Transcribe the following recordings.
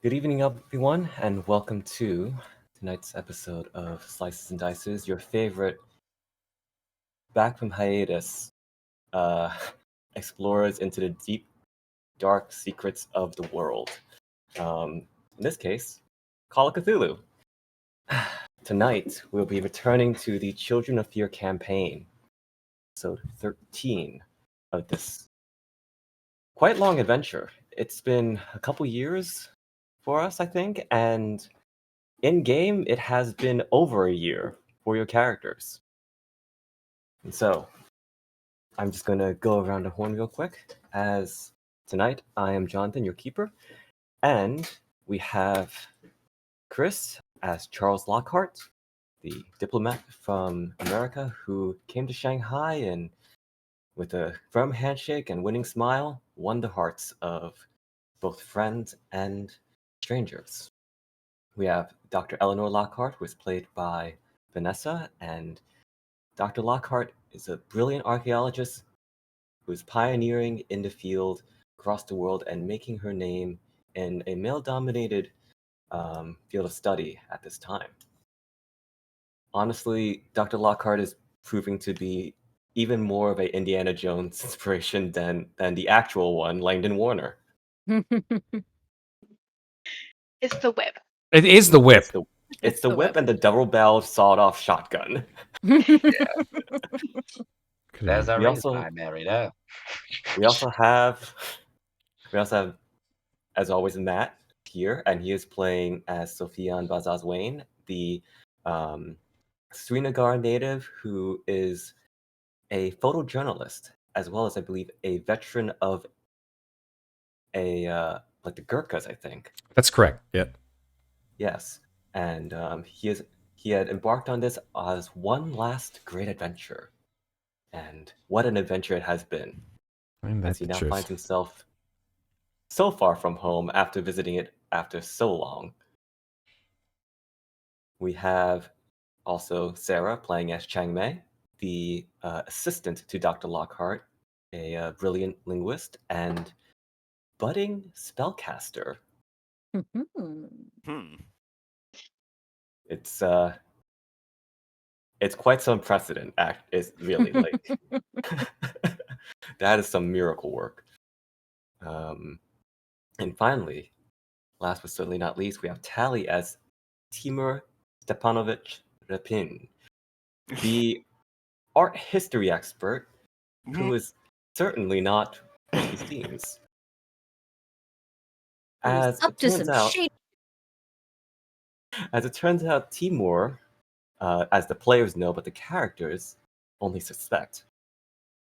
Good evening, everyone, and welcome to tonight's episode of Slices and Dices, your favorite back from hiatus uh, explorers into the deep, dark secrets of the world. In this case, Call of Cthulhu. Tonight, we'll be returning to the Children of Fear campaign, episode 13 of this quite long adventure. It's been a couple years for us, I think, and in game, it has been over a year for your characters. And so, I'm just going to go around the horn real quick. As tonight, I am Jonathan, your keeper, and we have Chris as Charles Lockhart, the diplomat from America who came to Shanghai and, with a firm handshake and winning smile, won the hearts of both friends and strangers. We have Dr. Eleanor Lockhart, who is played by Vanessa, and Dr. Lockhart is a brilliant archaeologist who is pioneering in the field across the world and making her name in a male-dominated field of study at this time. Honestly, Dr. Lockhart is proving to be even more of a Indiana Jones inspiration than the actual one, Langdon Warner. It's the whip. It is the whip. It's the whip and the double-barreled sawed-off shotgun. There's a We reason also- I married her. We also have, as always, Matt here, and he is playing as Sofian Bazaz-Wain, the Srinagar native who is a photojournalist, as well as, I believe, a veteran of like the Gurkhas, I think. That's correct. Yep. Yes, and he had embarked on this as one last great adventure, and what an adventure it has been. As he now finds himself so far from home after visiting it after so long. We have also Sarah playing as Chang Mei, the assistant to Dr. Lockhart, a brilliant linguist and budding spellcaster. It's quite some precedent. It's really like that is some miracle work. And finally, last but certainly not least, we have Tally as Timur Stepanovich Repin, the art history expert who is certainly not what he seems. As it turns out, Timur, as the players know, but the characters only suspect,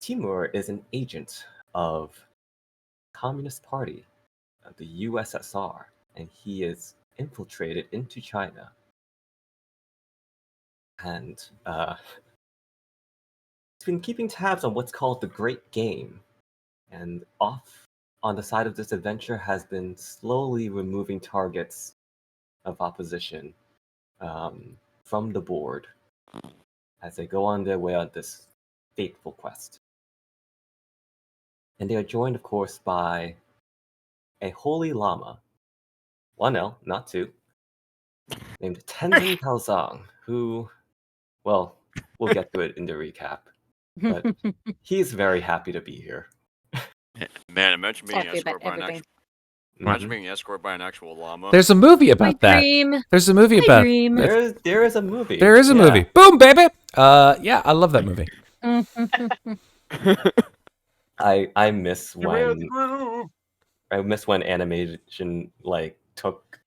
Timur is an agent of the Communist Party of the USSR, and he is infiltrated into China. And he's been keeping tabs on what's called the Great Game, and off on the side of this adventure has been slowly removing targets of opposition from the board as they go on their way on this fateful quest. And they are joined, of course, by a holy lama, 1L, not 2, named Tenzin Taozong, who, well, we'll get to it in the recap, but he's very happy to be here. Man, imagine being Happy about escorted by an everything. actual. Imagine being escorted by an actual llama. There's a movie about that. There's a movie about. There is a movie. There is a movie. Boom, baby. Yeah, I love that movie. I miss when animation like took.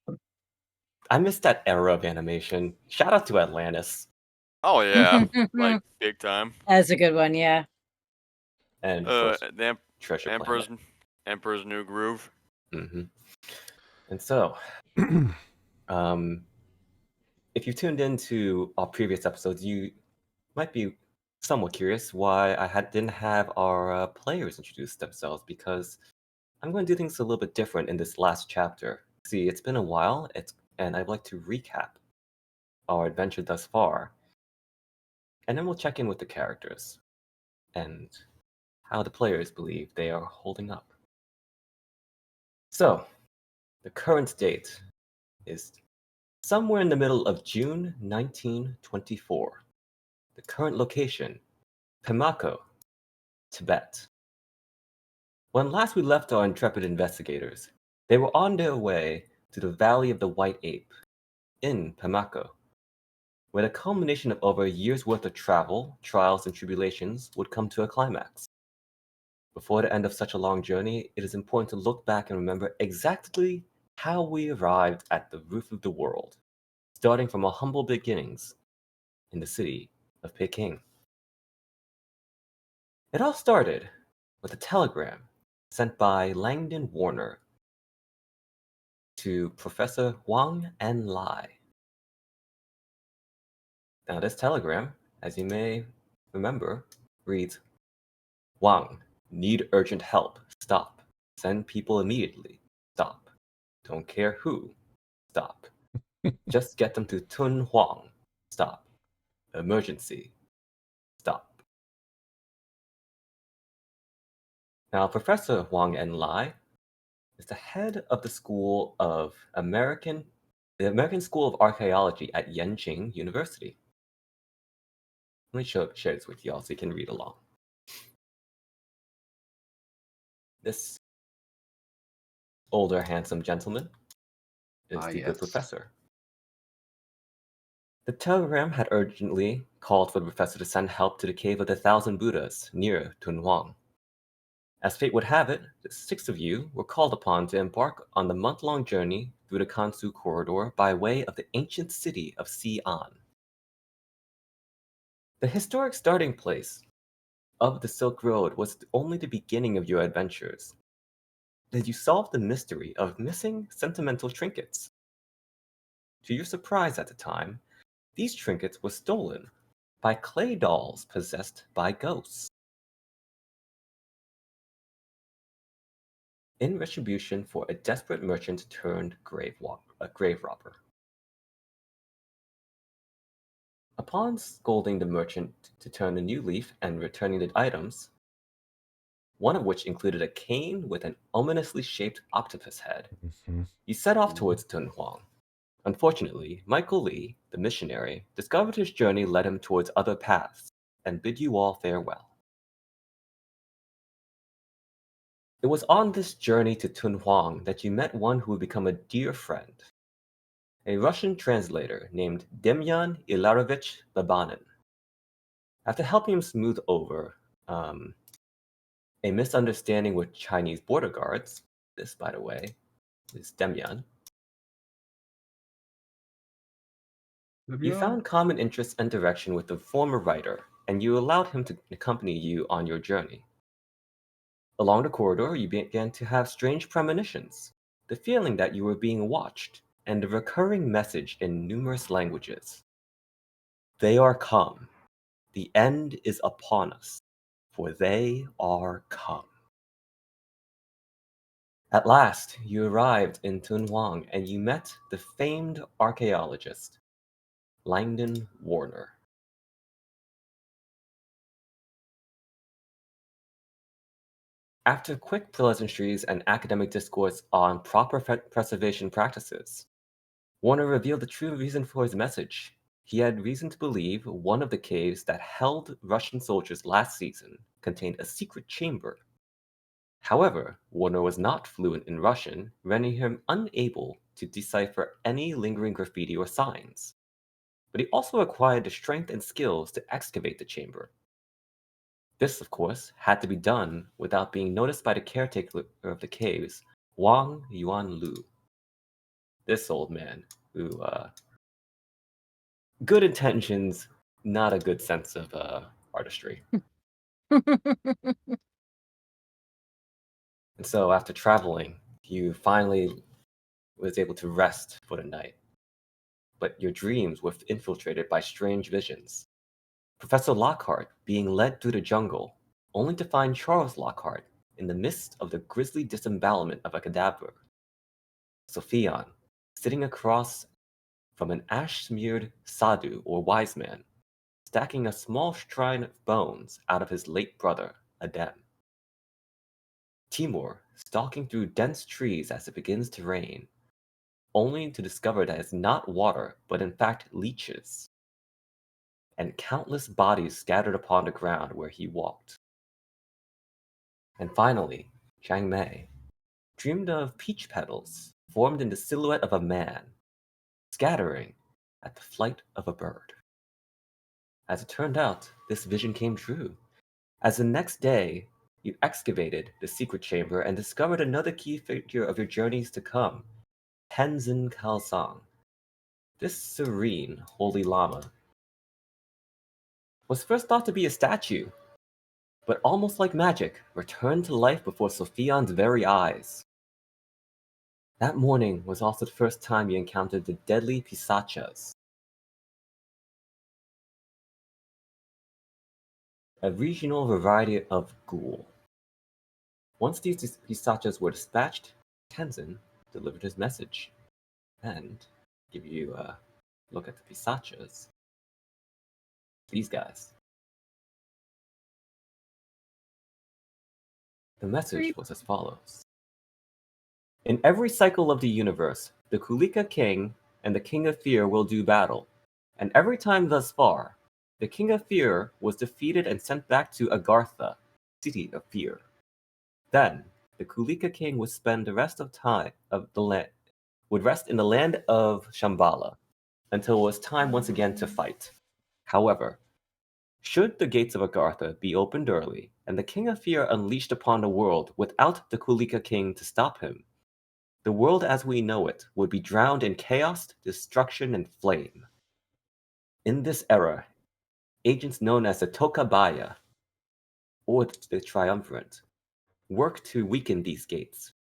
I miss that era of animation. Shout out to Atlantis. Oh yeah, like big time. That's a good one, yeah. And the Treasure Emperor's New Groove. Mm-hmm. And so, if you tuned into our previous episodes, you might be somewhat curious why I didn't have our players introduce themselves, because I'm going to do things a little bit different in this last chapter. See, it's been a while, and I'd like to recap our adventure thus far, and then we'll check in with the characters and how the players believe they are holding up. So, The current date is somewhere in the middle of June 1924. The current location, Pimako, Tibet. When last we left our intrepid investigators, they were on their way to the Valley of the White Ape, in Pimako, where the culmination of over a year's worth of travel, trials, and tribulations would come to a climax. Before the end of such a long journey, it is important to look back and remember exactly how we arrived at the roof of the world, starting from our humble beginnings in the city of Peking. It all started with a telegram sent by Langdon Warner to Professor Huang and Lai. Now, this telegram, as you may remember, reads, Wang, need urgent help. Stop. Send people immediately. Stop. Don't care who. Stop. Just get them to Tun Huang. Stop. Emergency. Stop. Now, Professor Huang En-lai is the head of the American School of Archaeology at Yenching University. Let me share this with y'all so you can read along. This older, handsome gentleman is the good professor. The telegram had urgently called for the professor to send help to the Cave of the Thousand Buddhas near Tunhuang. As fate would have it, the 6 of you were called upon to embark on the month-long journey through the Kansu corridor by way of the ancient city of Xi'an. The historic starting place of the Silk Road was only the beginning of your adventures, as you solved the mystery of missing sentimental trinkets. To your surprise at the time, these trinkets were stolen by clay dolls possessed by ghosts. In retribution for a desperate merchant turned grave robber. Upon scolding the merchant to turn a new leaf and returning the items, one of which included a cane with an ominously shaped octopus head, you set off towards Tunhuang. Unfortunately, Michael Lee, the missionary, discovered his journey led him towards other paths and bid you all farewell. It was on this journey to Tunhuang that you met one who would become a dear friend, a Russian translator named Demyan Ilarovich Babanin. After helping him smooth over a misunderstanding with Chinese border guards, this, by the way, is Demyan, you found common interests and direction with the former writer, and you allowed him to accompany you on your journey. Along the corridor, you began to have strange premonitions, the feeling that you were being watched, and a recurring message in numerous languages. They are come. The end is upon us, for they are come. At last, you arrived in Tunhuang, and you met the famed archaeologist, Langdon Warner. After quick pleasantries and academic discourse on proper preservation practices, Warner revealed the true reason for his message. He had reason to believe one of the caves that held Russian soldiers last season contained a secret chamber. However, Warner was not fluent in Russian, rendering him unable to decipher any lingering graffiti or signs. But he also acquired the strength and skills to excavate the chamber. This, of course, had to be done without being noticed by the caretaker of the caves, Wang Yuanlu. This old man, who, good intentions, not a good sense of artistry. And so after traveling, you finally was able to rest for the night. But your dreams were infiltrated by strange visions. Professor Lockhart being led through the jungle, only to find Charles Lockhart in the midst of the grisly disembowelment of a cadaver. Sofian, sitting across from an ash-smeared sadhu or wise man, stacking a small shrine of bones out of his late brother, Adem. Timur, stalking through dense trees as it begins to rain, only to discover that it's not water, but in fact leeches, and countless bodies scattered upon the ground where he walked. And finally, Chang Mei dreamed of peach petals formed in the silhouette of a man, scattering at the flight of a bird. As it turned out, this vision came true, as the next day you excavated the secret chamber and discovered another key figure of your journeys to come, Tenzin Khalsang. This serene, holy lama was first thought to be a statue, but almost like magic, returned to life before Sofian's very eyes. That morning was also the first time you encountered the deadly pisachas, a regional variety of ghoul. Once these pisachas were dispatched, Tenzin delivered his message. And give you a look at the pisachas. These guys. The message was as follows. In every cycle of the universe, the Kulika King and the King of Fear will do battle, and every time thus far, the King of Fear was defeated and sent back to Agartha, City of Fear. Then, the Kulika King would spend the rest of time of the land would rest in the land of Shambhala until it was time once again to fight. However, should the gates of Agartha be opened early, and the King of Fear unleashed upon the world without the Kulika King to stop him, the world as we know it would be drowned in chaos, destruction, and flame. In this era, agents known as the Tokabaya, or the Triumvirate, work to weaken these gates,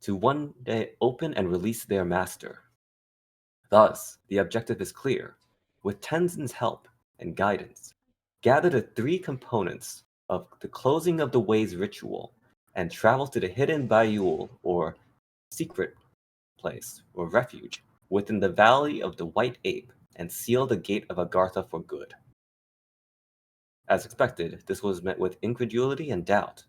to one day open and release their master. Thus, the objective is clear. With Tenzin's help and guidance, gather the three components of the closing of the ways ritual and travel to the hidden Bayul, or secret place, or refuge, within the Valley of the White Ape and seal the gate of Agartha for good. As expected, this was met with incredulity and doubt,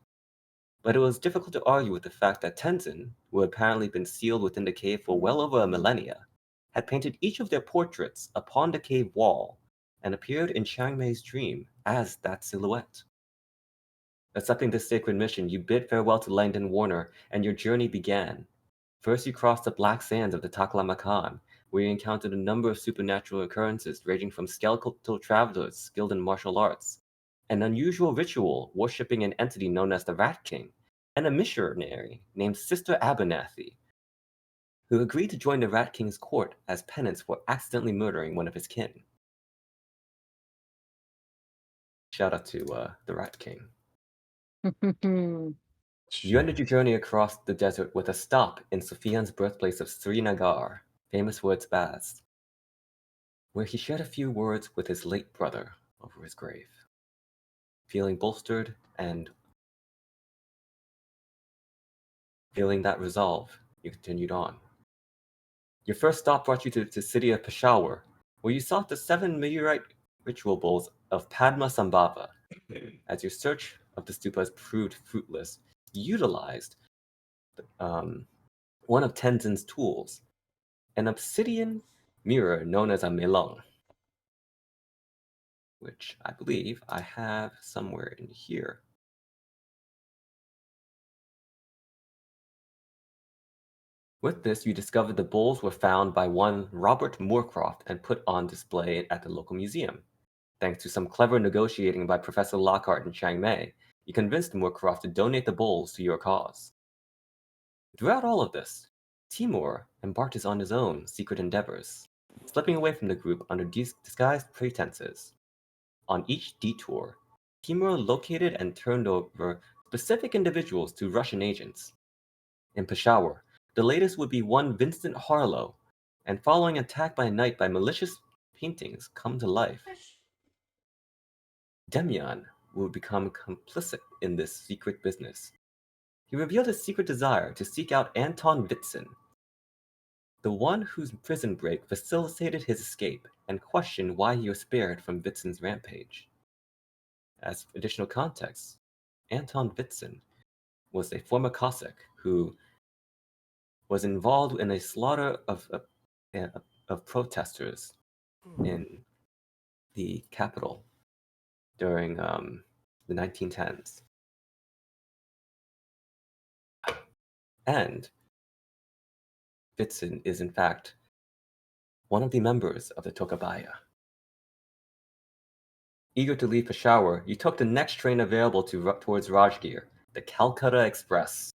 but it was difficult to argue with the fact that Tenzin, who had apparently been sealed within the cave for well over a millennia, had painted each of their portraits upon the cave wall and appeared in Chang Mei's dream as that silhouette. Accepting this sacred mission, you bid farewell to Langdon Warner, and your journey began. First you crossed the black sands of the Taklamakan, where you encountered a number of supernatural occurrences ranging from skeletal travelers skilled in martial arts, an unusual ritual worshipping an entity known as the Rat King, and a missionary named Sister Abernathy, who agreed to join the Rat King's court as penance for accidentally murdering one of his kin. Shout out to the Rat King. You ended your journey across the desert with a stop in Sofian's birthplace of Srinagar, famous for its baths, where he shared a few words with his late brother over his grave. Feeling bolstered and feeling that resolve, you continued on. Your first stop brought you to the city of Peshawar, where you sought the 7 meteorite ritual bowls of Padma Sambhava. As your search of the stupas proved fruitless, you utilized one of Tenzin's tools, an obsidian mirror known as a melong, which I believe I have somewhere in here. With this, you discovered the bowls were found by one Robert Moorcroft and put on display at the local museum. Thanks to some clever negotiating by Professor Lockhart and Chang Mei, you convinced Moorcroft to donate the bowls to your cause. Throughout all of this, Timur embarked on his own secret endeavors, slipping away from the group under disguised pretenses. On each detour, Timur located and turned over specific individuals to Russian agents. In Peshawar, the latest would be one Vincent Harlow, and following attack by night by malicious paintings come to life, Demyan would become complicit in this secret business. He revealed his secret desire to seek out Anton Witzen, the one whose prison break facilitated his escape, and questioned why he was spared from Witzen's rampage. As additional context, Anton Witzen was a former Cossack who was involved in a slaughter of protesters in the capital during the 1910s. And Vitzen is in fact one of the members of the Tokabaya. Eager to leave Peshawar, you took the next train available towards Rajgir, the Calcutta Express.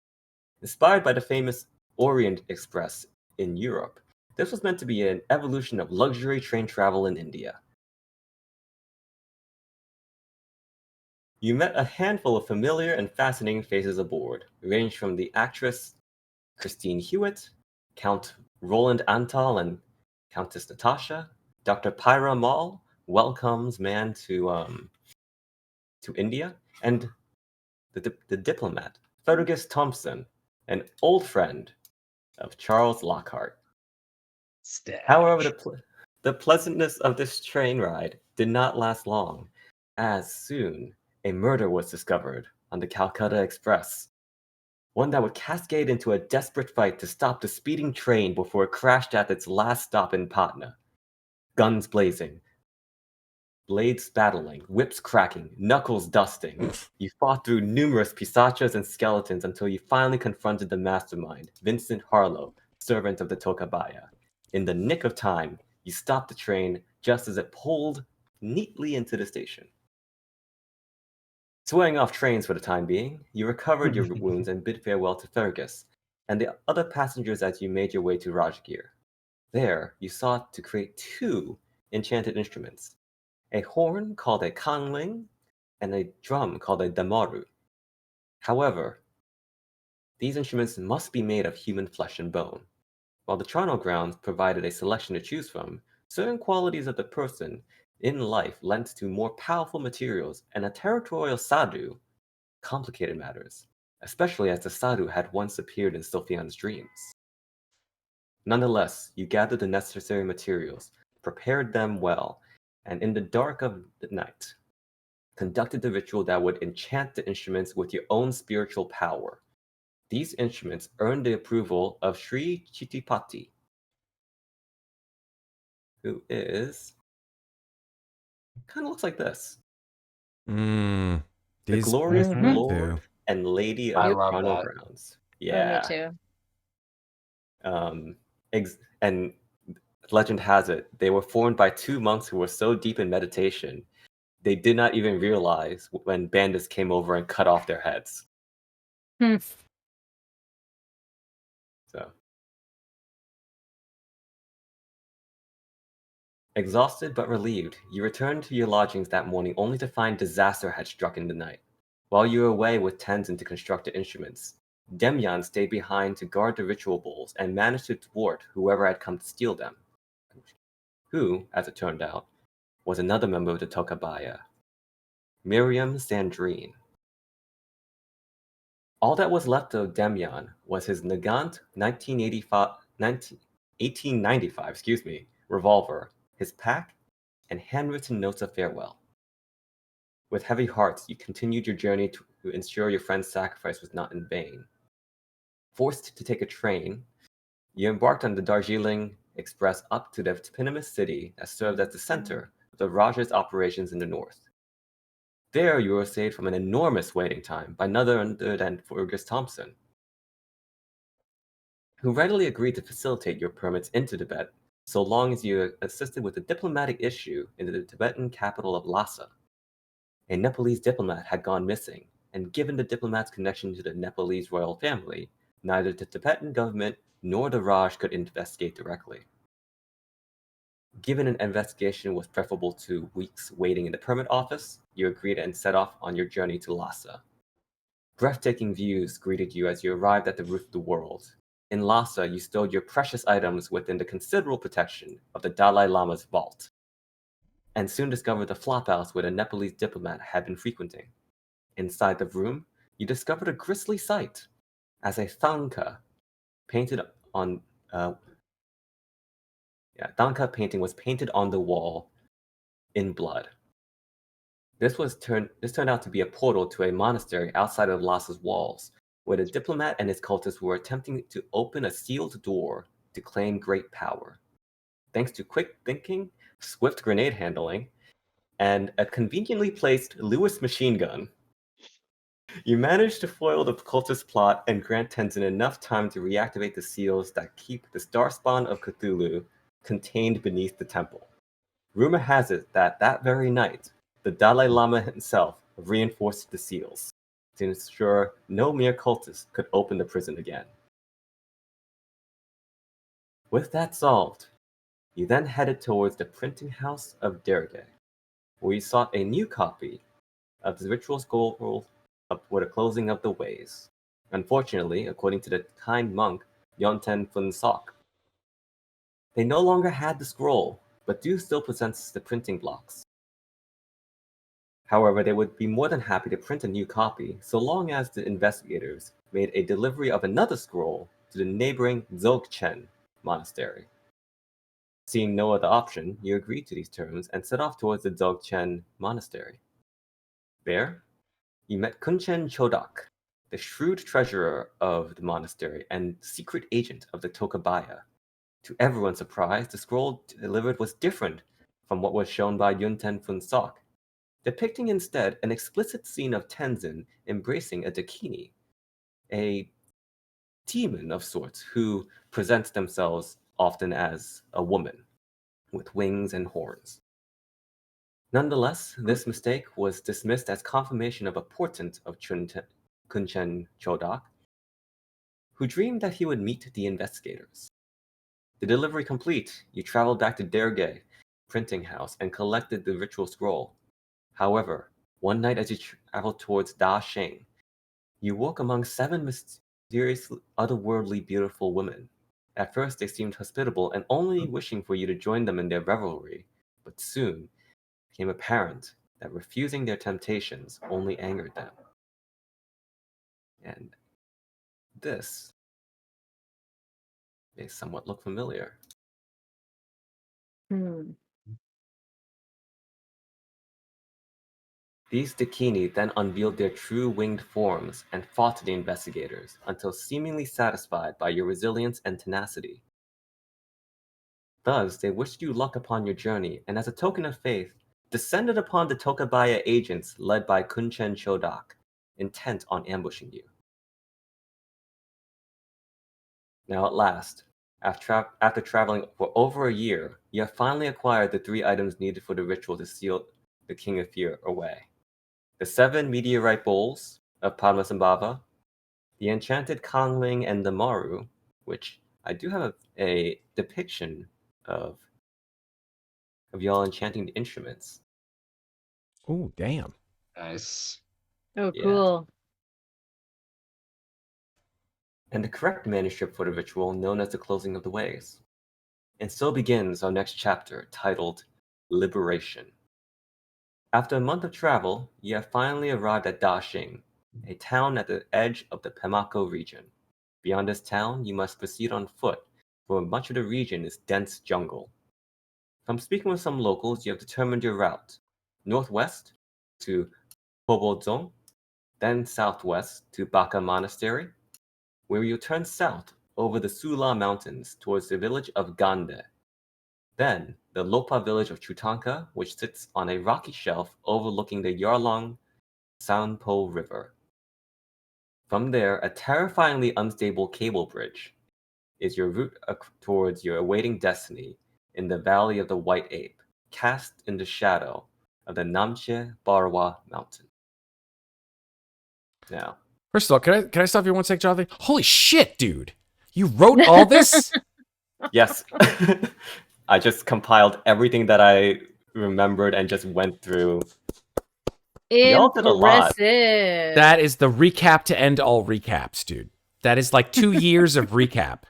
Inspired by the famous Orient Express in Europe, this was meant to be an evolution of luxury train travel in India. You met a handful of familiar and fascinating faces aboard, ranged from the actress Christine Hewitt, Count Roland Antal and Countess Natasha, Dr. Pyra Mall, welcomes man to India, and the diplomat Fergus Thompson, an old friend of Charles Lockhart. However, the pleasantness of this train ride did not last long, as soon a murder was discovered on the Calcutta Express, one that would cascade into a desperate fight to stop the speeding train before it crashed at its last stop in Patna. Guns blazing, blades battling, whips cracking, knuckles dusting. You fought through numerous pisachas and skeletons until you finally confronted the mastermind, Vincent Harlow, servant of the Tokabaya. In the nick of time, you stopped the train just as it pulled neatly into the station. Swearing off trains for the time being, you recovered your wounds and bid farewell to Fergus and the other passengers as you made your way to Rajgir. There, you sought to create 2 enchanted instruments, a horn called a kanling and a drum called a damaru. However, these instruments must be made of human flesh and bone. While the Toronto grounds provided a selection to choose from, certain qualities of the person in life lent to more powerful materials, and a territorial sadhu complicated matters, especially as the sadhu had once appeared in Sofian's dreams. Nonetheless, you gathered the necessary materials, prepared them well, and in the dark of the night, conducted the ritual that would enchant the instruments with your own spiritual power. These instruments earned the approval of Sri Chittipati, who is kind of looks like this. The glorious Lord and Lady of the Toronto grounds. Yeah. Oh, me too. And legend has it, they were formed by 2 monks who were so deep in meditation, they did not even realize when bandits came over and cut off their heads. So, exhausted but relieved, you returned to your lodgings that morning only to find disaster had struck in the night. While you were away with Tenzin to construct the instruments, Demyan stayed behind to guard the ritual bowls and managed to thwart whoever had come to steal them, who, as it turned out, was another member of the Tokabaya, Miriam Sandrine. All that was left of Demyan was his Nagant 1895 revolver, his pack, and handwritten notes of farewell. With heavy hearts, you continued your journey to ensure your friend's sacrifice was not in vain. Forced to take a train, you embarked on the Darjeeling Express up to the eponymous city that served as the center of the Rajah's operations in the north. There you were saved from an enormous waiting time by none other than Fergus Thompson, who readily agreed to facilitate your permits into Tibet so long as you assisted with a diplomatic issue in the Tibetan capital of Lhasa. A Nepalese diplomat had gone missing, and given the diplomat's connection to the Nepalese royal family, neither the Tibetan government nor the Raj could investigate directly. Given an investigation was preferable to weeks waiting in the permit office, you agreed and set off on your journey to Lhasa. Breathtaking views greeted you as you arrived at the roof of the world. In Lhasa, you stowed your precious items within the considerable protection of the Dalai Lama's vault, and soon discovered the flophouse where the Nepalese diplomat had been frequenting. Inside the room, you discovered a grisly sight, as a thangka thangka painting was painted on the wall in blood. This turned out to be a portal to a monastery outside of Lhasa's walls, where the diplomat and his cultists were attempting to open a sealed door to claim great power. Thanks to quick thinking, swift grenade handling, and a conveniently placed Lewis machine gun, you managed to foil the cultist plot and grant Tenzin enough time to reactivate the seals that keep the Starspawn of Cthulhu contained beneath the temple. Rumor has it that very night, the Dalai Lama himself reinforced the seals to ensure no mere cultist could open the prison again. With that solved, you then headed towards the printing house of Derge, where you sought a new copy of the ritual scroll for the closing of the ways. Unfortunately, according to the kind monk Yonten Fun Sok, they no longer had the scroll, but do still possess the printing blocks. However, they would be more than happy to print a new copy so long as the investigators made a delivery of another scroll to the neighboring Dzogchen monastery. Seeing no other option, you agreed to these terms and set off towards the Dzogchen monastery. There, you met Kunchen Chodak, the shrewd treasurer of the monastery and secret agent of the Tokabaya. To everyone's surprise, the scroll delivered was different from what was shown by Yunten Fun Sok, depicting instead an explicit scene of Tenzin embracing a Dakini, a demon of sorts who presents themselves often as a woman with wings and horns. Nonetheless, this mistake was dismissed as confirmation of a portent of Kunchen Chodak, who dreamed that he would meet the investigators. The delivery complete, you traveled back to Derge printing house and collected the ritual scroll. However, one night as you traveled towards Da Sheng, you woke among 7 mysterious, otherworldly beautiful women. At first they seemed hospitable and only wishing for you to join them in their revelry, but soon it became apparent that refusing their temptations only angered them. And this may somewhat look familiar. These Dakini then unveiled their true winged forms and fought the investigators until seemingly satisfied by your resilience and tenacity. Thus, they wished you luck upon your journey, and as a token of faith, descended upon the Tokabaya agents led by Kunchen Chodak, intent on ambushing you. Now at last, after traveling for over a year, you have finally acquired the 3 items needed for the ritual to seal the King of Fear away. The 7 meteorite bowls of Padmasambhava, the enchanted Kangling and the Maru, which I do have a depiction of y'all enchanting the instruments. Oh, damn. Nice. Oh, Yeah. cool. And the correct manuscript for the ritual known as the Closing of the Ways. And so begins our next chapter, titled Liberation. After a month of travel, you have finally arrived at Dashing, a town at the edge of the Pemako region. Beyond this town, you must proceed on foot, for much of the region is dense jungle. From speaking with some locals, you have determined your route. Northwest to Hobodzong, then southwest to Baka Monastery, where you turn south over the Sula Mountains towards the village of Gande. Then, the Lopa village of Chutanka, which sits on a rocky shelf overlooking the Yarlong Sanpo River. From there, a terrifyingly unstable cable bridge is your route towards your awaiting destiny in the Valley of the White Ape, cast in the shadow of the Namche Barwa Mountain. Now, First of all, can I stop you one sec, Jonathan? Holy shit, dude! You wrote all this? yes, I just compiled everything that I remembered and just went through. Y'all did a lot. Impressive. That is the recap to end all recaps, dude. That is like 2 years of recap.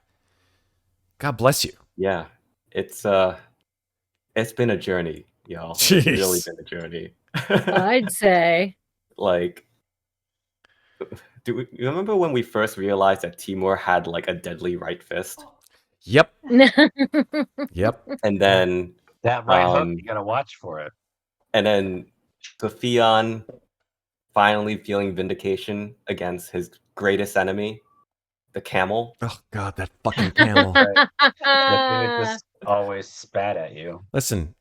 God bless you. Yeah, it's been a journey, y'all. Jeez. It's really been a journey. I'd say. Like, you remember when we first realized that Timur had like a deadly right fist? Yep. Yep. And then That right hook, you gotta watch for it. and then Sofian finally feeling vindication against his greatest enemy, the camel. Oh God, that fucking camel. The thing that just always spat at you. Listen,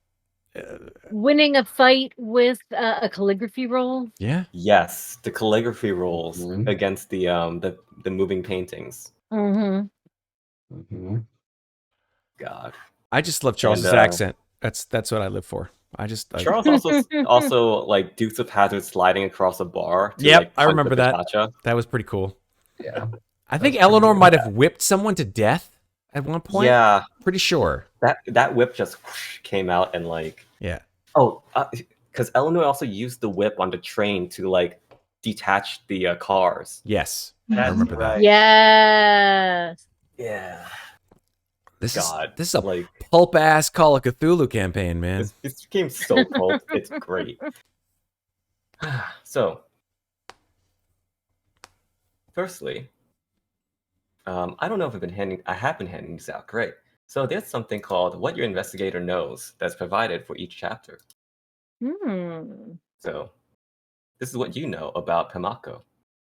Winning a fight with a calligraphy roll. yeah. Yes, the calligraphy rolls Mhm. against the moving paintings. Mm-hmm. Mm-hmm. God. I just love Charles's And, accent. That's what I live for. Charles also like Dukes of Hazzard sliding across a bar to Yep, like I punch remember the that. Pistachio. That was pretty cool. Yeah. I That think was pretty Eleanor good. might have whipped someone to death at one point. Yeah, Pretty sure. that whip just whoosh, came out and like Yeah. because Eleanor also used the whip on the train to like detach the cars. Yes. That's I remember that. right. Yes. Yeah, This God, is a like pulp ass Call of Cthulhu campaign, man. this game's so pulp. It's great. So, firstly, I don't know if I have been handing these out. Great. So there's something called What Your Investigator Knows that's provided for each chapter. So, this is what you know about Pimlico.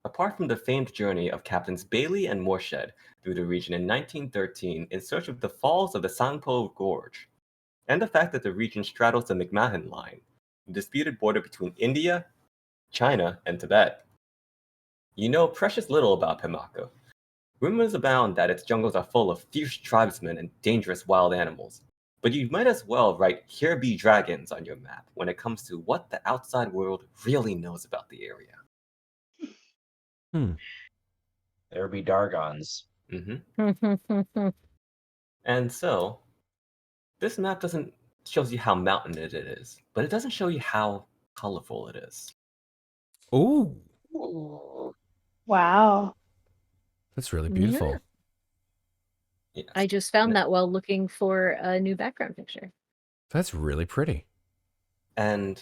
Apart from the famed journey of Captains Bailey and Morshed through the region in 1913 in search of the falls of the Sangpo Gorge, and the fact that the region straddles the McMahon Line, the disputed border between India, China, and Tibet, you know precious little about Pimlico. Rumors abound that its jungles are full of fierce tribesmen and dangerous wild animals, but you might as well write "Here Be Dragons" on your map when it comes to what the outside world really knows about the area. There be Dargons. And so, this map doesn't shows you how mountainous it is, but it doesn't show you how colorful it is. Ooh, Wow. that's really beautiful. Yes. I just found that while looking for a new background picture. That's really pretty. And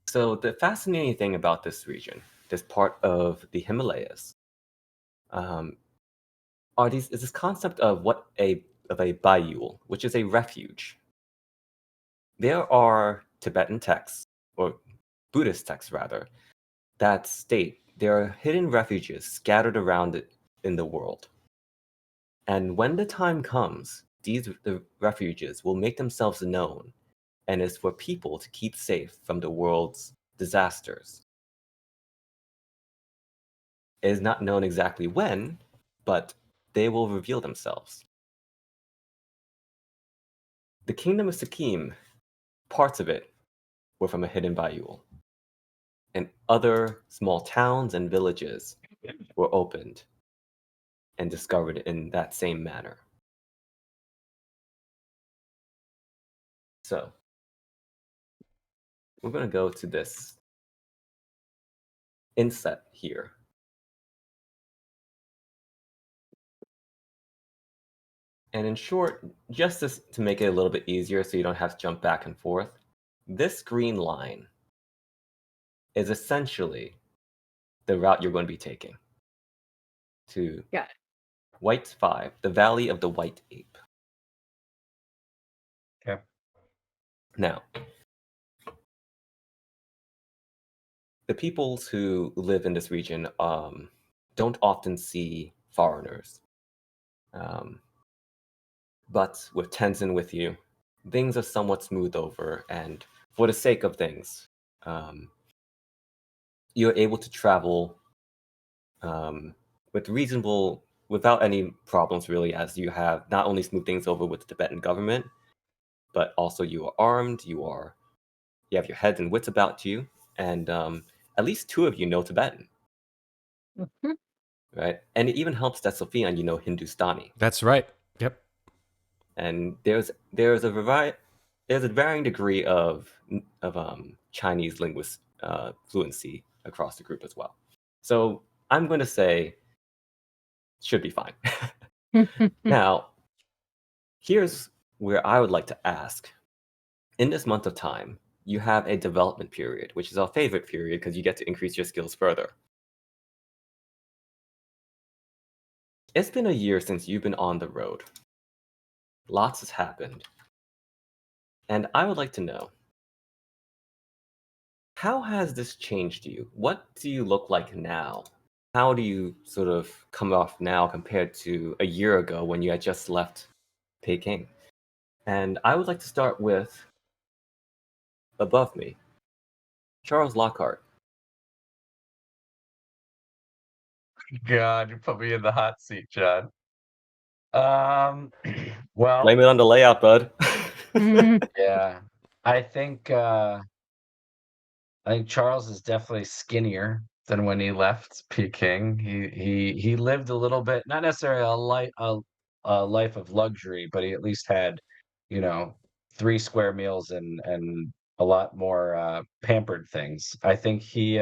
so the fascinating thing about this region, this part of the Himalayas, is this concept of a bayul, which is a refuge. There are Tibetan texts, or Buddhist texts rather, that state there are hidden refuges scattered around it in the world. And when the time comes, the refuges will make themselves known, and is for people to keep safe from the world's disasters. It is not known exactly when, but they will reveal themselves. The kingdom of Sikkim, parts of it were from a hidden bayou, and other small towns and villages were opened and discovered in that same manner. So, we're going to go to this inset here. And in short, just to make it a little bit easier so you don't have to jump back and forth, this green line is essentially the route you're going to be taking to Got it. White 5, the Valley of the White Ape. Okay. Now, the peoples who live in this region don't often see foreigners. But with Tenzin with you, things are somewhat smoothed over, and for the sake of things, you're able to travel without any problems really, as you have not only smoothed things over with the Tibetan government, but also you are armed, you have your heads and wits about you, and at least 2 of you know Tibetan, Mhm. right? And it even helps that Sofian, you know Hindustani. That's right. Yep. And there's a varying degree of Chinese linguist fluency across the group as well. So I'm going to say should be fine. Now, here's where I would like to ask. In this month of time, you have a development period, which is our favorite period because you get to increase your skills further. It's been a year since you've been on the road. Lots has happened. And I would like to know, how has this changed you? What do you look like now? How do you sort of come off now compared to a year ago when you had just left Peking? And I would like to start with above me, Charles Lockhart. God, you put me in the hot seat, John. Well, Blame it on the layout, bud. yeah. I think Charles is definitely skinnier than when he left Peking. He lived a little bit, not necessarily a life of luxury, but he at least had, 3 square meals and a lot more pampered things. I think he's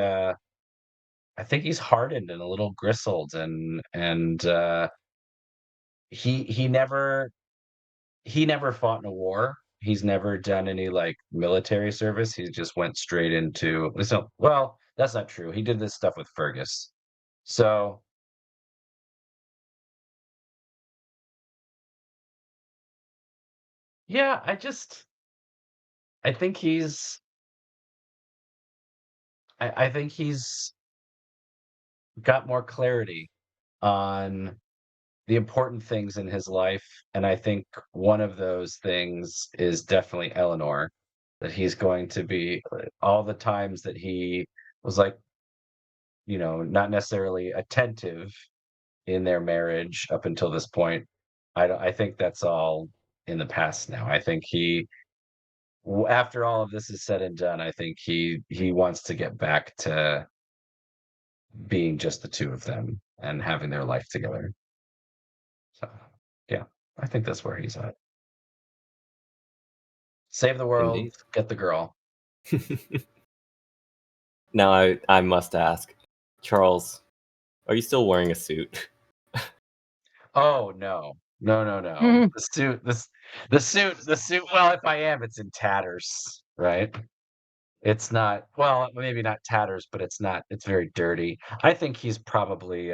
hardened and a little gristled and he never fought in a war. He's never done any like military service. He just went straight into so well, that's not true. He did this stuff with Fergus. So yeah, I think I think he's got more clarity on the important things in his life. And I think one of those things is definitely Eleanor, that he's going to be all the times that he was like, not necessarily attentive in their marriage up until this point. I think that's all in the past now. I think after all of this is said and done, I think he wants to get back to being just the two of them and having their life together. So, yeah, I think that's where he's at. Save the world, Indeed. get the girl. Now I must ask, Charles, are you still wearing a suit? Oh no. No. The suit. Well, if I am, it's in tatters, right? It's not, well, maybe not tatters, but it's very dirty. I think he's probably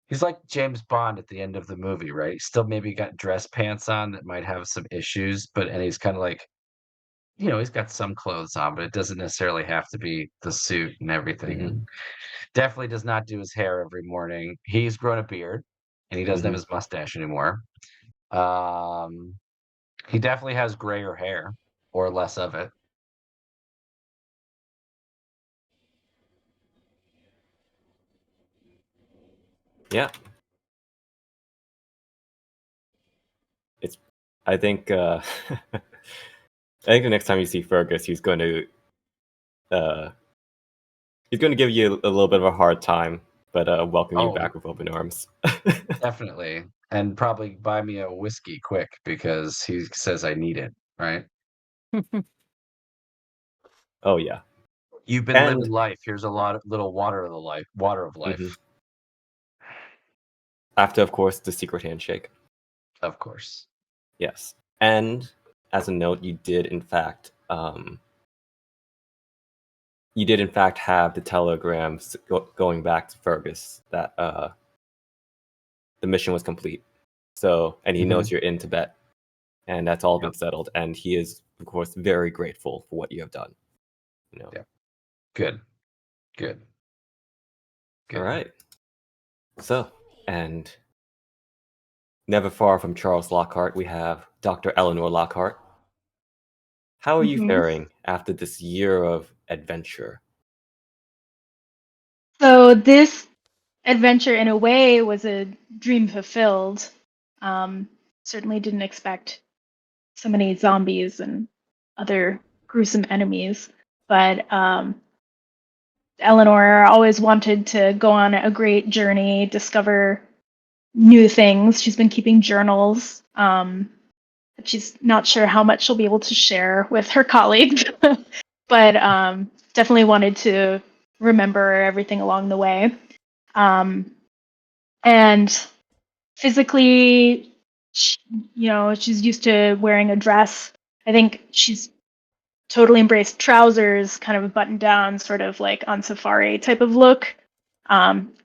he's like James Bond at the end of the movie, right? He's still maybe got dress pants on that might have some issues, and he's kind of like, he's got some clothes on, but it doesn't necessarily have to be the suit and everything. Mhm. Definitely does not do his hair every morning. He's grown a beard and he doesn't have Mhm. his mustache anymore. Um, he definitely has grayer hair or less of it. Yeah. It's. I think. I think the next time you see Fergus, uh, he's going to give you a little bit of a hard time, but welcome you Oh, back with open arms. definitely. And probably buy me a whiskey quick because he says I need it, right? Oh yeah, You've been and living life. Here's a lot of little water of mhm. life, After, of course, the secret handshake. of course. Yes, and as a note, you did in fact have the telegrams going back to Fergus that the mission was complete. So, and he knows Mhm. you're in Tibet, and that's all been Yep. settled. And he is, of course, very grateful for what you have done. Yep. Good. All right. So, and never far from Charles Lockhart, we have Dr. Eleanor Lockhart. How are you Mhm. faring after this year of adventure? So this adventure, in a way, was a dream fulfilled. Certainly didn't expect so many zombies and other gruesome enemies, but Eleanor always wanted to go on a great journey, discover new things. She's been keeping journals. She's not sure how much she'll be able to share with her colleagues, but definitely wanted to remember everything along the way. And physically, she's used to wearing a dress. I think she's totally embraced trousers, kind of a button down, sort of like on safari type of look.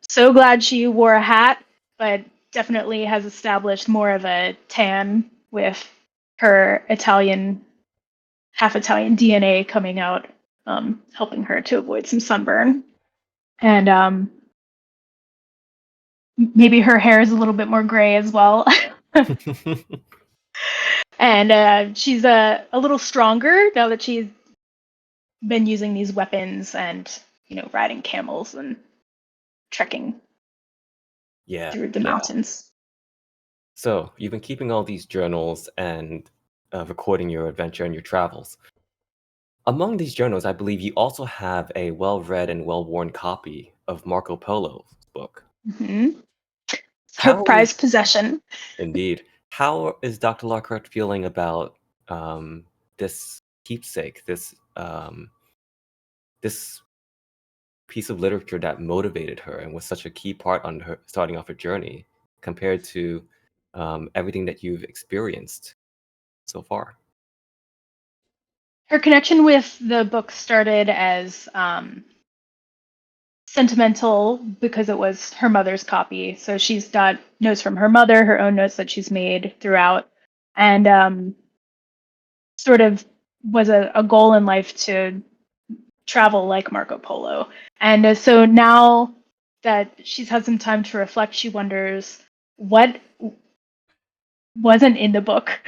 So glad she wore a hat, but definitely has established more of a tan with her half Italian DNA coming out helping her to avoid some sunburn. And maybe her hair is a little bit more gray as well. And she's a little stronger now that she's been using these weapons and, riding camels and trekking Yeah. through the yeah. mountains. So you've been keeping all these journals and recording your adventure and your travels. Among these journals, I believe you also have a well-read and well-worn copy of Marco Polo's book. Hmm. Her How prized is- possession. Indeed. How is Dr. Lockhart feeling about this keepsake, this piece of literature that motivated her and was such a key part on her starting off her journey, compared to everything that you've experienced so far? Her connection with the book started as sentimental because it was her mother's copy. So she's got notes from her mother, her own notes that she's made throughout, and sort of was a goal in life to travel like Marco Polo. And so now that she's had some time to reflect, she wonders what wasn't in the book.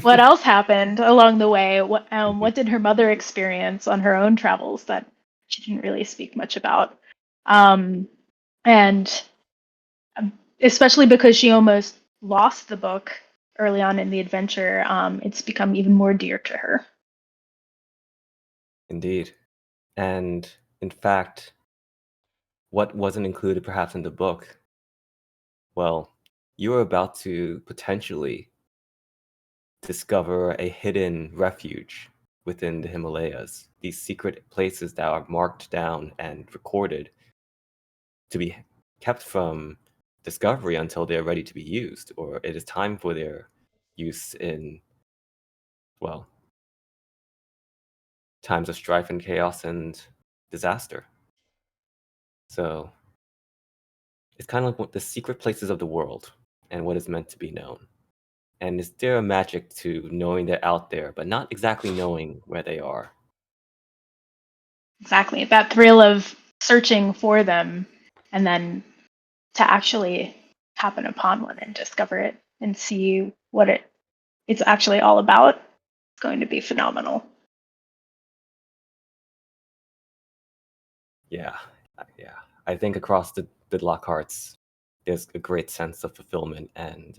What else happened along the way? What did her mother experience on her own travels that she didn't really speak much about? And especially because she almost lost the book early on in the adventure, it's become even more dear to her. Indeed. And in fact, what wasn't included perhaps in the book, well, you are about to potentially discover a hidden refuge within the Himalayas, these secret places that are marked down and recorded to be kept from discovery until they're ready to be used, or it is time for their use in, well, times of strife and chaos and disaster. So it's kind of like what the secret places of the world and what is meant to be known. And is there a magic to knowing they're out there, but not exactly knowing where they are? Exactly. That thrill of searching for them and then to actually happen upon one and discover it and see what it's actually all about. It's going to be phenomenal. Yeah. I think across the Lockharts, there's a great sense of fulfillment and,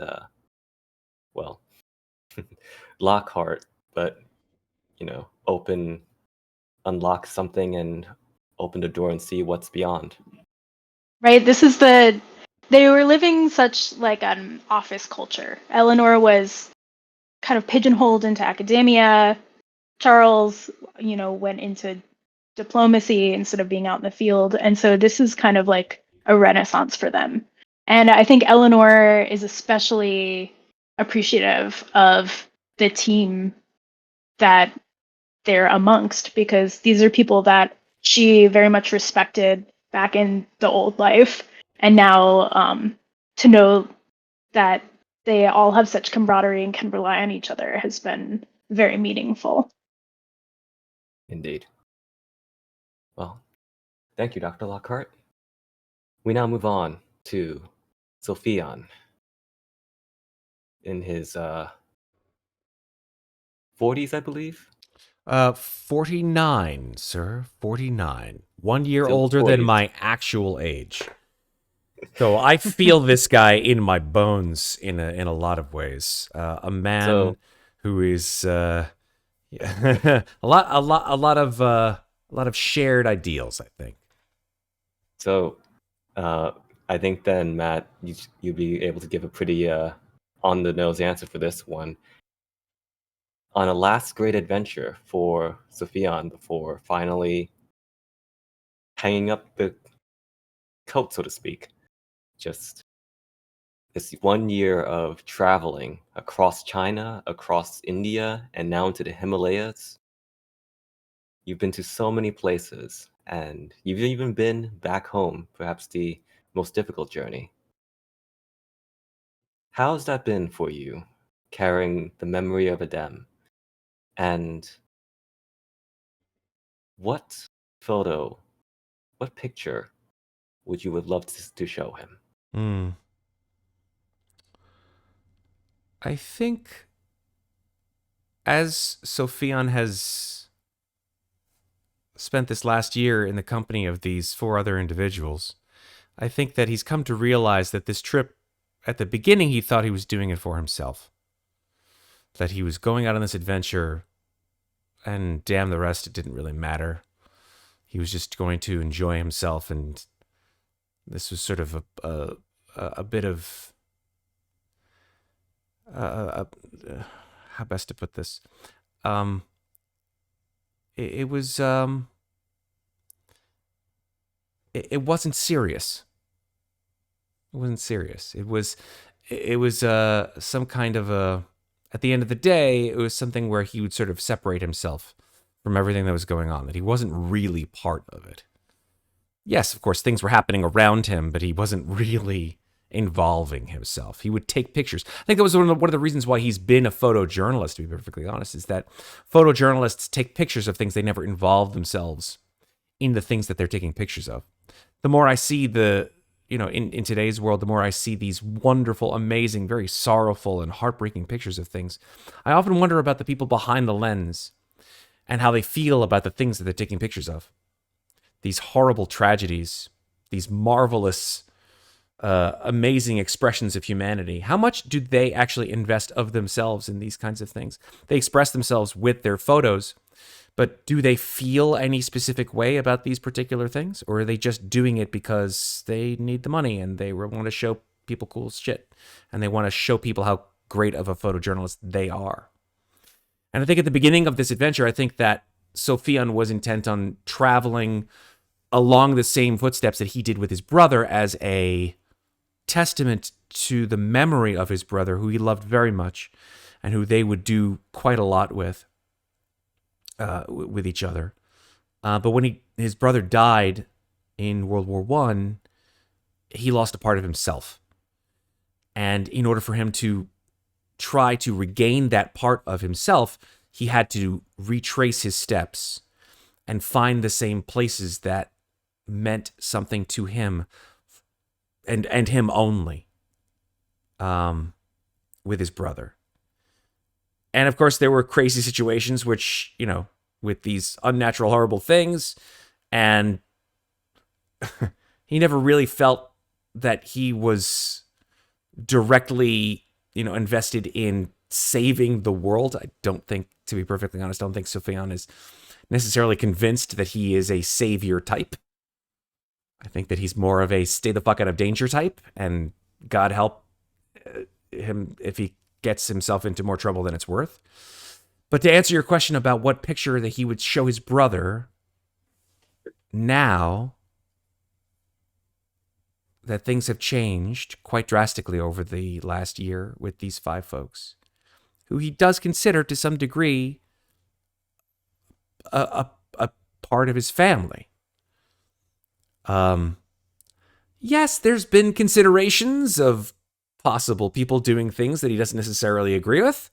well, Lockhart, but, unlock something and open the door and see what's beyond. Right? They were living such like an office culture. Eleanor was kind of pigeonholed into academia. Charles, went into diplomacy instead of being out in the field. And so this is kind of like a renaissance for them. And I think Eleanor is especially appreciative of the team that they're amongst because these are people that she very much respected back in the old life. And now to know that they all have such camaraderie and can rely on each other has been very meaningful. Indeed. Well, thank you, Dr. Lockhart. We now move on to Sofian in his 40s, I believe. 49, sir. 49. 1 year So older than 40s. my actual age. So I feel this guy in my bones in a lot of ways. A man So- who is a lot of shared ideals, I think. So, I think then, Matt, you'll be able to give a pretty on-the-nose answer for this one. On a last great adventure for Sofian before finally hanging up the coat, so to speak, just this 1 year of traveling across China, across India, and now into the Himalayas. You've been to so many places, and you've even been back home, perhaps the most difficult journey. How's that been for you, carrying the memory of Adem and what photo, what picture would you would love to show him? I think as Sofian has spent this last year in the company of these 4 other individuals, I think that he's come to realize that this trip, at the beginning, he thought he was doing it for himself. That he was going out on this adventure, and damn the rest, it didn't really matter. He was just going to enjoy himself, and this was sort of a bit of how best to put this. It was it wasn't serious. It wasn't serious. It was some kind of a. At the end of the day, it was something where he would sort of separate himself from everything that was going on. That he wasn't really part of it. Yes, of course, things were happening around him, but he wasn't really involving himself. He would take pictures. I think that was one of the reasons why he's been a photojournalist, to be perfectly honest, is that photojournalists take pictures of things. They never involve themselves in the things that they're taking pictures of. The more I see in today's world, the more I see these wonderful, amazing, very sorrowful and heartbreaking pictures of things, I often wonder about the people behind the lens and how they feel about the things that they're taking pictures of. These horrible tragedies, these marvelous, amazing expressions of humanity. How much do they actually invest of themselves in these kinds of things? They express themselves with their photos, but do they feel any specific way about these particular things? Or are they just doing it because they need the money and they want to show people cool shit and they want to show people how great of a photojournalist they are? And I think at the beginning of this adventure, I think that Sofian was intent on traveling along the same footsteps that he did with his brother as a testament to the memory of his brother, who he loved very much and who they would do quite a lot with each other. But when his brother died in World War I, he lost a part of himself. And in order for him to try to regain that part of himself, he had to retrace his steps and find the same places that meant something to him and him only with his brother. And of course, there were crazy situations which, with these unnatural, horrible things. And he never really felt that he was directly, invested in saving the world. I don't think, to be perfectly honest, I don't think Sofian is necessarily convinced that he is a savior type. I think that he's more of a stay the fuck out of danger type, and God help him if he gets himself into more trouble than it's worth. But to answer your question about what picture that he would show his brother, now that things have changed quite drastically over the last year with these 5 folks, who he does consider to some degree a part of his family. Yes, there's been considerations of possible people doing things that he doesn't necessarily agree with.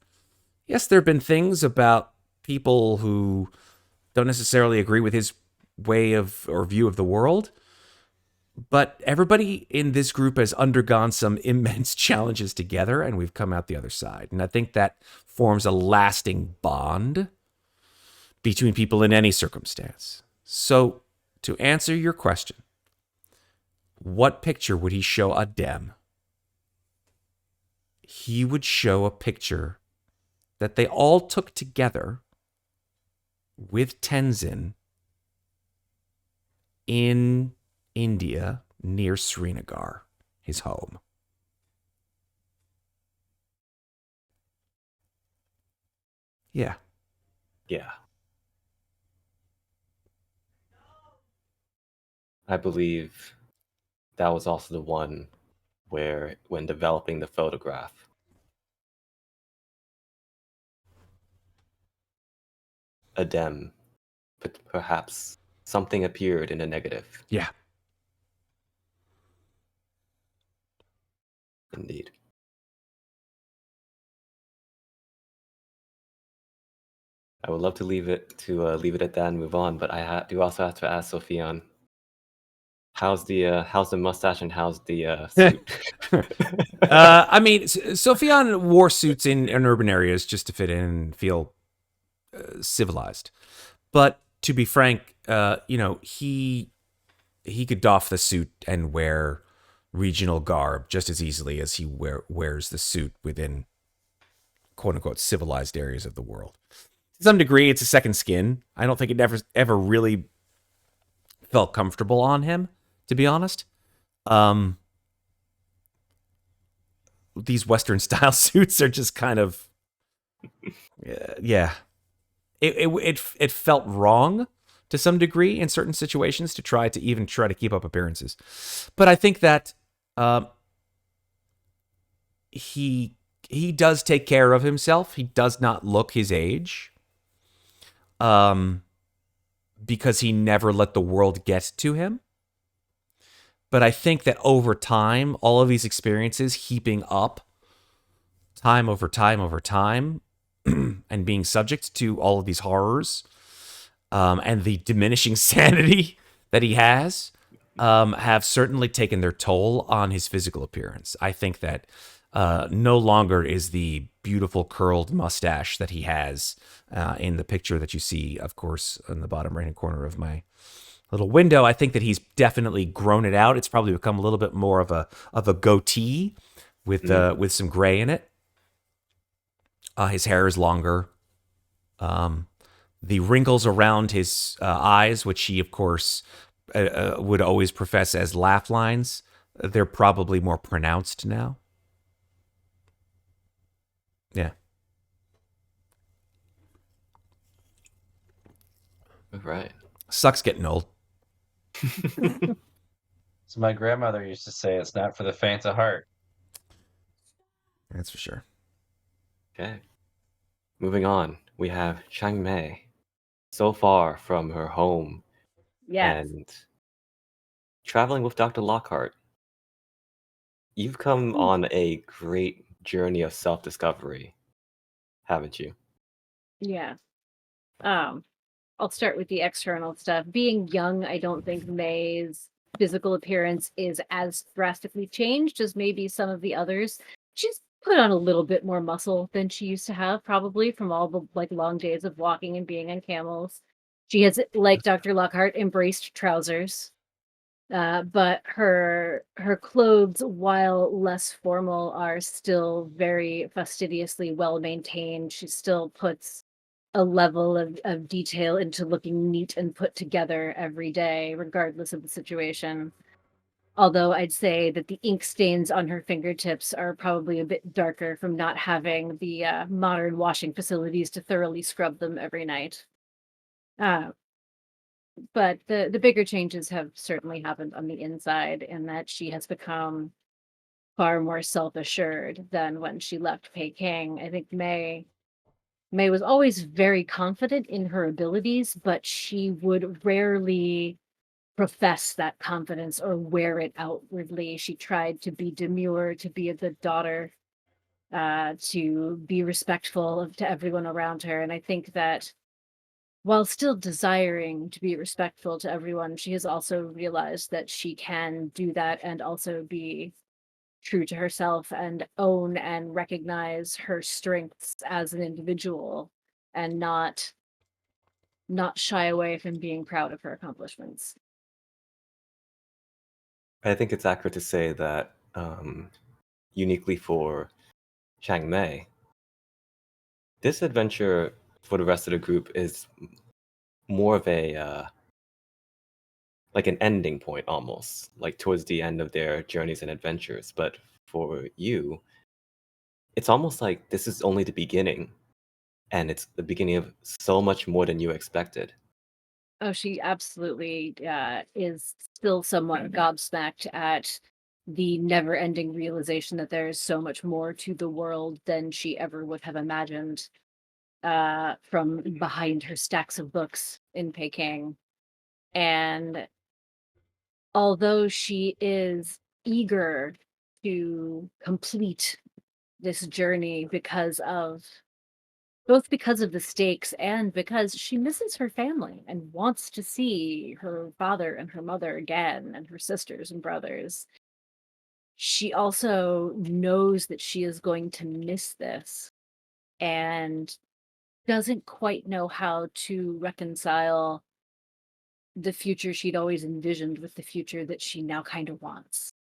Yes, there have been things about people who don't necessarily agree with his way of or view of the world. But everybody in this group has undergone some immense challenges together, and we've come out the other side. And I think that forms a lasting bond between people in any circumstance. So, to answer your question, what picture would he show Adem? He would show a picture that they all took together with Tenzin in India near Srinagar, his home. Yeah. Yeah. I believe that was also the one where, when developing the photograph, Adem, perhaps something appeared in the negative. Yeah. Indeed. I would love to leave it at that and move on, but I do also have to ask Sofian, how's the mustache and how's the suit? I mean, Sofian wore suits in urban areas just to fit in and feel civilized. But to be frank, he could doff the suit and wear regional garb just as easily as he wears the suit within quote unquote civilized areas of the world. To some degree, it's a second skin. I don't think it ever really felt comfortable on him, to be honest. These Western style suits are just kind of, yeah. It felt wrong to some degree in certain situations to try to keep up appearances. But I think that he does take care of himself. He does not look his age. Because he never let the world get to him. But I think that over time, all of these experiences heaping up time over time over time and being subject to all of these horrors and the diminishing sanity that he has have certainly taken their toll on his physical appearance. I think that no longer is the beautiful curled mustache that he has in the picture that you see, of course, in the bottom right-hand corner of my little window. I think that he's definitely grown it out. It's probably become a little bit more of a goatee with some gray in it. His hair is longer. The wrinkles around his eyes, which he, of course, would always profess as laugh lines, they're probably more pronounced now. Yeah. Right. Sucks getting old. So my grandmother used to say, "It's not for the faint of heart." That's for sure. Okay. Moving on, we have Chang Mei, so far from her home Yes. and traveling with Dr. Lockhart. You've come on a great journey of self-discovery, haven't you? Yeah. I'll start with the external stuff. Being young, I don't think May's physical appearance is as drastically changed as maybe some of the others. She's put on a little bit more muscle than she used to have, probably from all the long days of walking and being on camels. She has, like Dr. Lockhart, embraced trousers. But her clothes, while less formal, are still very fastidiously well maintained. She still puts a level of detail into looking neat and put together every day, regardless of the situation. Although I'd say that the ink stains on her fingertips are probably a bit darker from not having the modern washing facilities to thoroughly scrub them every night. But the bigger changes have certainly happened on the inside, in that she has become far more self-assured than when she left Peking. I think May was always very confident in her abilities, but she would rarely profess that confidence or wear it outwardly. She tried to be demure, to be a good daughter, to be respectful to everyone around her. And I think that while still desiring to be respectful to everyone, she has also realized that she can do that and also be true to herself and own and recognize her strengths as an individual, and not shy away from being proud of her accomplishments. I think it's accurate to say that uniquely for Chang Mei, this adventure for the rest of the group is more of a like an ending point, almost like towards the end of their journeys and adventures. But for you, it's almost like this is only the beginning, and it's the beginning of so much more than you expected. Oh, she absolutely is still somewhat gobsmacked at the never-ending realization that there is so much more to the world than she ever would have imagined from behind her stacks of books in Peking. And although she is eager to complete this journey because of both because of the stakes and because she misses her family and wants to see her father and her mother again and her sisters and brothers. She also knows that she is going to miss this and doesn't quite know how to reconcile the future she'd always envisioned with the future that she now kind of wants.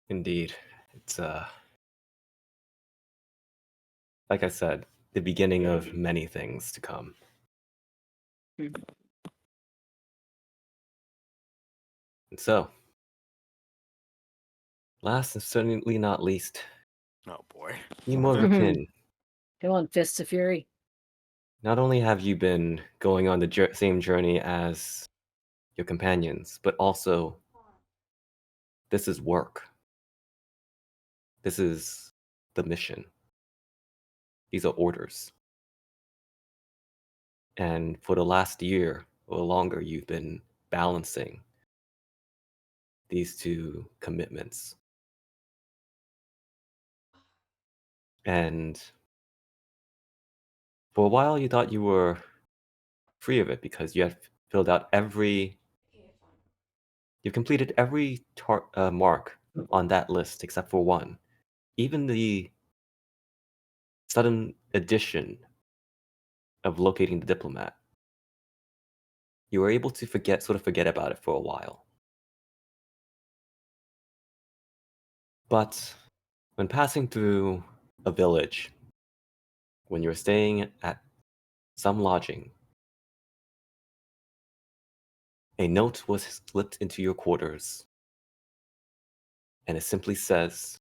Indeed. It's like I said, the beginning of many things to come. Mhm. And so, last and certainly not least, Oh boy. Timur Repin. Come on, Fists of Fury. Not only have you been going on the same journey as your companions, but also this is work. This is the mission. These are orders. And for the last year or longer, you've been balancing these two commitments. And for a while, you thought you were free of it because you had filled out you completed every mark on that list except for one. Even the sudden addition of locating the diplomat. You were able to sort of forget about it for a while. But when passing through a village, when you're staying at some lodging, a note was slipped into your quarters, and it simply says,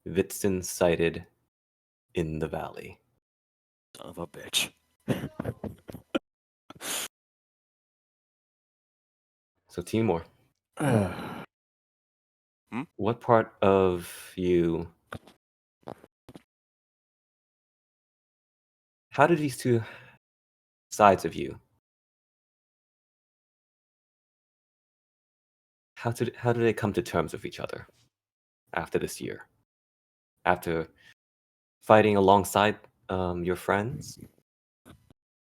Vitsin sighted in the valley. Son of a bitch. So Timur, Hmm? what part of you... How do these two sides of you... How do they come to terms with each other after this year? After fighting alongside your friends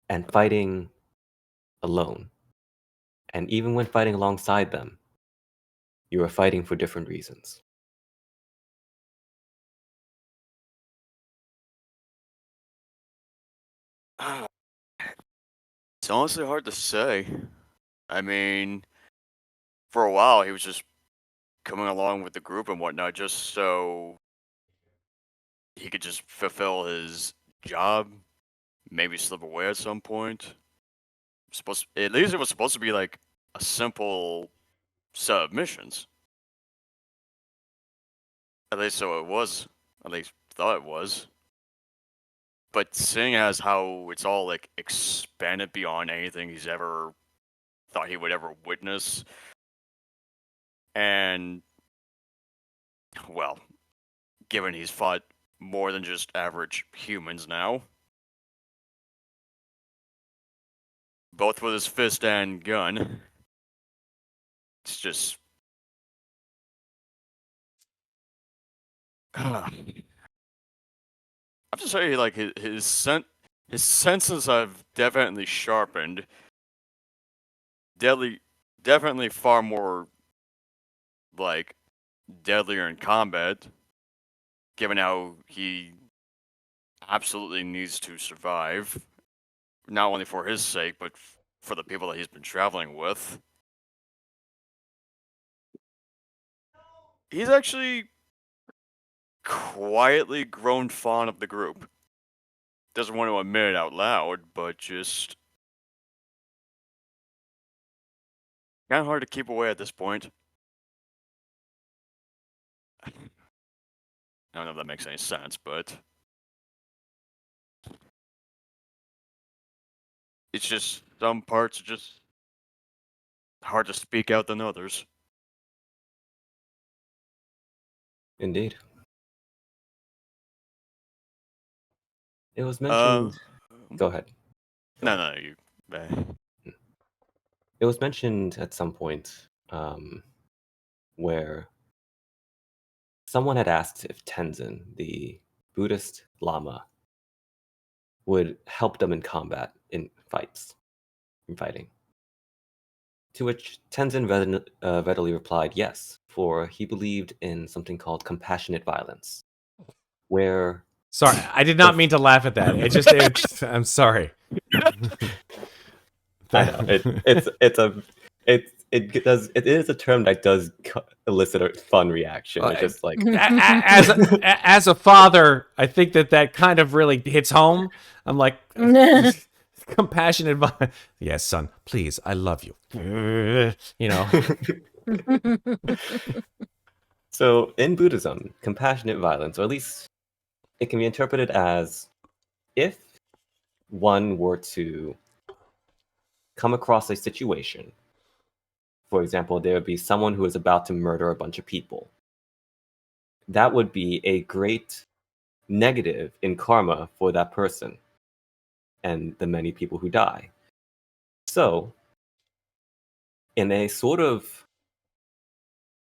and fighting alone. And even when fighting alongside them, you are fighting for different reasons. It's honestly hard to say. I mean, for a while he was just coming along with the group and whatnot just so he could just fulfill his job, maybe slip away at some point. At least it was supposed to be like a simple set of missions. At least so it was. At least thought it was. But seeing as how it's all like expanded beyond anything he's ever thought he would ever witness, and well, given he's fought more than just average humans now, both with his fist and gun, it's just I have to say, like his senses have definitely sharpened. Definitely far more like deadlier in combat, given how he absolutely needs to survive, not only for his sake, but for the people that he's been traveling with. He's actually quietly grown fond of the group. Doesn't want to admit it out loud, but just kind of hard to keep away at this point. I don't know if that makes any sense, but it's just some parts are just hard to speak out than others. Indeed. It was mentioned... Go ahead. No, you. It was mentioned at some point where someone had asked if Tenzin, the Buddhist Lama, would help them in combat, in fighting. To which Tenzin readily replied yes, for he believed in something called compassionate violence, where Sorry, I did not mean to laugh at that. I'm sorry. I know it is a term that does elicit a fun reaction. It's just like as a father, I think that kind of really hits home. I'm like, compassionate. Yes, son, please, I love you. You know. So in Buddhism, compassionate violence, or at least it can be interpreted as if one were to come across a situation. For example, there would be someone who is about to murder a bunch of people. That would be a great negative in karma for that person and the many people who die. So, in a sort of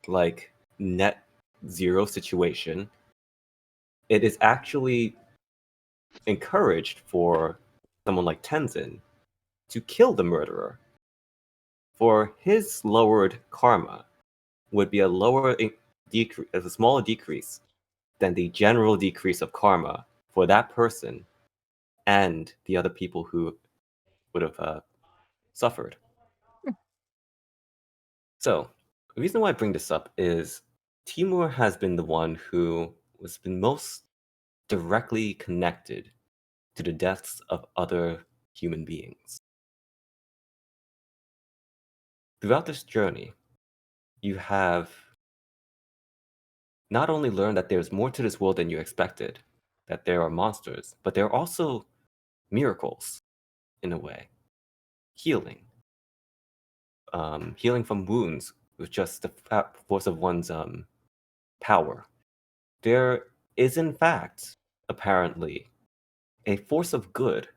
like net zero situation, it is actually encouraged for someone like Tenzin to kill the murderer. For his lowered karma would be a smaller decrease than the general decrease of karma for that person and the other people who would have suffered. So, the reason why I bring this up is Timur has been the one who has been most directly connected to the deaths of other human beings. Throughout this journey, you have not only learned that there's more to this world than you expected, that there are monsters, but there are also miracles, in a way. Healing. Healing from wounds with just the force of one's power. There is, in fact, apparently, a force of good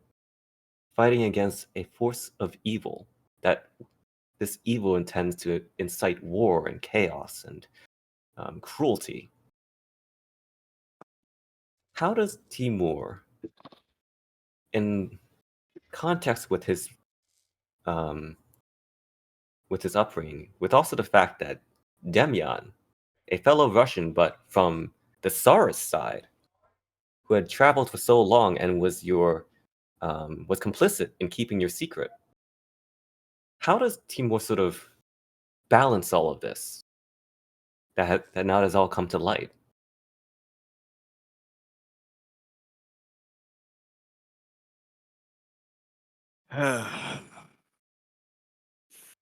fighting against a force of evil, that this evil intends to incite war and chaos and cruelty. How does Timur, in context with his upbringing, with also the fact that Demyan, a fellow Russian but from the Tsarist side, who had traveled for so long and was complicit in keeping your secret, how does Timur sort of balance all of this that now has all come to light?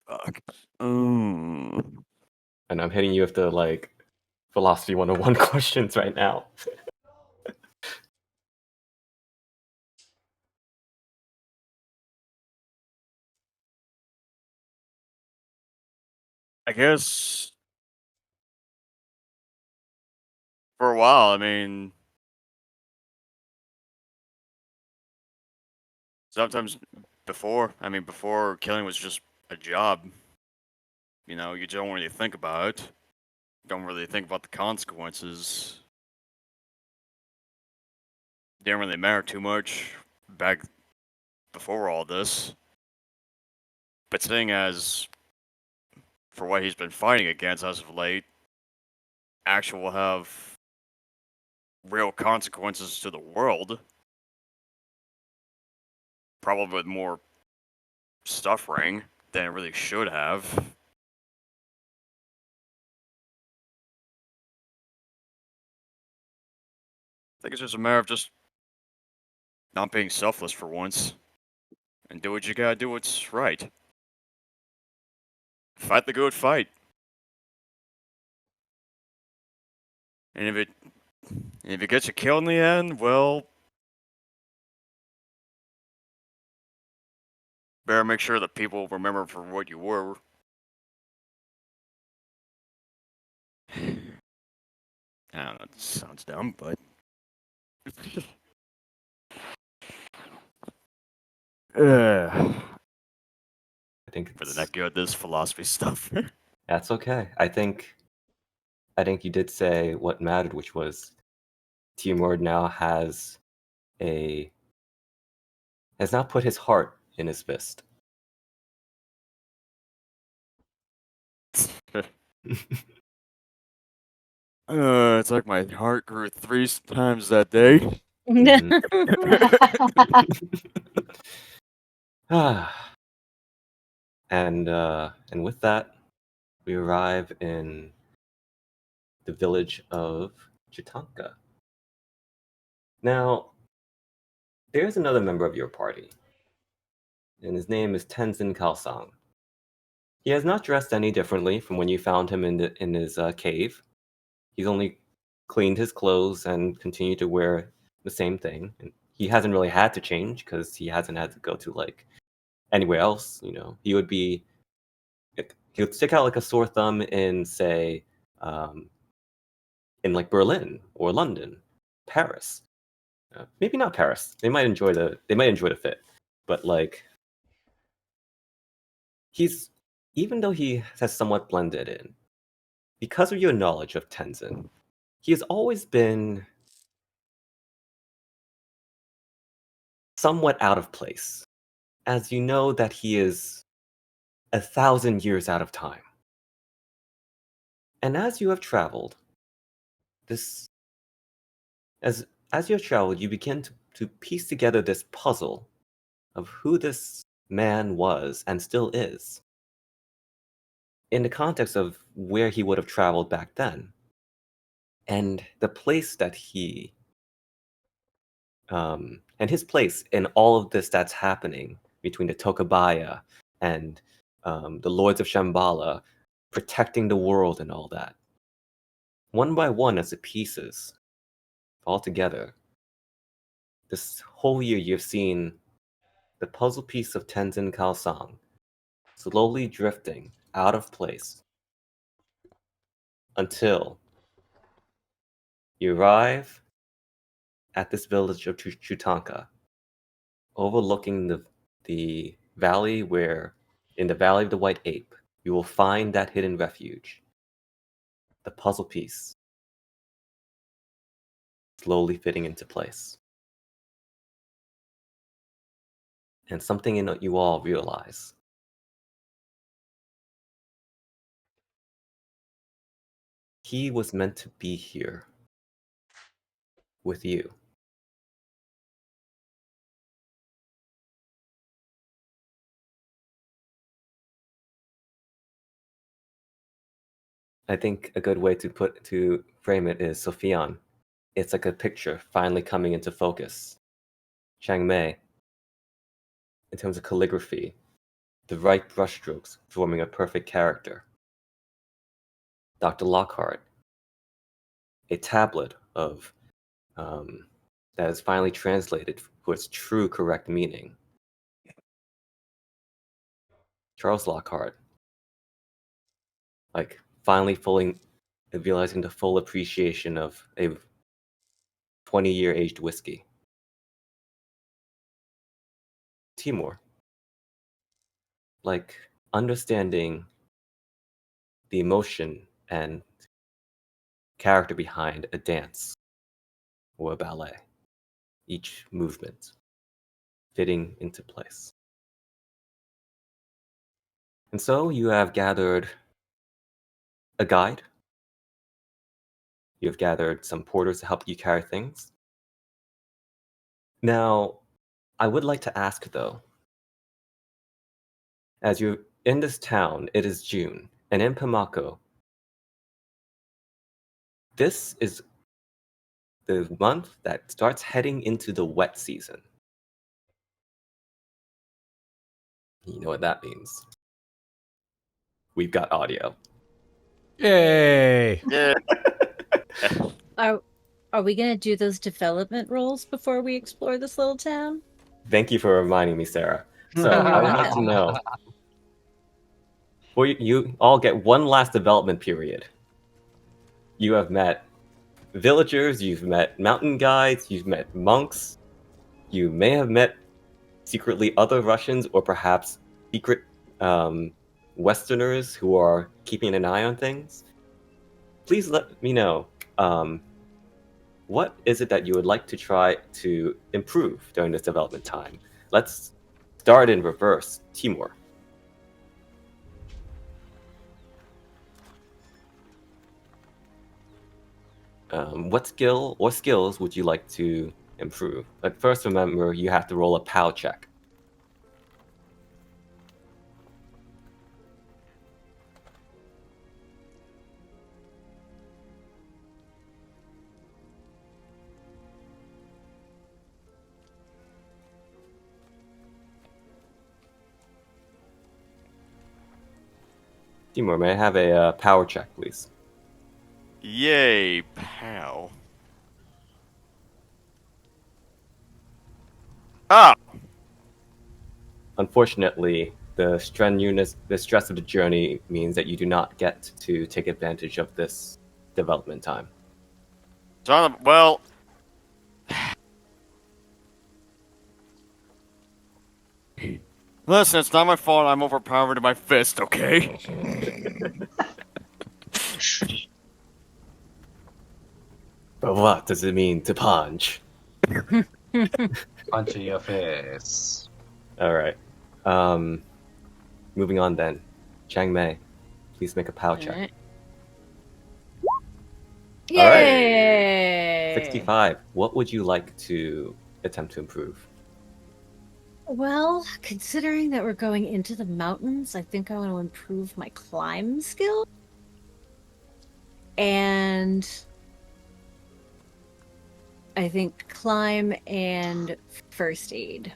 Fuck. And I'm hitting you with the like philosophy 101 questions right now. I guess for a while, I mean, sometimes before killing was just a job. You know, you don't really think about it. Don't really think about the consequences. Didn't really matter too much back before all this. But seeing as for what he's been fighting against as of late, actually will have real consequences to the world. Probably with more suffering than it really should have. I think it's just a matter of just not being selfless for once. And do what you gotta do what's right. Fight the good fight. And if it gets you killed in the end, well, better make sure that people remember for what you were. I don't know, it sounds dumb, but I think for the neck good, this philosophy stuff. that's okay. I think I think you did say what mattered, which was Timur now has now put his heart in his fist. It's like my heart grew 3 times that day. Mhm. And with that, we arrive in the village of Chitanka. Now, there's another member of your party, and his name is Tenzin Kalsang. He has not dressed any differently from when you found him in his cave. He's only cleaned his clothes and continued to wear the same thing. And he hasn't really had to change because he hasn't had to go to like anywhere else. He would stick out like a sore thumb in, say, in like Berlin or London, Paris. Maybe not Paris. They might enjoy the fit, but like even though he has somewhat blended in, because of your knowledge of Tenzin, he has always been somewhat out of place, as you know that he is 1,000 years out of time. And as you have traveled, this as you have traveled, you begin to piece together this puzzle of who this man was and still is, in the context of where he would have traveled back then, and the place that and his place in all of this that's happening between the Tokabaya and the Lords of Shambhala protecting the world and all that. One by one, as the pieces fall together, this whole year you've seen the puzzle piece of Tenzin Kalsang slowly drifting out of place until you arrive at this village of Chutanka, overlooking the valley where, in the Valley of the White Ape, you will find that hidden refuge. The puzzle piece slowly fitting into place. And something in you all realize. He was meant to be here with you. I think a good way to frame it is Sofian. It's like a picture finally coming into focus. Chang Mei, in terms of calligraphy, the right brushstrokes forming a perfect character. Dr. Lockhart, a tablet of that is finally translated for its true correct meaning. Charles Lockhart, like finally fully realizing the full appreciation of a 20-year aged whiskey. Timur, like understanding the emotion and character behind a dance or a ballet, each movement fitting into place. And so you have gathered a guide, you have gathered some porters to help you carry things. Now, I would like to ask though, as you're in this town, it is June, and in Pimako, this is the month that starts heading into the wet season. You know what that means. We've got audio. Yay! Yeah. Are we gonna do those development roles before we explore this little town? Thank you for reminding me, Sarah. So I would like to know, well, you all get one last development period. You have met villagers, you've met mountain guides, you've met monks, you may have met secretly other Russians or perhaps secret Westerners who are keeping an eye on things. please let me know. What is it that you would like to try to improve during this development time? Let's start in reverse. Timur. What skills would you like to improve? But first, remember you have to roll a POW check. Timur, may I have a power check, please? Yay, pal. Ah! Unfortunately, the stress of the journey means that you do not get to take advantage of this development time. Well... Listen, it's not my fault I'm overpowered in my fist, okay? But what does it mean to punch? Punch in your face. All right. Moving on then. Chang Mei, please make a POW check. Alright. All right. Yay! 65. What would you like to attempt to improve? Well, considering that we're going into the mountains, I think I want to improve my climb skill. And I think climb and first aid.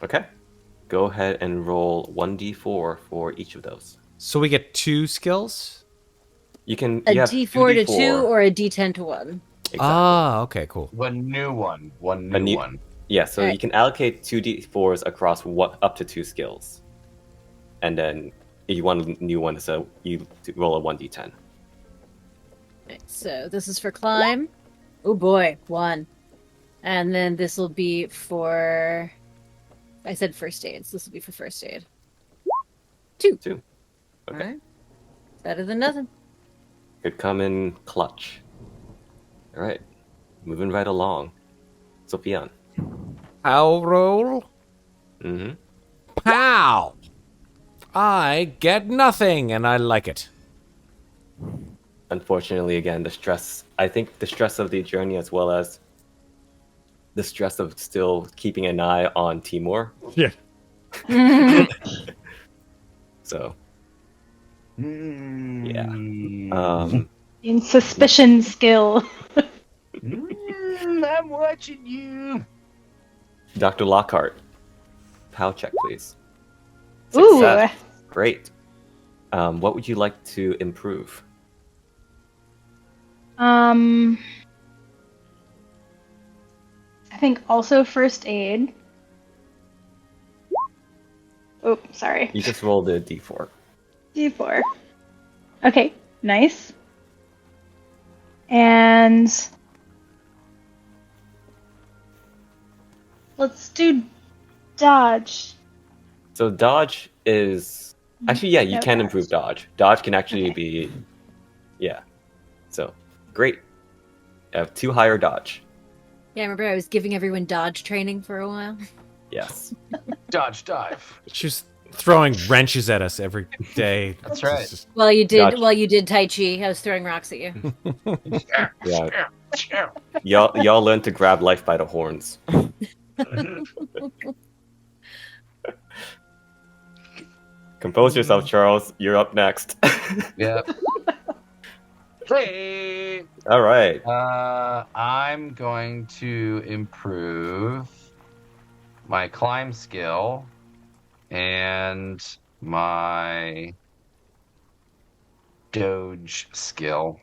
Okay. Go ahead and roll 1d4 for each of those. So we get 2 skills? You can A you have D4 to 2 2d4. or a D10 to 1. Exactly. Ah, okay, cool. One new one. Yeah, so Alright. you can allocate 2d4s across up to 2 skills. And then if you want a new one, so you roll a 1d10. Right, so this is for climb. Oh boy, 1. And then this will be for... I said first aid, so this will be for first aid. 2. 2. Okay. Alright. Better than nothing. Could come in clutch. All right. Moving right along. Sofian. Pow roll? Mm-hmm. Pow! I get nothing, and I like it. Unfortunately, again, I think the stress of the journey as well as the stress of still keeping an eye on Timur. Yeah. So, Yeah. In suspicion skill. I'm watching you. Dr. Lockhart, POW check, please. Ooh. Success. Great. What would you like to improve? I think also first aid. Oh, sorry. You just rolled a d4. D4. Okay, nice. And let's do dodge. So dodge is actually, yeah, you No can dodge. improve dodge. Dodge can actually Okay. be, yeah. So great. You have 2 higher dodge. Yeah, remember I was giving everyone dodge training for a while? Yes. Dodge dive. She's throwing wrenches at us every day. That's right. It's just- Well, you did. Dodge. Well, you did Tai Chi. I was throwing rocks at you. Yeah. Y'all learn to grab life by the horns. Compose yourself, Charles. You're up next. Yeah. Hey. All right. I'm going to improve my climb skill and my doge skill.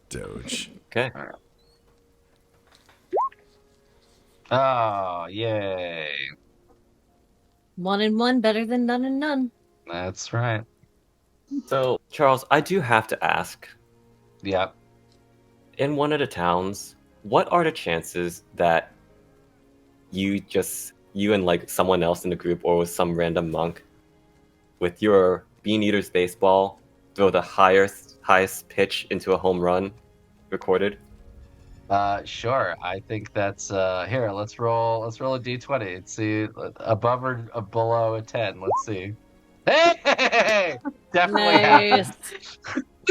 Doge. Okay. Oh, yay. 1 and 1 better than none and none. That's right. So, Charles, I do have to ask, Yep. in one of the towns, what are the chances that you and like someone else in the group or with some random monk with your Bean Eater's baseball throw the highest highest pitch into a home run recorded? Sure. I think that's here. Let's roll a d20 and see above or below a 10. Let's see. Hey, definitely Nice.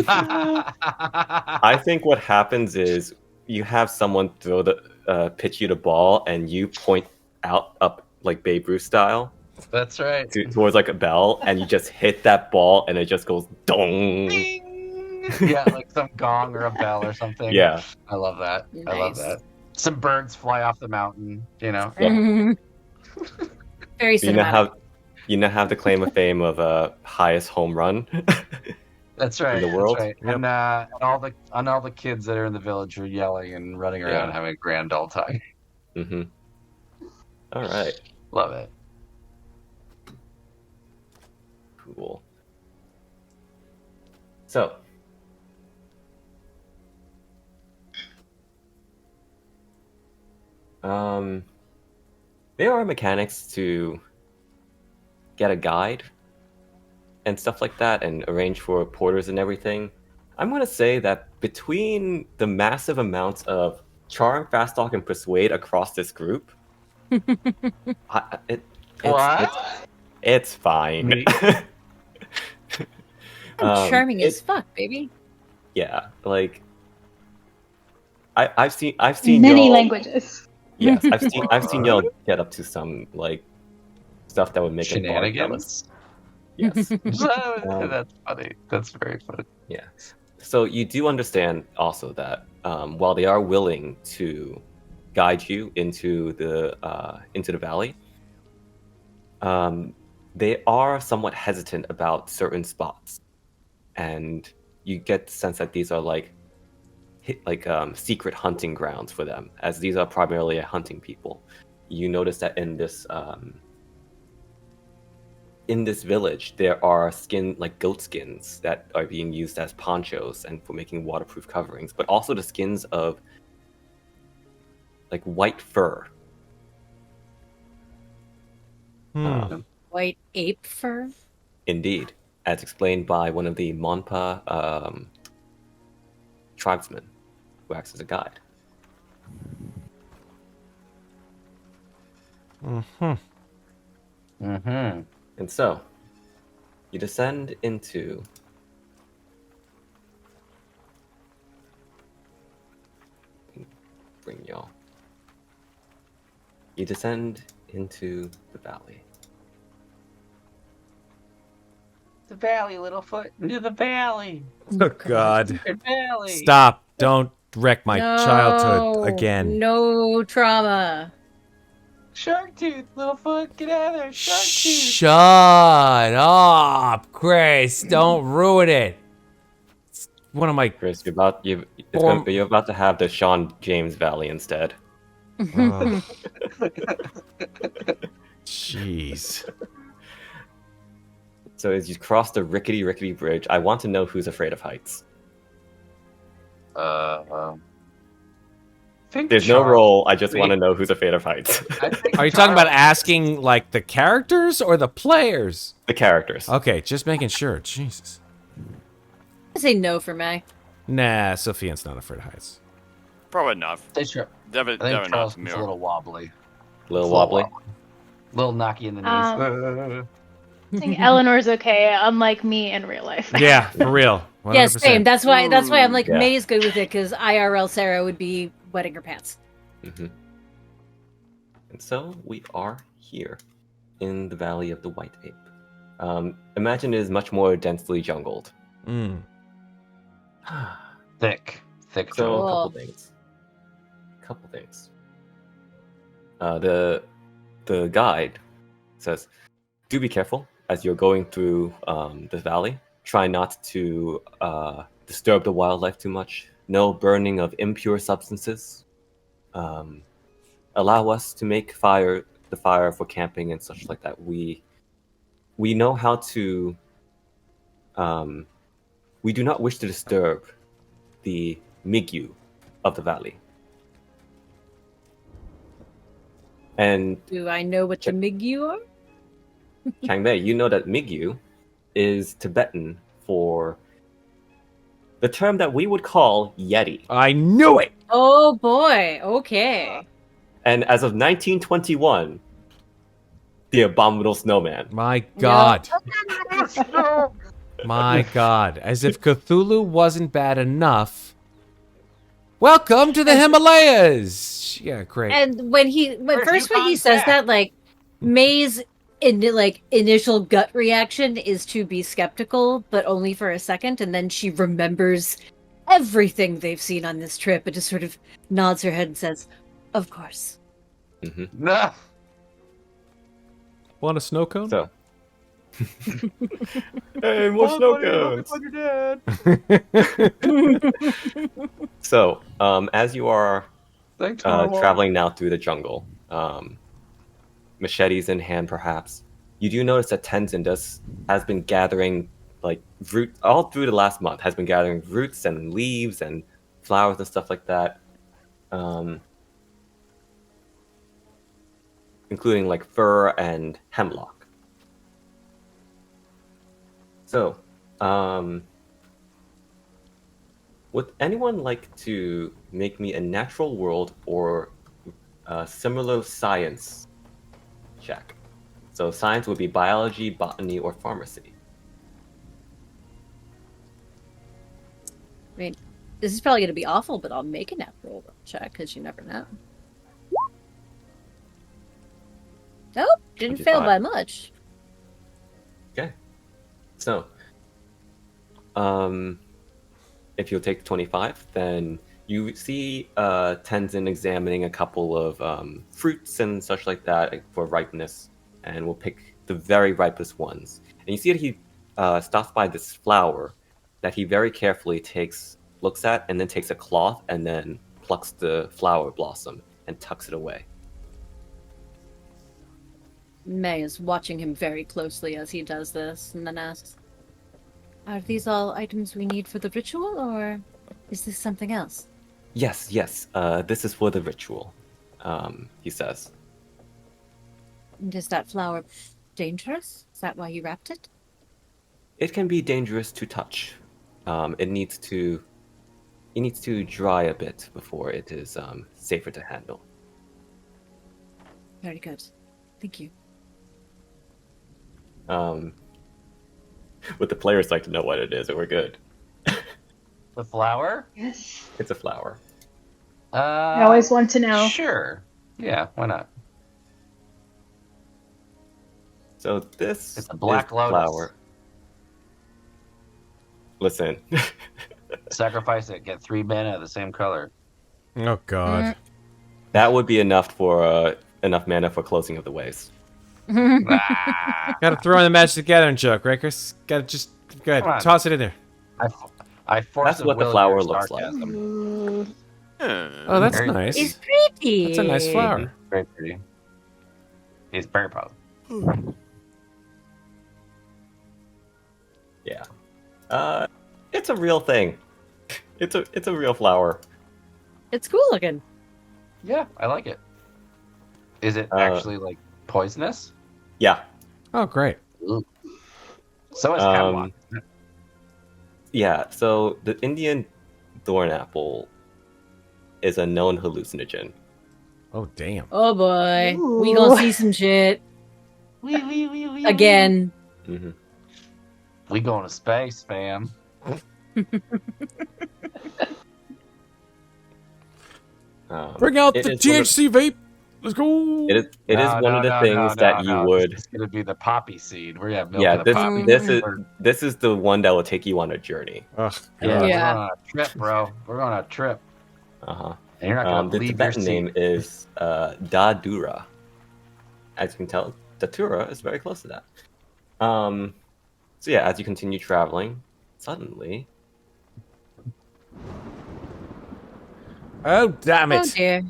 I think what happens is you have someone throw the pitch you the ball, and you point out up like Babe Ruth style That's right. towards like a bell, and you just hit that ball, and it just goes dong. Yeah, like some gong or a bell or something. Yeah. I love that. I love Nice. that. Some birds fly off the mountain. Very You know cinematic. how the claim of fame of highest home run. That's right. the world? That's right. And all the kids that are in the village are yelling and running around Yeah. having a grand old time. Mm-hmm. All right. Love it. Cool. So, there are mechanics to get a guide and stuff like that, and arrange for porters and everything. I'm gonna say that between the massive amounts of charm, fast talk, and persuade across this group, it's fine. Me- I'm charming as it- fuck, baby. Yeah, like I've seen Many y'all, languages. Yes, I've seen y'all get up to some like stuff that would make a bard jealous. Shenanigans. Yes. That's funny. That's very funny. Yeah. So you do understand also that while they are willing to guide you into the valley, they are somewhat hesitant about certain spots, and you get the sense that these are like secret hunting grounds for them, as these are primarily a hunting people. You notice that in this village, there are goat skins that are being used as ponchos and for making waterproof coverings, but also the skins of like white fur. White ape fur. Indeed, as explained by one of the Monpa tribesmen who acts as a guide. Mm-hmm. Mm-hmm. And so, you descend into You descend into the valley. The valley, Littlefoot. Into the valley. Oh God! The valley. Stop! Don't wreck my childhood again. No trauma. Shark tooth, Littlefoot. Get out of there. Shark tooth. Shut up, Chris! Don't ruin it. It's one of my. Chris, you're about to have the Sean James Valley instead. Jeez. So as you cross the rickety bridge, I want to know who's afraid of heights. There's no roll. I just want to know who's afraid of heights. Are you talking about asking like the characters or the players? The characters. Okay, just making sure. Jesus. I say no for May. Nah, Sofian's not afraid of heights. Probably not. I think Definitely not Charles for is me. a little wobbly. Little wobbly. Little knocky in the knees. I think Eleanor's okay, unlike me in real life. Yeah, for real. 100%. Yeah, same. That's why I'm like, Yeah. May's good with it, because IRL Sarah would be wetting her pants. Mm-hmm. And so we are here in the Valley of the White Ape. Imagine it is much more densely jungled. Mm. Thick So jungle. a couple things. The guide says, do be careful as you're going through the valley. Try not to disturb the wildlife too much. No burning of impure substances. Allow us to make the fire for camping and such like that. We know how to. We do not wish to disturb the Migyu of the valley. And Do I know what the Migyu are? Chang Mei, you know that Migyu is Tibetan for the term that we would call Yeti. I knew it. Oh boy. Okay. And as of 1921, the Abominable Snowman. My God. My God. As if Cthulhu wasn't bad enough. Welcome to the Himalayas. Yeah, great. And when first he says that, like, May's initial gut reaction is to be skeptical, but only for a second, and then she remembers everything they've seen on this trip and just sort of nods her head and says, "Of course." Nah. Want a snow cone? So, hey, more snow cones. So, as you are traveling now through the jungle, machetes in hand, perhaps, you do notice that Tenzin has been gathering like root all through the last month. Has been gathering roots and leaves and flowers and stuff like that, including like fir and hemlock. So, would anyone like to make me a natural world or similar science check? So science would be biology, botany, or pharmacy. I mean, this is probably going to be awful, but I'll make a natural check because you never know. Nope, didn't fail by much. Okay. So, if you'll take 25, then you see Tenzin examining a couple of fruits and such like that for ripeness, and we'll pick the very ripest ones. And you see that he stops by this flower that he very carefully looks at, and then takes a cloth and then plucks the flower blossom and tucks it away. May is watching him very closely as he does this, and then asks, "Are these all items we need for the ritual, or is this something else?" Yes, this is for the ritual, he says. And is that flower dangerous? Is that why you wrapped it? It can be dangerous to touch. It needs to dry a bit before it is safer to handle. Very good. Thank you. Would the players like to know what it is, or we're good? The flower? Yes. It's a flower. I always want to know. Sure. Yeah, why not? So this It's a black is lotus. flower. Listen. Sacrifice it. Get 3 mana of the same color. Oh, God. That would be enough for enough mana for closing of the ways. Gotta throw in the match together and joke, right, Chris? Gotta just go Come on. ahead, toss it in there. I force That's what the flower looks like. Ooh. Oh, that's Very nice. It's pretty. That's a nice flower. Very pretty. It's very positive. Yeah. It's a real thing. It's a real flower. It's cool looking. Yeah, I like it. Is it actually like poisonous? Yeah. Oh, great. Ooh. So is hemlock. Yeah, so the Indian thorn apple is a known hallucinogen. Oh, damn. Oh boy. Ooh. We gonna see some shit. Again. Mm-hmm. We going to space, fam. Bring out the it is THC vape. Let's go. It is one of the things that you would. It's going to be the poppy seed. We're going to have milk Yeah, of the poppy. this is the one that will take you on a journey. Ugh, Yeah, Yeah. we're going on a trip, bro. We're going on a trip. Uh-huh. And you're not going to The leave Tibetan your seat. name is Dadura. As you can tell, Datura is very close to that. So yeah, as you continue traveling, suddenly Oh, damn Oh it. dear.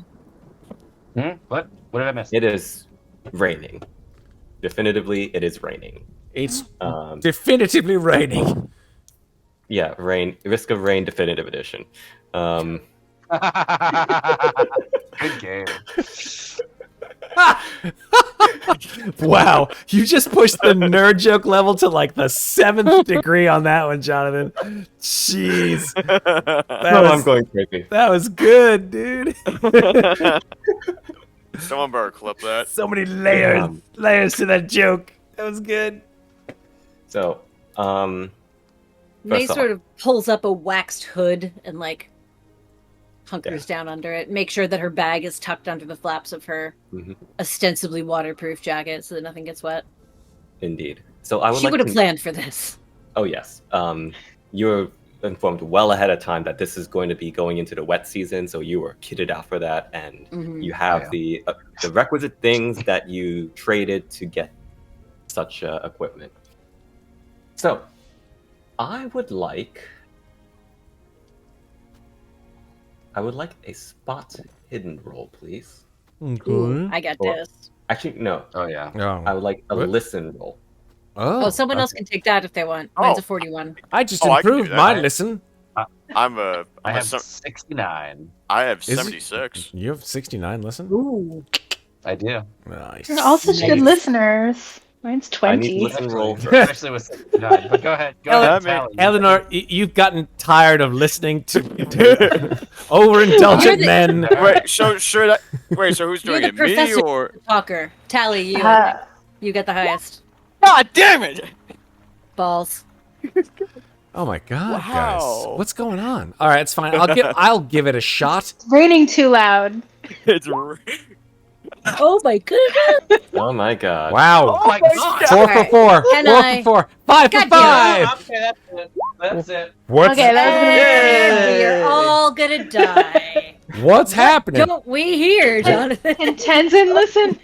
What? What did I miss? it is raining. Definitively, it is raining. It's Um, definitively raining. yeah, rain. Risk of Rain Definitive Edition. Good game. Wow, you just pushed the nerd joke level to like the 7th degree on that one, Jonathan. Jeez, I'm going crazy. that was good, dude. Someone better clip that. So many layers to that joke. That was good. So, May First off- sort of pulls up a waxed hood and like hunkers down under it. Make sure that her bag is tucked under the flaps of her Mhm. ostensibly waterproof jacket so that nothing gets wet. Indeed. So I would She like would have to. planned for this. Oh yes. You're informed well ahead of time that this is going to be going into the wet season, so you were kitted out for that, and Mhm. you have Yeah. the requisite things that you traded to get such equipment. So, I would like a spot hidden roll, please. Ooh, I got Or- this. Actually, no. Oh yeah. I would like a What? listen roll. Oh, someone else okay. can take that if they want. Mine's a Oh. 41. I just Oh, I can do improved that. my listen. I I have 69. have Is it- 76. You have 69 listen? Ooh. I do. Nice. You're all such good Nice. listeners. Mine's I need 20. listen roll. Especially with 69. But go ahead. Go ahead, Tally. Eleanor, you've gotten tired of listening to overindulgent You're the- men. Wait, so who's You're doing the it? Me professor. or? Talker. Tally, you. Uh, You get the highest. God damn it! Balls. Oh my god, Wow. guys. What's going on? All right, it's fine. I'll give it a shot. raining too loud. It's Oh my goodness. Oh my god. Wow. Oh my god. 4 for Alright, 4. can 4 I- for 4. 5 for God 5. Okay, that's it. That's it. What's Okay, that was You're all gonna die. what's happening? Don't we hear, Jonathan? And Tenzin, listen.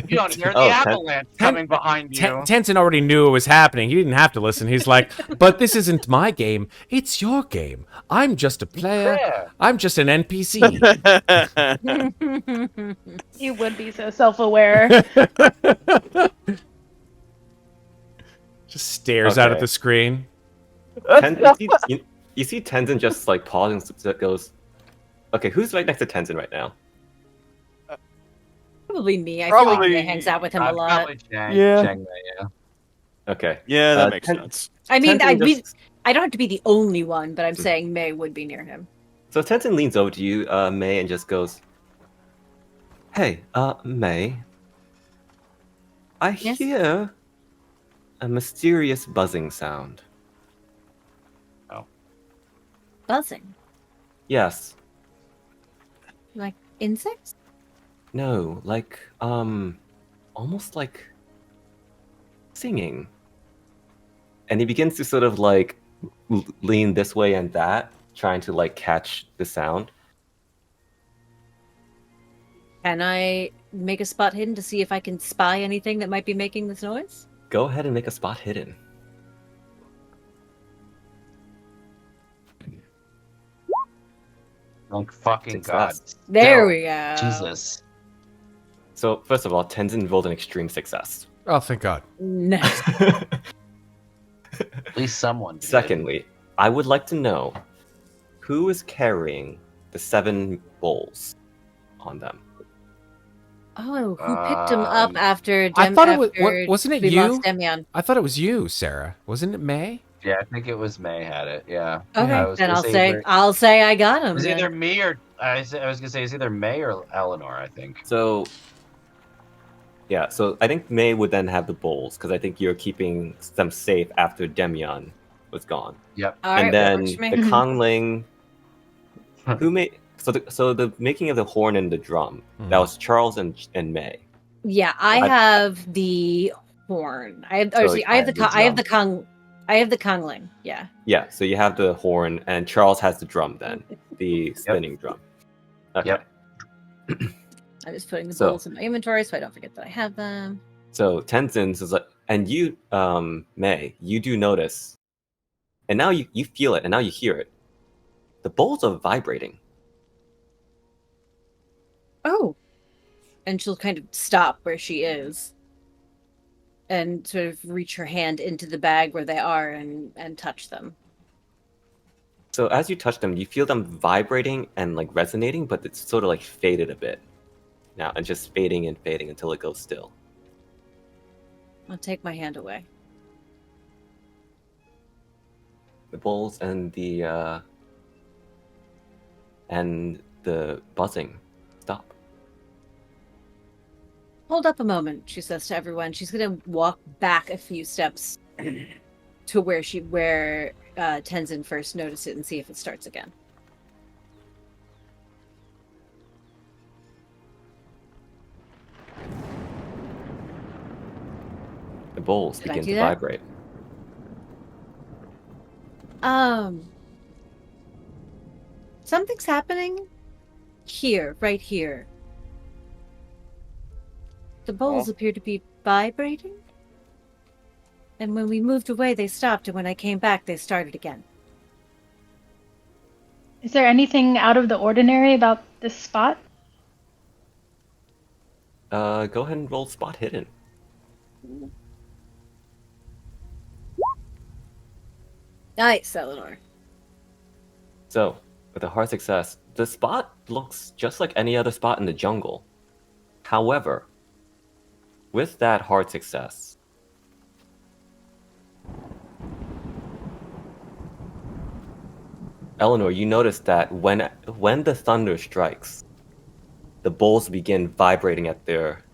You don't hear the Oh, avalanche coming behind you. Tenzin already knew it was happening. He didn't have to listen. He's like, but this isn't my game. It's your game. I'm just a player. Yeah. I'm just an NPC. You would be so self-aware. Just stares out at Okay. the screen. You see Tenzin just like pausing, so it goes, okay, who's right next to Tenzin right now? Probably me. I feel like Probably- May hangs out with him a lot. Probably Chang, Yeah. Chang Mei, yeah. Okay. Yeah, that Uh, makes Ten- sense. I mean, Tenzin I don't have to be the only one, but I'm saying May would be near him. So Tenzin leans over to you, May, and just goes, hey, May. I Yes? hear a mysterious buzzing sound. Buzzing. Yes. Like insects? No, like, almost like singing. And he begins to sort of like lean this way and that, trying to like catch the sound. Can I make a spot hidden to see if I can spy anything that might be making this noise? Go ahead and make a spot hidden. Like fucking god. Success. There Still, we go. Jesus. So first of all, Tenzin rolled an extreme success. Oh, thank God. Nice. At least someone did. Secondly, I would like to know who is carrying the 7 bowls on them. Oh, who picked him up after I thought it was- after wasn't it we you? lost Demian? I thought it was you, Sarah. Wasn't it May? Yeah, I think it was May had it. Yeah. Okay, I was then gonna I'll say either- I'll say I got him. It was then. either me or I was gonna say it's either May or Eleanor. I think. So, yeah, so I think May would then have the bowls because I think you're keeping them safe after Demian was gone. Yep. All right, And then works for me. the Kongling, who made so the making of the horn and the drum, that was Charles and May. Yeah, I have the horn. I have, So or see, I have the the I have the drum. Kongling. Yeah. Yeah, so you have the horn and Charles has the drum then, the spinning drum. Okay. Yep. I'm just putting the So- bowls in my inventory so I don't forget that I have them. So Tenzin's is like, and you, May, you do notice, and now you feel it, and now you hear it. The bowls are vibrating. Oh. And she'll kind of stop where she is and sort of reach her hand into the bag where they are and touch them. So as you touch them, you feel them vibrating and like resonating, but it's sort of like faded a bit. now, and just fading and fading until it goes still. I'll take my hand away. The bowls and the buzzing stop. Hold up a moment, she says to everyone. She's gonna walk back a few steps to where Tenzin first noticed it and see if it starts again. The bowls Did I begin do to that? vibrate. Something's happening here, right here. The bowls appear to be vibrating. And when we moved away, they stopped, and when I came back, they started again. Is there anything out of the ordinary about this spot? Go ahead and roll spot hidden. Nice, Eleanor. So, with a hard success, the spot looks just like any other spot in the jungle. However, with that hard success, Eleanor, you notice that when the thunder strikes, the bowls begin vibrating at their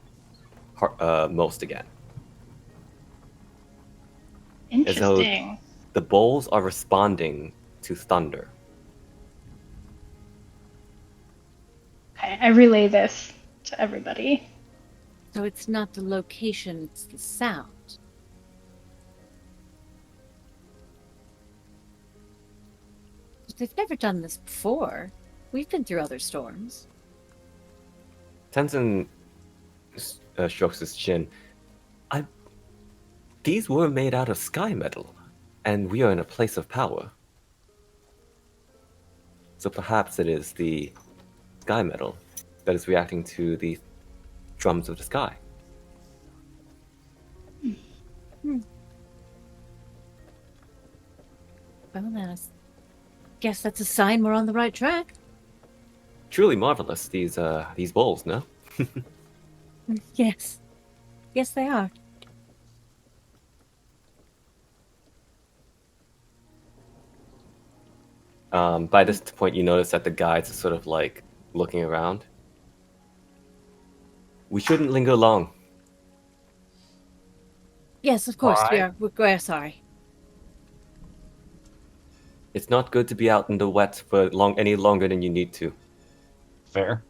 most again. Interesting. The bowls are responding to thunder. Okay, I relay this to everybody. So it's not the location, it's the sound. But they've never done this before. We've been through other storms. Tenzin strokes his chin. These were made out of sky metal, and we are in a place of power. So perhaps it is the sky metal that is reacting to the drums of the sky. Well, then, I guess that's a sign we're on the right track. Truly marvelous, these bowls, no? Yes. Yes, they are. By this point, you notice that the guides are sort of like looking around. We shouldn't linger long. Yes, of course, Why? we're sorry. It's not good to be out in the wet for any longer than you need to. Fair.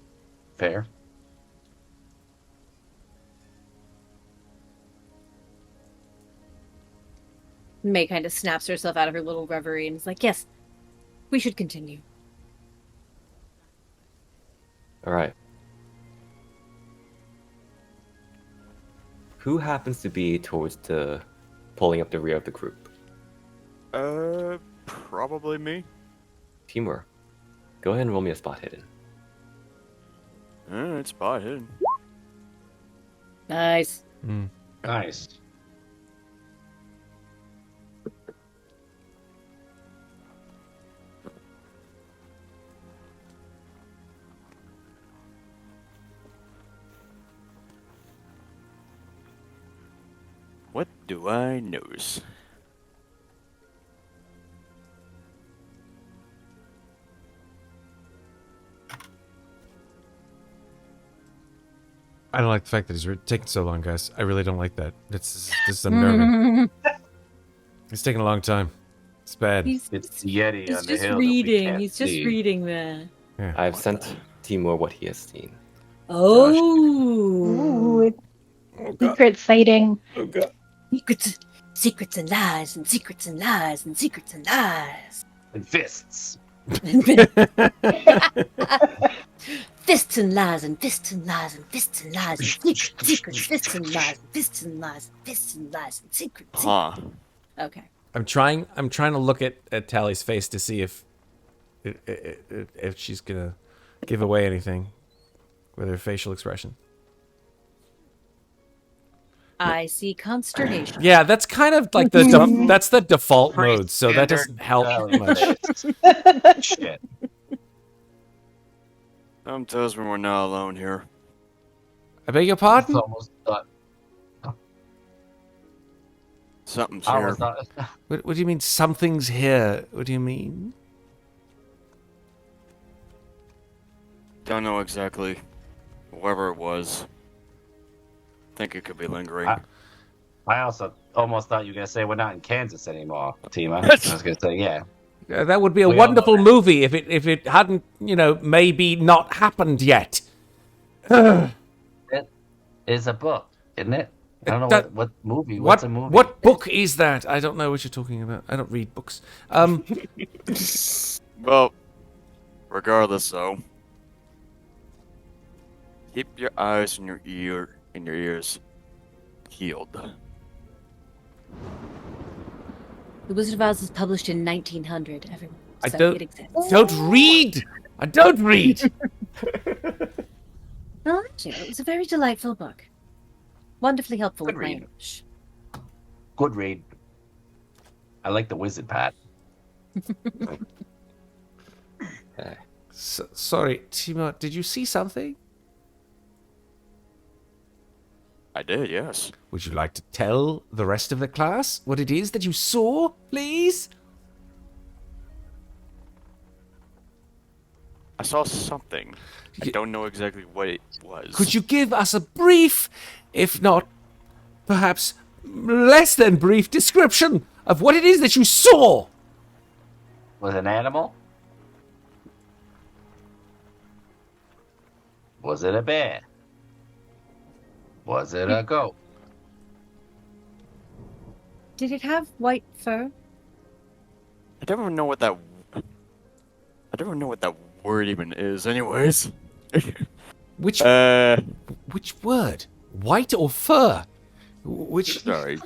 Fair. May kind of snaps herself out of her little reverie and is like, yes, we should continue. All right. Who happens to be towards pulling up the rear of the group? Probably me. Timur, go ahead and roll me a spot hidden. It's spot hidden. Nice. Nice. What do I notice? I don't like the fact that he's taking so long, guys. I really don't like that. This is unnerving. It's taking a long time. It's bad. It's the Yeti He's on the just hill reading. that we He's can't just see. reading that. Yeah. I've sent Timur what he has seen. Oh. Ooh, secret sighting. Oh god. Secrets and lies and secrets and lies and secrets and lies. And fists. Fists and lies and fists and lies and fists and lies and secrets, fists and lies and fists and lies and fists and lies and secrets. Huh. Okay. I'm trying to look at Tally's face to see if she's gonna give away anything with her facial expression. I see consternation. Yeah, that's kind of like that's the default mode, so that doesn't help much. Shit. Tells me we're not alone here. I beg your It's pardon? almost done. Something's I here. almost thought. What do you mean something's here? What do you mean? Don't know exactly. Whoever it was. Think it could be lingering. I also almost thought you were gonna say we're not in Kansas anymore, Timur. I was gonna say, yeah. That would be a We all know wonderful that. movie if it hadn't, maybe not happened yet. It is a book, isn't it? I don't know That- what movie. What's a movie? What book is that? I don't know what you're talking about. I don't read books. Well, regardless though. Keep your eyes and your ears healed. The Wizard of Oz was published in 1900, everyone. I So don't- it exists. Don't read. I don't read. Well, actually, it was a very delightful book. Wonderfully helpful with Good my read. English. Good read. I like the wizard part. Okay. Sorry, Timur, did you see something? I did, yes. Would you like to tell the rest of the class what it is that you saw, please? I saw something. I Y- don't know exactly what it was. Could you give us a brief, if not perhaps less than brief, description of what it is that you saw? Was it an animal? Was it a bear? Was it a goat? Did it have white fur? I don't even know what that. I don't even know what that word even is. Anyways. Which uh, which word? White or fur? Which? sorry.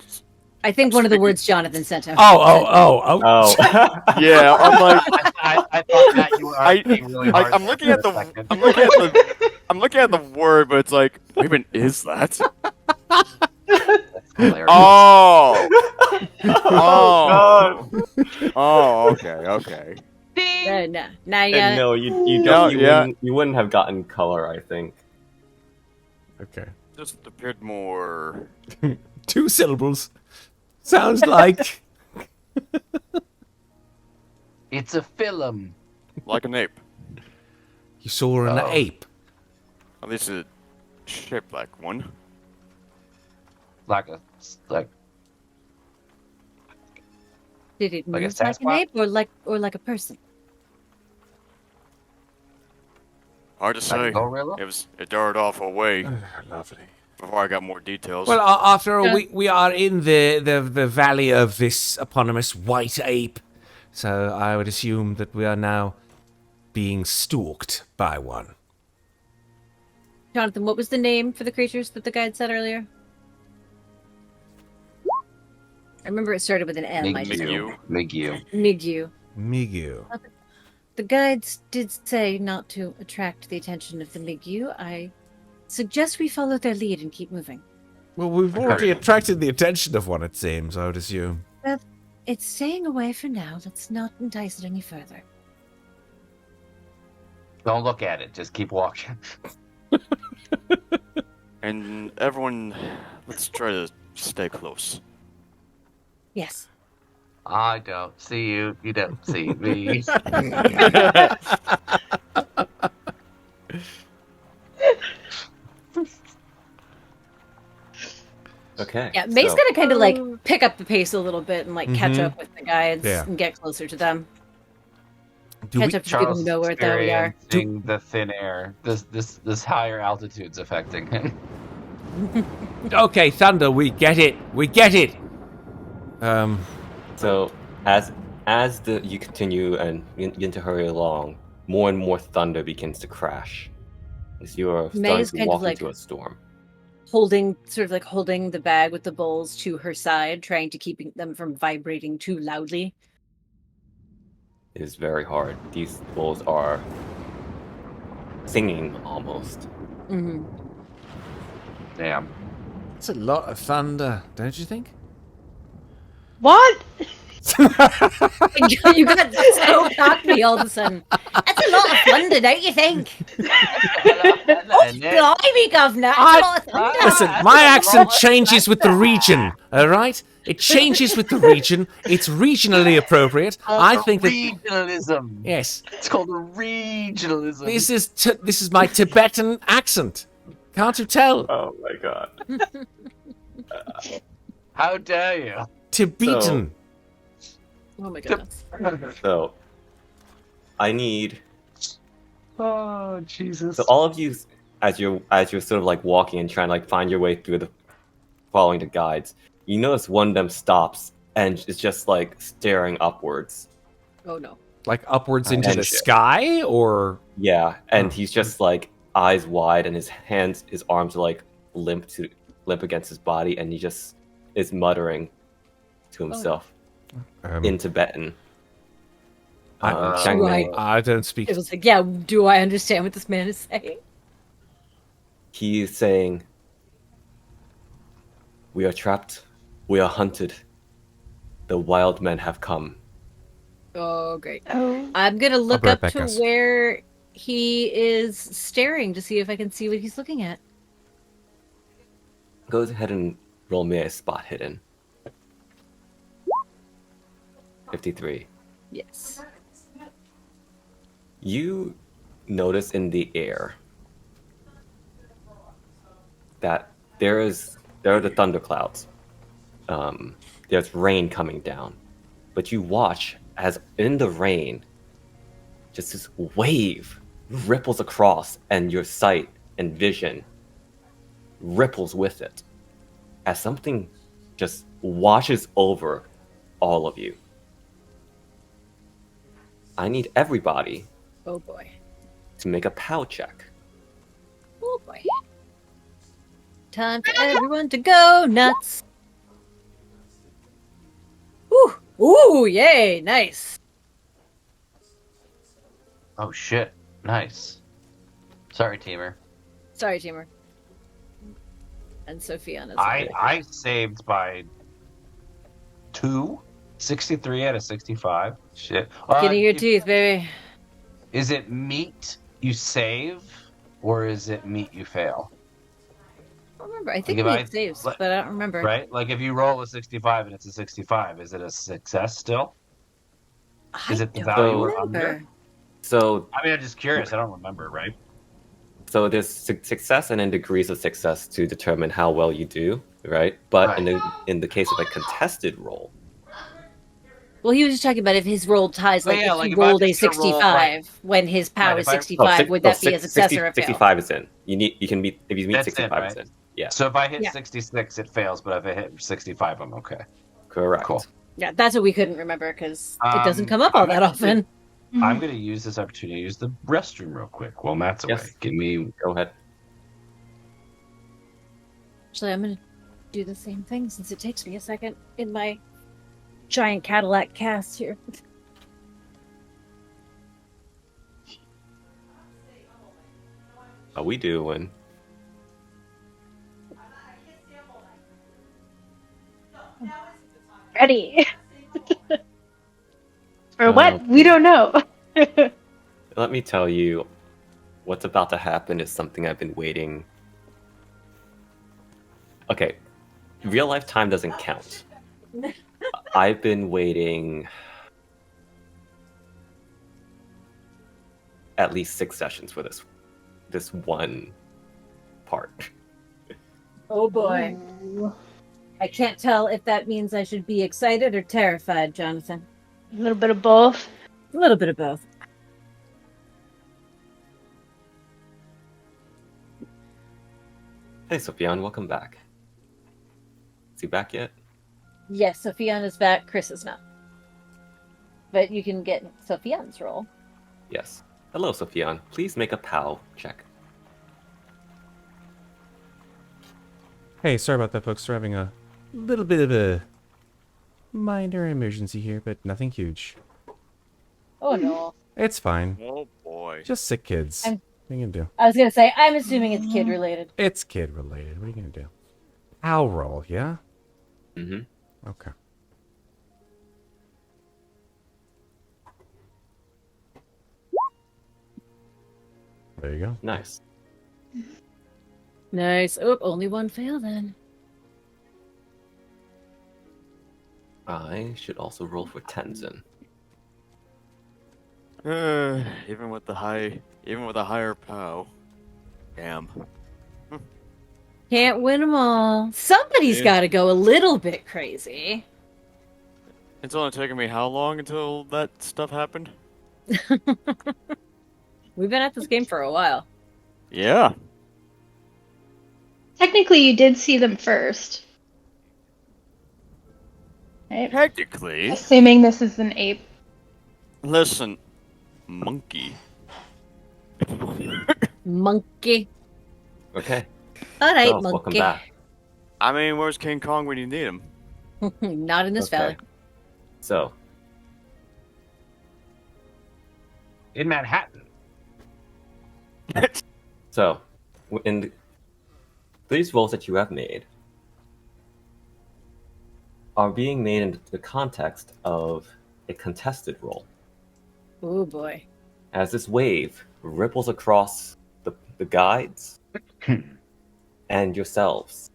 I think one of the words Jonathan sent out. Oh. Oh. Yeah, I'm like. I thought that you were I- arguing really hard. I'm looking at for the. a second. I'm looking at the word, but it's like, what even is that? That's hilarious. Oh. Oh, Oh. Okay. No. Now you And got no, you Yeah, don't. yeah. You wouldn't have gotten color, I think. Okay. Just appeared more. 2 syllables. Sounds like. It's a film. Like an ape. You saw an Oh. ape. At least a shaped like one. Like Did it move Like a like an Sasquatch? ape or like a person? Hard to say. a gorilla. It darted off away Lovely. before I got more details. Well, after all, Yeah. we are in the valley of this eponymous white ape, so I would assume that we are now being stalked by one. Jonathan, what was the name for the creatures that the guide said earlier? I remember it started with an M. I just- Migu. Migu. Migu. The guides did say not to attract the attention of the Migu. I suggest we follow their lead and keep moving. Well, we've already attracted the attention of one, it seems, I would assume. It's staying away for now. Let's not entice it any further. Don't look at it. Just keep walking. And everyone, let's try to stay close. Yes. I don't see you. You don't see me. Okay. Yeah, May's so- gonna kind of like pick up the pace a little bit and like catch Mhm. up with the guides Yeah. and get closer to them. Do Catch we, up to people who know where we are. experiencing the thin air. This higher altitude's affecting him. okay, Thunder, we get it. We get it. So as you continue and you begin to hurry along, more and more thunder begins to crash as you are May starting is to kind of walk like- into a storm. Holding the bag with the bowls to her side, trying to keep them from vibrating too loudly. It is very hard. These bowls are singing almost. Mm-hmm. Damn. It's a lot of thunder, don't you think? What? You got so cockney all of a sudden. That's a lot of thunder, don't you think? Blimey, governor, that's a lot of thunder. Listen, my accent changes with the region, all right? It changes with the region. It's regionally appropriate. I think that regionalism. yes, It's called a regionalism. this is my Tibetan accent. Can't you tell? Oh my god. How dare you? Tibetan. Oh my goodness. So, I need. Oh Jesus! So all of you, as you're sort of like walking and trying to like find your way through following the guides, you notice one of them stops and is just like staring upwards. Oh no. Like upwards into And the shit. sky, or Yeah, and he's just like eyes wide, and his arms are like limp against his body, and he just is muttering to himself in Tibetan. Chang Mei. I don't speak. It was like, yeah, do I understand what this man is saying? He is saying, "We are trapped. We are hunted. The wild men have come." Oh, great. Oh. I'm going to look right up back, to guys. where he is staring to see if I can see what he's looking at. Go ahead and roll me a spot hidden. 53. Yes. You notice in the air that there are the thunderclouds. There's rain coming down, but you watch as in the rain, just this wave ripples across, and your sight and vision ripples with it, as something just washes over all of you. I need everybody Oh boy. to make a POW check. Oh boy. Time for everyone to go nuts. Ooh. Ooh, yay, nice. Oh shit! Nice. Sorry, Timur. Sorry, Timur. And Sofian as I saved by 2. 63 out of 65. Shit. Skin of your teeth, baby. Is it meat you save, or is it meat you fail? I don't remember. I think Like, we if had saves, like- but I don't remember. Right? Like if you roll a 65 and it's a 65, is it a success still? Is it the don't value or remember. under? So I mean, I'm just curious. I don't remember, right? there's success and then degrees of success to determine how well you do, right? But in the case of a contested roll, Well, he was just talking about if his roll ties, Oh, like yeah, if like he if I rolled a just roll, 65 when his power Right, is if I- 65, would that be a success or a fail? 65 is in. You can meet if you meet That's 65 it, is right? in. Yeah, So if I hit Yeah. 66, it fails, but if I hit 65, I'm okay. correct. Cool. Yeah, that's what we couldn't remember because it doesn't Um, come up all I'm that actually- often. I'm going to use this opportunity to use the restroom real quick while Matt's away. Yes. Give me. Go ahead. Actually, I'm going to do the same thing since it takes me a second in my giant Cadillac cast here. How we doing? Ready. For what? We don't know. Let me tell you, what's about to happen is something I've been waiting. Okay, real life time doesn't count. I've been waiting at least 6 sessions for this one part. Oh boy. I can't tell if that means I should be excited or terrified, Jonathan. A little bit of both. A little bit of both. Hey, Sofian, welcome back. Is he back yet? Yes, Sofian is back. Chris is not. But you can get Sofian's roll. Yes. Hello, Sofian. Please make a POW check. Hey, sorry about that, folks. We're having a little bit of a minor emergency here, but nothing huge. Oh no. It's fine. Oh boy. Just sick kids. I'm- What are you gonna do? I was gonna say, I'm assuming it's kid related. It's kid related. What are you gonna do? I'll roll, yeah? Mm-hmm. Okay. There you go. Nice. Nice. Oh, only one fail then. I should also roll for Tenzin. Even with the higher POW. Damn. Can't win them all. Somebody's Yeah. got to go a little bit crazy. It's only taken me how long until that stuff happened? We've been at this game for a while. Yeah. Technically, you did see them first. Right? Technically. Assuming this is an ape. Listen, monkey. Monkey. Okay. All right, Charles, welcome monkey. back. I mean, where's King Kong when you need him? Not in this valley. So, In Manhattan. so in these rolls that you have made are being made in the context of a contested roll. Oh boy. As this wave ripples across the guides and yourselves.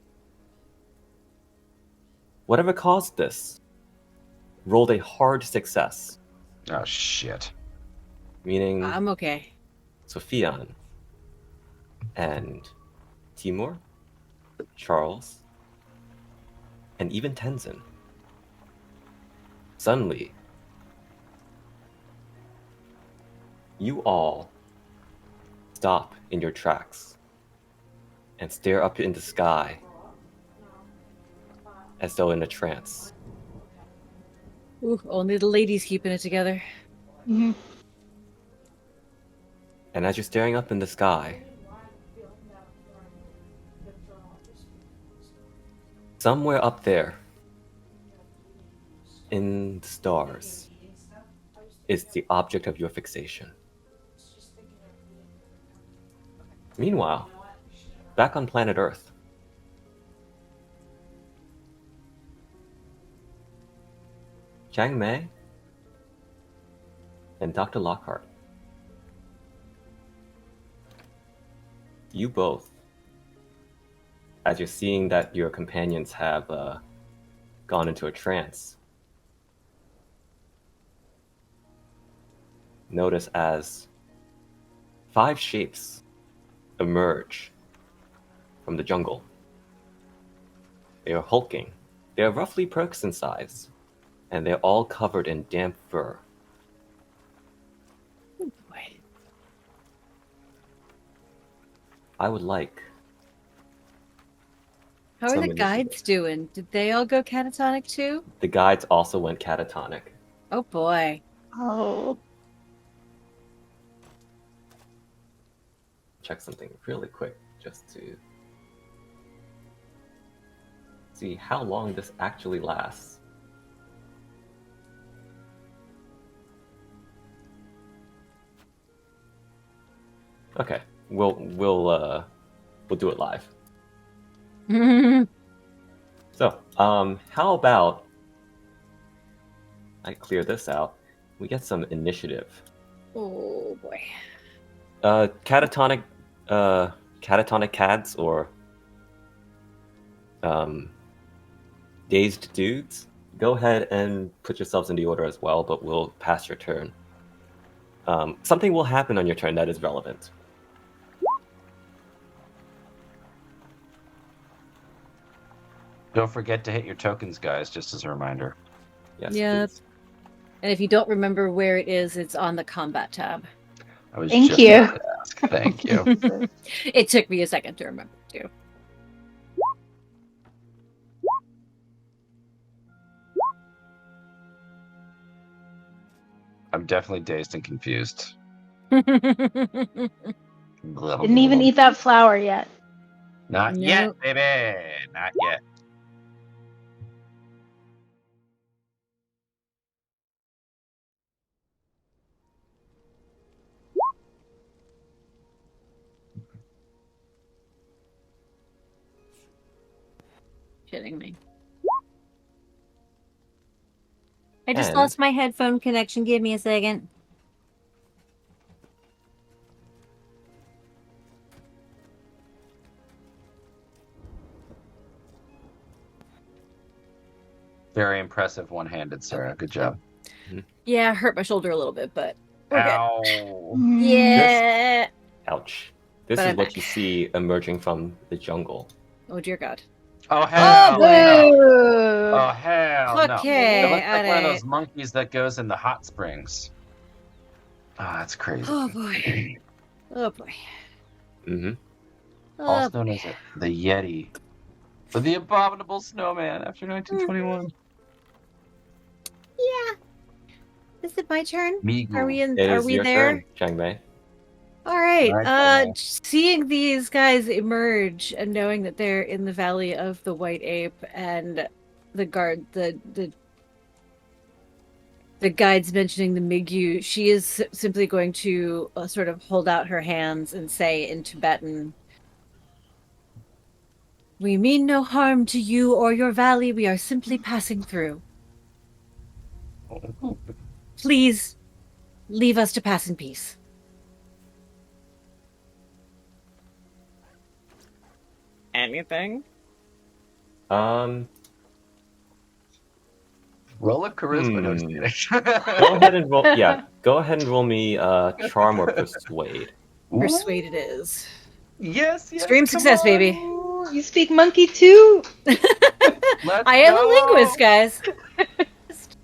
Whatever caused this rolled a hard success, Oh, shit. meaning I'm okay. Sofian and Timur, Charles, and even Tenzin. Suddenly, you all stop in your tracks and stare up in the sky as though in a trance. Ooh, only the ladies keeping it together. Hmm. And as you're staring up in the sky, somewhere up there in the stars is the object of your fixation. Meanwhile, back on planet Earth, Chang Mei and Dr. Lockhart, you both, as you're seeing that your companions have gone into a trance, notice as 5 shapes emerge from the jungle. They are hulking. They are roughly Perks in size, and they're all covered in damp fur. Oh boy. I would like How are some the initiative. guides doing? Did they all go catatonic too? The guides also went catatonic. Oh boy. Oh. Check something really quick just to see how long this actually lasts. Okay, we'll do it live. So, how about I clear this out? We get some initiative. Oh boy. Catatonic cads or dazed dudes. Go ahead and put yourselves in the order as well, but we'll pass your turn. Something will happen on your turn that is relevant. Don't forget to hit your tokens, guys, just as a reminder. Yes, Yep. please. And if you don't remember where it is, it's on the combat tab. I was Thank just you. about to ask. Thank you. It took me a second to remember too. I'm definitely dazed and confused. Didn't even eat that flower yet. Not No. yet, baby. Not yet. Shitting me. I just And- lost my headphone connection. Give me a second. Very impressive one-handed, Sarah. Good job. Yeah, I hurt my shoulder a little bit, but we're good. Ow. Yeah. Ouch. This But is I'm what back. you see emerging from the jungle. Oh dear God. Oh, hell boy. no. Ugh. Oh, hell no. Okay, It looks like one of alright. those monkeys that goes in the hot springs. Oh, that's crazy. Oh boy. Oh boy. Mm-hmm. Oh, Also known as the Yeti. Or the Abominable Snowman after 1921. yeah. Is it my turn? Migu. Are we in? It Are is we your there? turn, Chang Mei. All right. All right, Seeing these guys emerge and knowing that they're in the Valley of the White Ape and the guides mentioning the Migu, she is simply going to sort of hold out her hands and say in Tibetan, "We mean no harm to you or your valley. We are simply passing through. Please leave us to pass in peace." Anything? Roll a charisma. No, just kidding. Go ahead and roll. Yeah, go ahead and roll me charm or persuade. Persuade it is. Yes, yes. Extreme come success, on. baby. You speak monkey too? Let's I am a go. linguist, guys.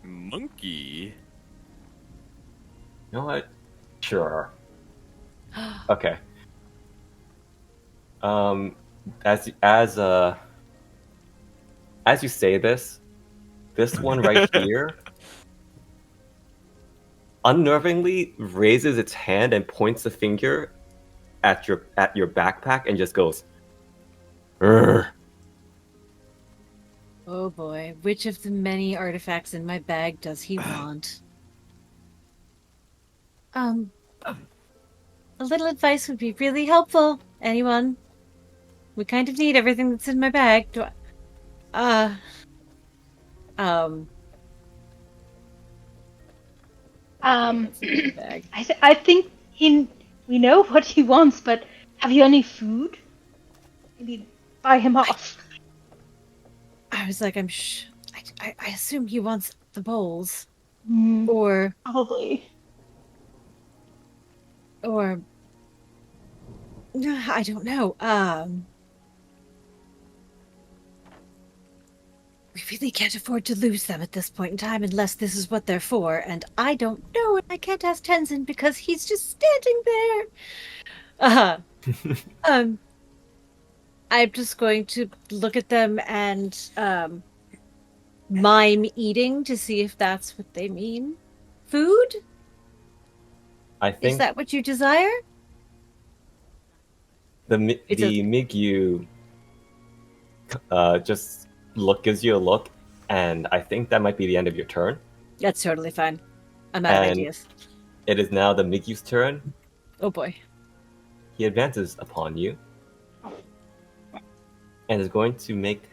Monkey. You know what? Sure. Okay. As you say this one right here unnervingly raises its hand and points the finger at your backpack and just goes, "Urgh." Oh boy, which of the many artifacts in my bag does he want? A little advice would be really helpful. Anyone? We kind of need everything that's in my bag. Bag. I think we know what he wants, but have you any food? Maybe buy him off. I was like, I assume he wants the bowls, Mm, or probably. I don't know. We really can't afford to lose them at this point in time unless this is what they're for, and I don't know, and I can't ask Tenzin because he's just standing there. I'm just going to look at them and mime eating to see if that's what they mean. Food? I think Is that what you desire? the It's a- Migyu just gives you a look, and I think that might be the end of your turn. That's totally fine. I'm out of And ideas. it is now the Migyu's turn. Oh boy. He advances upon you and is going to make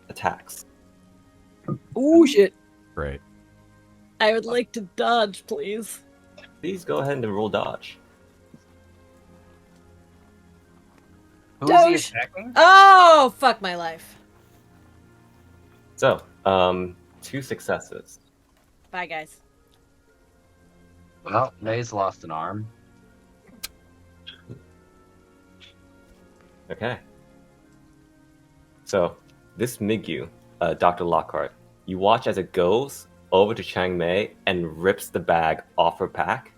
attacks. Oh shit. Great. I would like to dodge, please. Please go ahead and roll dodge. Who is he Doge. attacking? Oh, fuck my life. So, 2 successes. Bye, guys. Well, May's lost an arm. Okay. So, this Migyu, Dr. Lockhart, you watch as it goes over to Chang Mei and rips the bag off her back,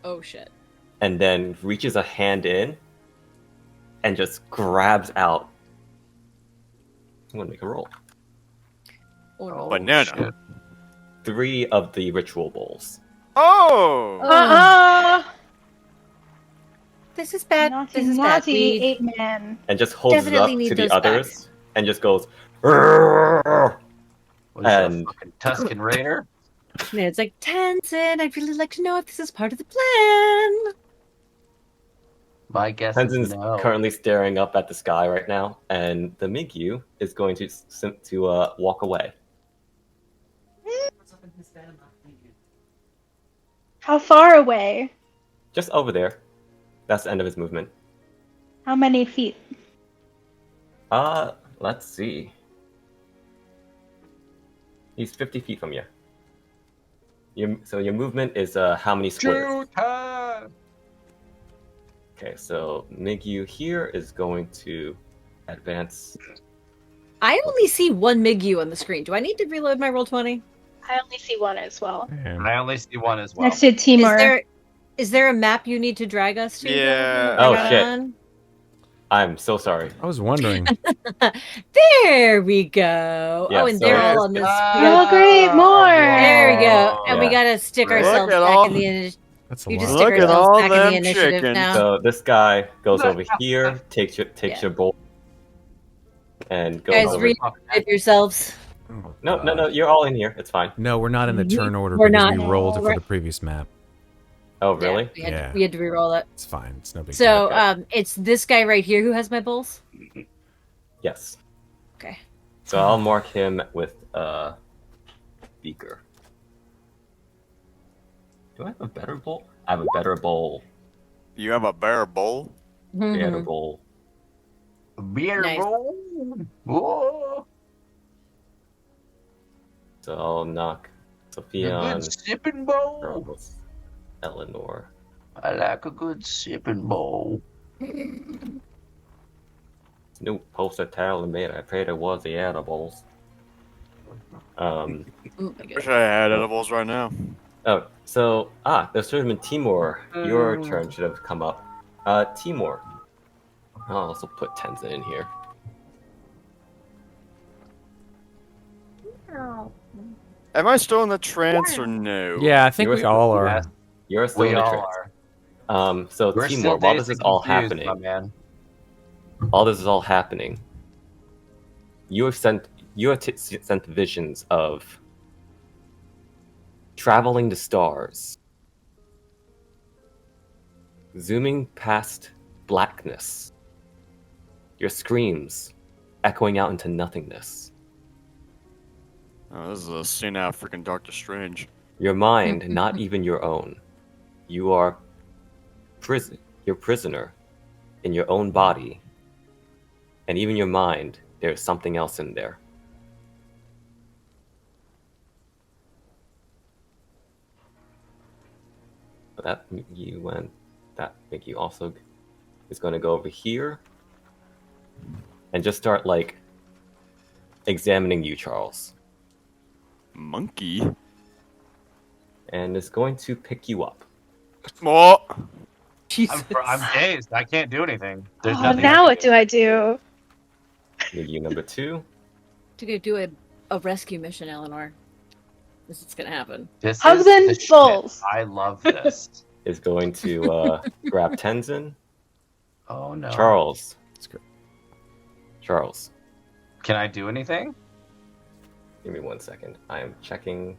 Oh shit. and then reaches a hand in and just grabs out. I'm gonna make a roll. Oh no. Banana. shit. 3 of the ritual bowls. Oh! This is bad. Naughty, This is naughty bad. ape man. And just holds it Definitely up need to the those others and just goes, "Rrrr." Was that a And- fucking Tuscan Raider? And it's like, Tenzin, I'd really like to know if this is part of the plan. My guess is Tenzin's no. currently staring up at the sky right now, and the Migyu is going to walk away. How far away? Just over there. That's the end of his movement. How many feet? Let's see. He's 50 feet from you. So your movement is how many squares? Shoot! Okay, so Migyu here is going to advance. I only see one Migyu on the screen. Do I need to reload my Roll20? I only see one as well. Yeah. I only see one as well. Next to Timur. Is there a map you need to drag us to? Yeah. Oh, Got it shit. on? I'm so sorry. I was wondering. There we go. Yeah, Oh, and so they're it's- all on this. Oh, great, more! There we go. And we Yeah. gotta stick Look ourselves at back all- in the initiative. That's a You just lot. stick Look at ourselves all back in the them initiative chickens. now. So this guy goes over here, takes Yeah. your bolt, and goes Guys, over. re-initiative yourselves. Oh, No, God. you're all in here. It's fine. No, we're not in the turn order We're because not. we rolled it for We're- the previous map. Oh, really? Yeah, we had to re-roll it. It's fine. It's no big deal. So, Okay. it's this guy right here who has my bowls. Yes. Okay. So I'll mark him with beaker. Do I have a better bowl? I have a better bowl. You have a bear bowl? Better bowl. Beer Nice. bowl. Whoa. So I'll knock A Sofian, good sipping bowl. Charles, Eleanor. I like a good sipping bowl. Snoop posted telling me I paid it was the edibles. Oh my Wish God. I had edibles right now. Oh, so the Surgeon Timur, your turn should have come up. Timur. I'll also put Tenzin in here. Am I still in the trance or no? Yeah, I think You're we all are. Yes. You're still We in the all trance. are. So We're Timur, still while this dazed is all and confused, happening, my man. all this is all happening, you have sent visions of traveling to stars, zooming past blackness, your screams echoing out into nothingness, Oh, this is a scene out of freaking Doctor Strange. your mind not even your own. You are you're prisoner in your own body, and even your mind, there's something else in there. But that Mickey also is going to go over here and just start like examining you, Charles, Monkey? and is going to pick you up. Oh! Jesus. I'm dazed. I can't do anything. There's Oh, nothing. now what do I do? Mickey number 2. To go do a rescue mission, Eleanor. This is gonna happen. This Hugs is and the shit. bowls. I love this. Is going to grab Tenzin. Oh no. Charles. That's good. Charles, Can I do anything? give me 1 second. I am checking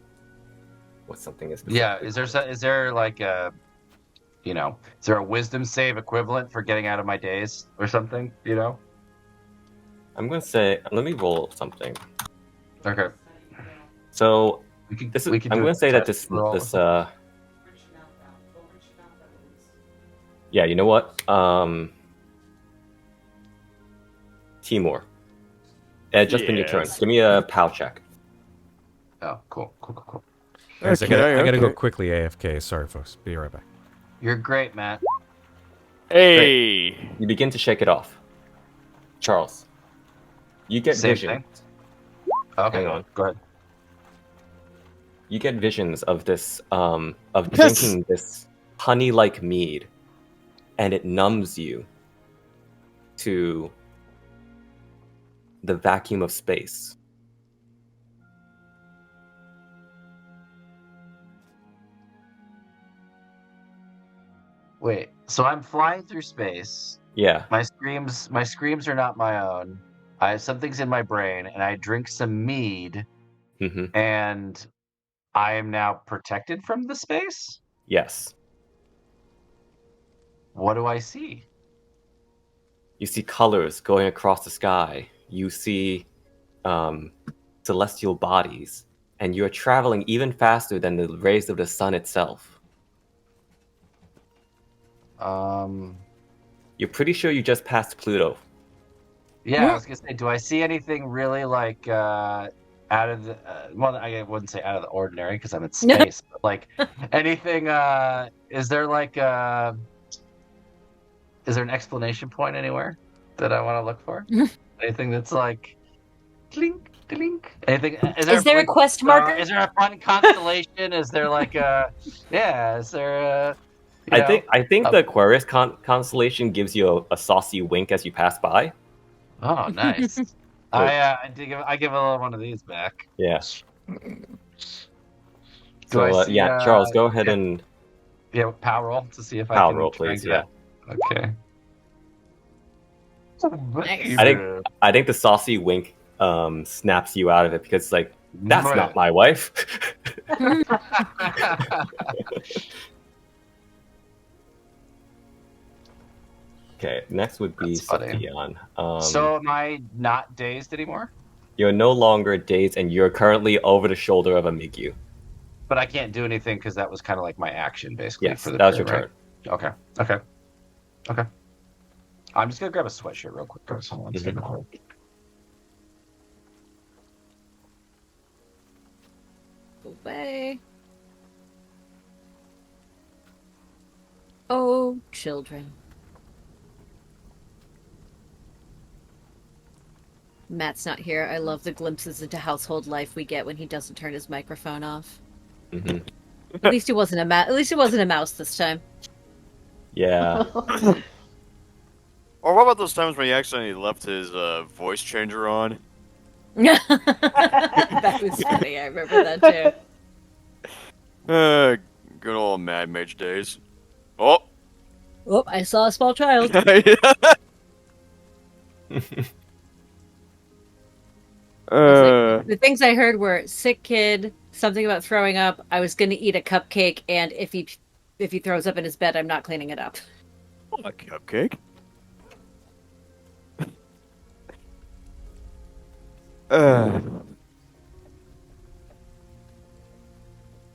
what something is. Yeah. specifically Is there like a, is there a wisdom save equivalent for getting out of my daze or something? I'm going to say, let me roll something. Okay. So We could. this is. we could I'm do going a to say that test this roll. this Yeah, you know what? Timur. It had just been your turn. Yes. Give me a POW check. Oh, cool. Guys, Okay, I gotta go okay. quickly AFK. Sorry, folks. Be right back. You're great, Matt. Hey! You begin to shake it off. Charles, you get Same vision. thing? Okay. Hang on. Go ahead. You get visions of this of Yes. drinking this honey-like mead, and it numbs you to the vacuum of space. Wait. So I'm flying through space. Yeah. My screams are not my own. Something's in my brain, and I drink some mead, hmm and I am now protected from the space. Yes. What do I see? You see colors going across the sky. You see celestial bodies, and you're traveling even faster than the rays of the sun itself. You're pretty sure you just passed Pluto. Yeah, I was gonna say, do I see anything really like out of the well, I wouldn't say out of the ordinary because I'm in space, but like anything. Is there like is there an explanation point anywhere that I want to look for? Anything that's like clink, clink. Anything? Is there a quest marker? Is there a fun constellation? Is there like a Is there a? I think the Aquarius constellation gives you a saucy wink as you pass by. Oh, nice. I give a little one of these back. Yeah. Do I see, Charles, go ahead and power roll to see if I power can roll, try and please. get Yeah. Okay. I think the saucy wink snaps you out of it because like that's not my wife. Okay, next would be Sofian. So am I not dazed anymore? You're no longer dazed, and you're currently over the shoulder of a Migu. But I can't do anything because that was kind of like my action, basically. Yes, for the that was your turn, turn. right? Okay. I'm just gonna grab a sweatshirt real quick, guys. Hold on a second. Away. Oh, children. Matt's not here. I love the glimpses into household life we get when he doesn't turn his microphone off. Mm-hmm. At least it wasn't At least it wasn't a mouse this time. Yeah. Or what about those times when he accidentally left his voice changer on? That was funny. I remember that too. Good old Mad Mage days. Oh! Oh, I saw a small child. The things I heard were sick kid, something about throwing up. I was going to eat a cupcake, and if he throws up in his bed, I'm not cleaning it up. A cupcake?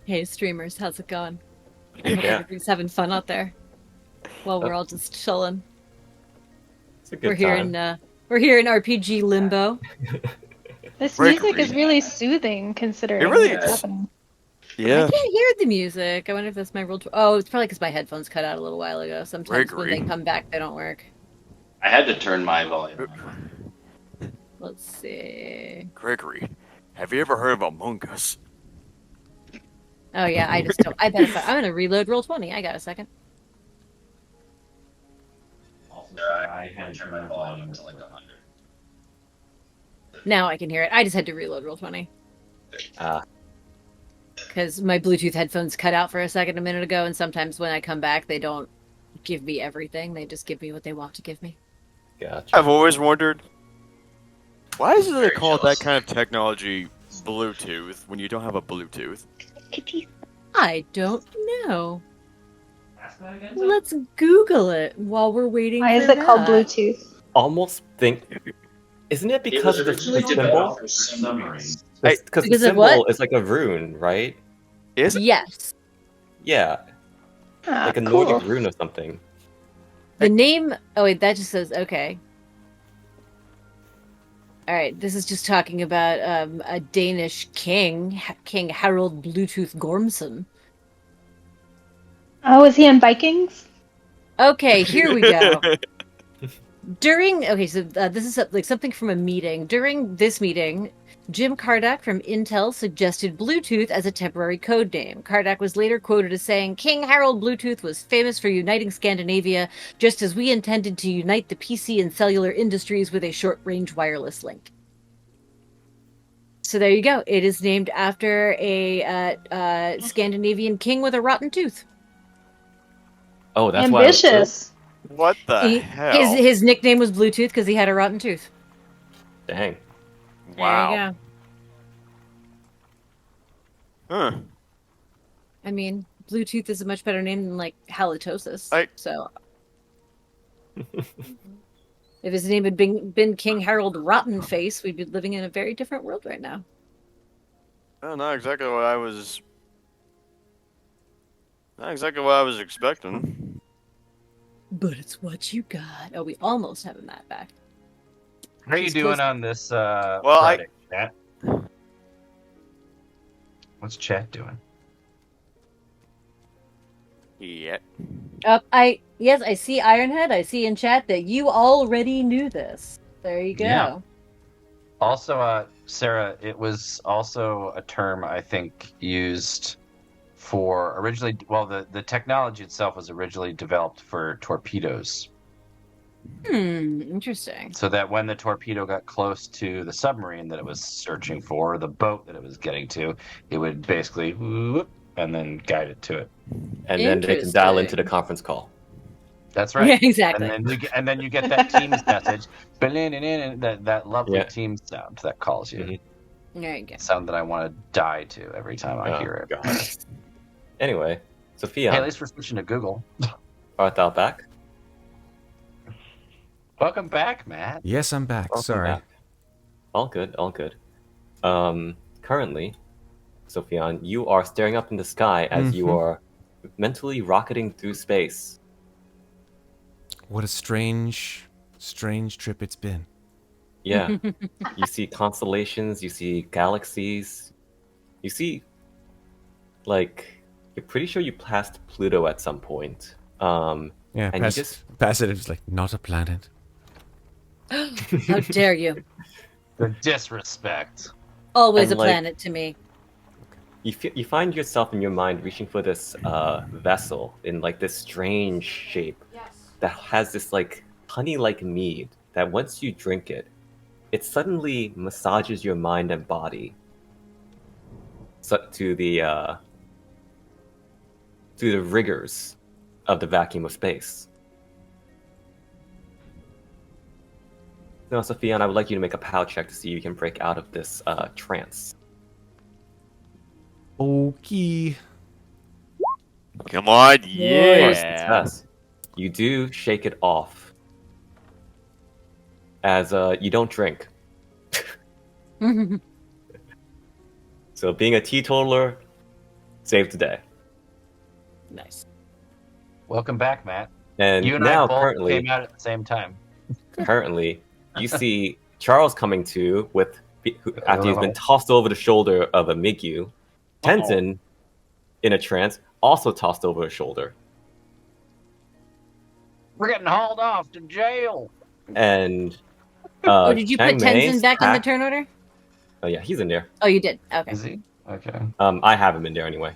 Hey, streamers, how's it going? I hope Yeah. everybody's having fun out there while we're all just chilling. It's a good We're here time. in RPG limbo. This Gregory. music is really soothing considering It really what's is. happening. Yeah. I can't hear the music. I wonder if that's my rule. Oh, it's probably because my headphones cut out a little while ago. Sometimes when Gregory. they come back, they don't work. I had to turn my volume on. Let's see. Gregory, have you ever heard of Among Us? Oh yeah, I just don't. I bet if I'm gonna reload Roll20. I got a second. Also, I had to turn my volume to like 100. Now I can hear it. I just had to reload Roll20 Ah, because my Bluetooth headphones cut out for a second a minute ago, and sometimes when I come back, they don't give me everything. They just give me what they want to give me. gotcha. I've always wondered, why is it they Very call jealous. that kind of technology Bluetooth when you don't have a Bluetooth? I don't know. Let's Google it while we're waiting. Why is for it called that. Bluetooth? Almost think, isn't it because of the symbol? for submarine. Because the Because of symbol what? is like a rune, right? Is it? Yes. Yeah, Ah, like a cool. Nordic rune or something. The name. Oh wait, that just says okay. All right, this is just talking about a Danish king, King Harald Bluetooth Gormson. Oh, is he in Vikings? Okay, here we go. So this is like something from a meeting. During this meeting, Jim Kardak from Intel suggested Bluetooth as a temporary code name. Kardak was later quoted as saying, King Harald Bluetooth was famous for uniting Scandinavia, just as we intended to unite the PC and cellular industries with a short-range wireless link. So there you go. It is named after a Scandinavian king with a rotten tooth. Oh, that's why. Ambitious. What the hell? His nickname was Bluetooth because he had a rotten tooth. Dang. Wow. There you go. Huh. I mean, Bluetooth is a much better name than like halitosis. So, if his name had been King Harold Rottenface, we'd be living in a very different world right now. Well, not exactly what I was. Not exactly what I was expecting. But it's what you got. Oh, we almost have a Matt back. How are you He's doing close. on this I- project, Matt? What's chat doing? Yeah. I see Ironhead. I see in chat that you already knew this. There you go. Yeah. Also, Sarah, it was also a term I think used for originally. Well, the technology itself was originally developed for torpedoes, Interesting. so that when the torpedo got close to the submarine that it was searching for, the boat that it was getting to, it would basically whoop, and then guide it to it. And then they can dial into the Interesting. conference call. That's right. Yeah, exactly. And then you get that Teams message, that lovely Yeah. Teams sound that calls you. Mhm. There you go. Sound that I want to die to every time I hear it. God. Anyway, Sophia, Hey, at least we're switching to Google. art thou back? Welcome back, Matt. Yes, I'm back. Welcome Sorry. back. All good, all good. Currently, Sofian, you are staring up in the sky as you Mhm. are mentally rocketing through space. What a strange trip it's been. Yeah. You see constellations, you see galaxies, you see, like, you're pretty sure you passed Pluto at some point. Yeah, and you just Passative's like, not a planet. How dare you? The disrespect. Always And, a like, planet to me. you find yourself in your mind reaching for this vessel in like this strange shape that has this like honey-like mead that once you drink it, it suddenly massages your mind and body to the rigors of the vacuum of space. Now, Sophia, I would like you to make a POW check to see if you can break out of this trance. Okay. Come on, For yeah. success, you do shake it off. As you don't drink. So being a teetotaler saved the day. Nice. Welcome back, Matt. And You and now I both currently, came out at the same time. you see Charles coming to with after he's been tossed over the shoulder of a Migu. Tenzin, in a trance, also tossed over his shoulder. We're getting hauled off to jail. And Did you Chang put Mei's Tenzin back on the pack- turn order? Oh yeah, he's in there. Oh, you did. Okay. Is he? Okay. I have him in there anyway.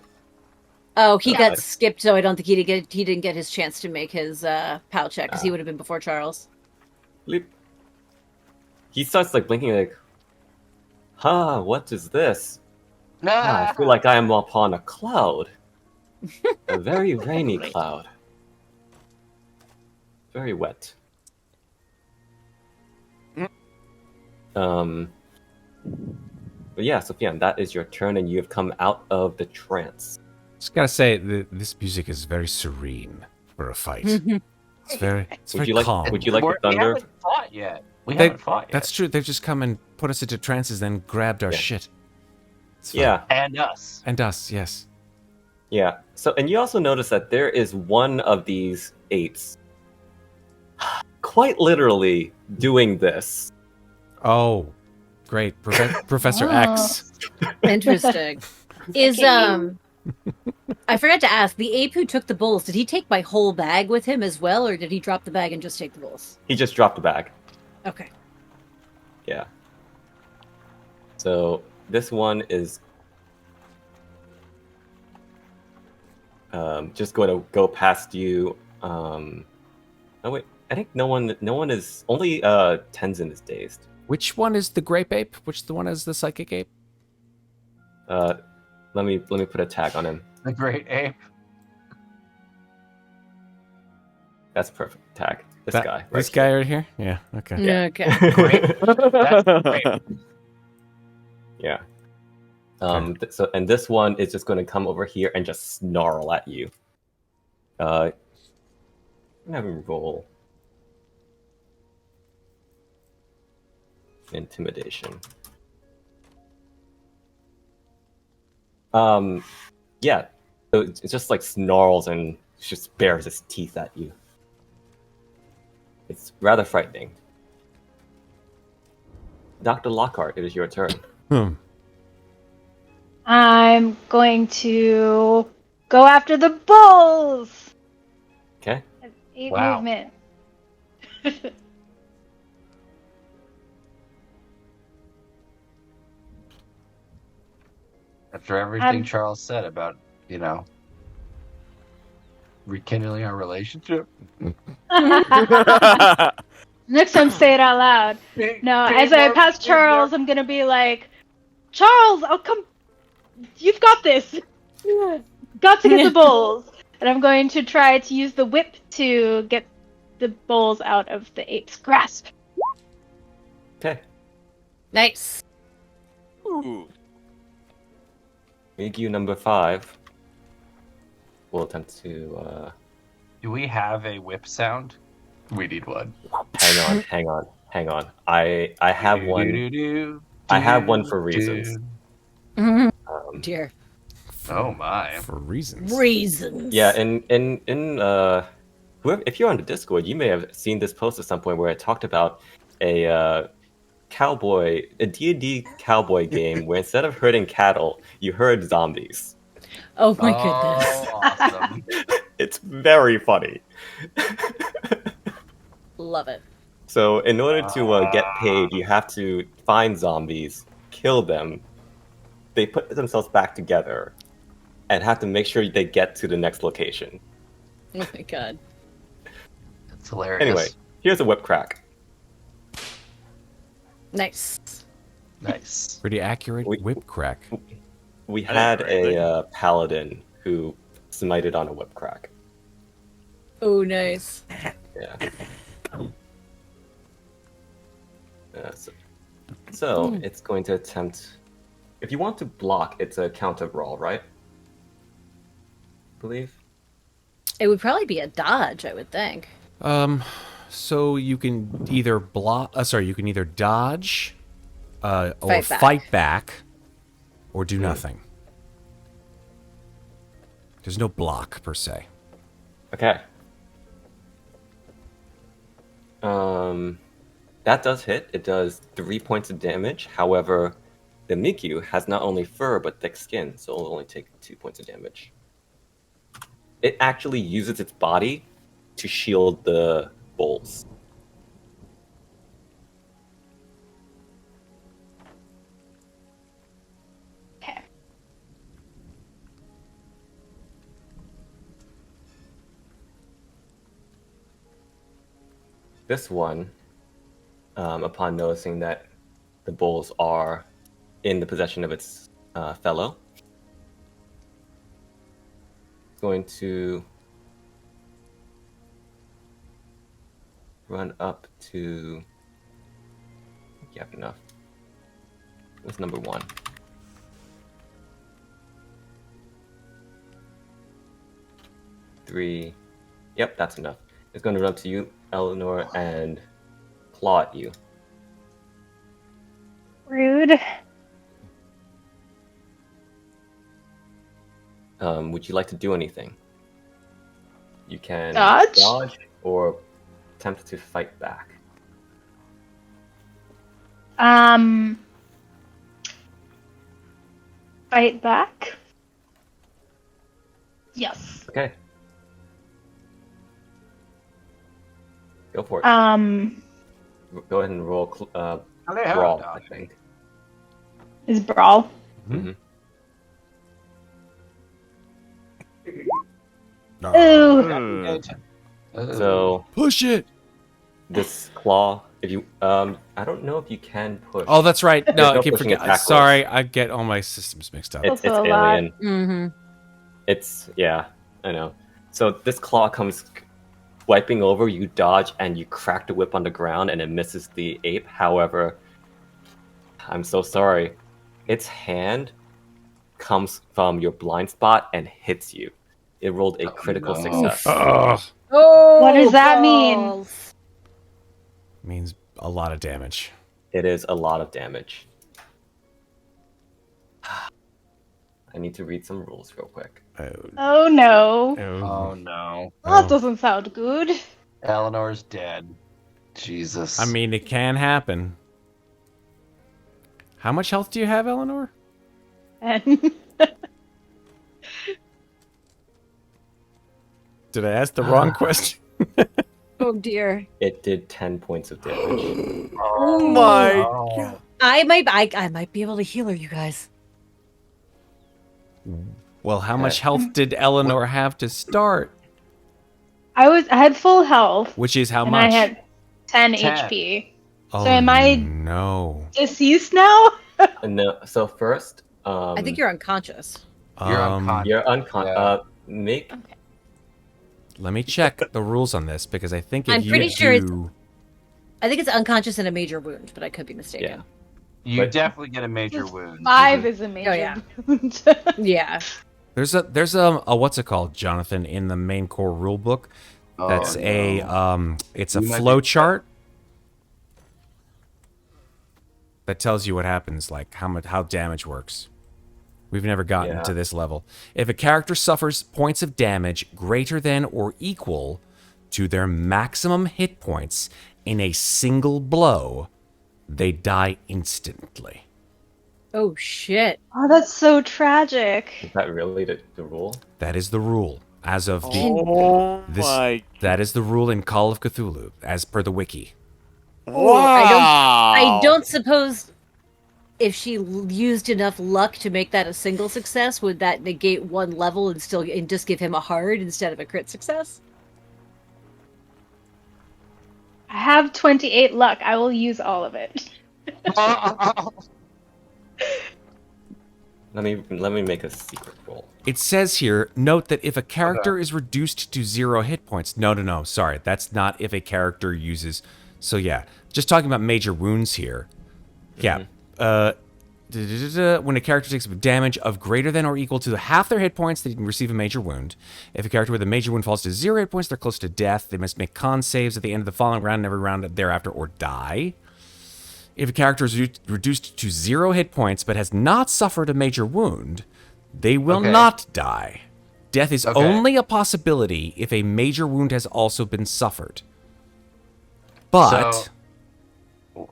Oh, he Yeah. got skipped, so I don't think he didn't get his chance to make his POW check because he would have been before Charles. Bleep. He starts like blinking like, "Huh, what is this? I feel like I am upon a cloud. A very rainy cloud. Very wet." But yeah, Sophia, that is your turn, and you have come out of the trance. Just gotta say, this music is very serene for a fight. It's very calm. Would you like the We thunder? haven't fought yet. We haven't fought yet. That's true. They've just come and put us into trances, then grabbed our Yeah. shit. It's fine. Yeah, And us. And us, yes. yeah. So, and you also notice that there is one of these apes, quite literally doing this. Oh, great, Professor X. Interesting. Is I forgot to ask, the ape who took the bowls, did he take my whole bag with him as well, or did he drop the bag and just take the bowls? He just dropped the bag. Okay. Yeah. So this one is just going to go past you. Oh wait, I think no one is, only Tenzin is dazed. Which one is the grape ape? Which the one is the psychic ape? Let me put a tag on him. The great ape. That's a perfect tag. This That- guy. Right This here. guy right here? Yeah, okay. Yeah. Okay. Great. That's great. Yeah. So and this one is just going to come over here and just snarl at you. I'm gonna have him roll intimidation. Yeah. So it just like snarls and just bares its teeth at you. It's rather frightening. Dr. Lockhart, it is your turn. I'm going to go after the bulls. Okay. That's 8 Wow. movement. After everything Um, Charles said about, rekindling our relationship. Next time, say it out loud. No, as I pass Charles, I'm gonna be like, Charles, I'll come. You've got this. Got to get the bulls. And I'm going to try to use the whip to get the bulls out of the ape's grasp. Okay. Nice. Ooh. Migu number 5 will attempt to. Do we have a whip sound? We need one. Hang on. I have one. I have one for reasons. Dear. Oh my. For reasons. Reasons. Yeah, whoever, if you're on the Discord, you may have seen this post at some point where I talked about a D&D cowboy game where instead of herding cattle, you herd zombies. Oh my goodness. Awesome. It's very funny. Love it. So in order to get paid, you have to find zombies, kill them, they put themselves back together, and have to make sure they get to the next location. Oh my god. It's hilarious. Anyway, here's a whip crack. Nice. Nice. Pretty accurate We- whip crack. We I had didn't write a paladin who smited on a whip crack. Oh, nice. Yeah. So it's going to attempt. If you want to block, it's a counter roll, right? I believe. It would probably be a dodge, I would think. So you can either you can either dodge, or Fight back. fight back, or do nothing. There's no block per se. Okay. That does hit. It does 3 points of damage. However, the Miku has not only fur but thick skin, so it'll only take 2 points of damage. It actually uses its body to shield the bolts. Okay. This one, upon noticing that the bulls are in the possession of its fellow, is going to run up to. I think you have enough. What's number 1? Three. Yep, that's enough. It's going to run up to you, Eleanor, and claw at you. Rude. Would you like to do anything? You can Dodge? or attempt to fight back. Fight back? Yes. Okay. Go for it. Go ahead and roll brawl, I think. Is brawl? Mhm. Ooh. So Push it. this claw, if you I don't know if you can push. Oh, that's right. There's No, no I keep pushing forgetting. it backwards. Sorry, I get all my systems mixed up. It's Also a lot. alien. Mm-hmm. It's yeah, I know. So this claw comes wiping over, you dodge and you crack the whip on the ground and it misses the ape. However, I'm so sorry. Its hand comes from your blind spot and hits you. It rolled a critical no. success. Ugh. Oh, What does that mean? balls. Means a lot of damage. It is a lot of damage. I need to read some rules real quick. Oh no. Oh no. That doesn't sound good. Eleanor's dead. Jesus. I mean, it can happen. How much health do you have, Eleanor? And Did I ask the wrong question? Oh dear. It did 10 points of damage. Oh my Oh. god. I might be able to heal her, you guys. Well, how Okay. much health did Eleanor have to start? I had full health, Which is how and much? I had 10 10. HP. Oh, So am I no. deceased now? No, so first, I think you're unconscious. You're unconscious. you're unconscious. Yeah. Make Okay. Let me check the rules on this because I think if I'm you pretty sure it's- do... I think it's unconscious and a major wound, but I could be mistaken. You But- definitely get a major wound. 5 is a major. yeah. wound. Yeah. There's a what's it called, Jonathan, in the main core rule book. That's Oh, a no. it's a You might flow be- chart that tells you what happens, like how damage works. We've never gotten Yeah. to this level. If a character suffers points of damage greater than or equal to their maximum hit points in a single blow, they die instantly. Oh shit. Oh, that's so tragic. is that really the rule? That is the rule as of the Oh this. my. That is the rule in Call of Cthulhu, as per the wiki. Oh, I Wow. don't suppose if she used enough luck to make that a single success, would that negate one level and just give him a hard instead of a crit success? I have 28 luck. I will use all of it. Let me make a secret roll. It says here, note that if a character is reduced to 0 hit points. No, sorry. That's not if a character uses. So yeah, just talking about major wounds here. Yeah. When a character takes damage of greater than or equal to half their hit points, they can receive a major wound. If a character with a major wound falls to 0 hit points, they're close to death. They must make con saves at the end of the following round and every round thereafter or die. If a character is reduced to 0 hit points but has not suffered a major wound, they will Okay. not die. Death is Okay. only a possibility if a major wound has also been suffered. But So-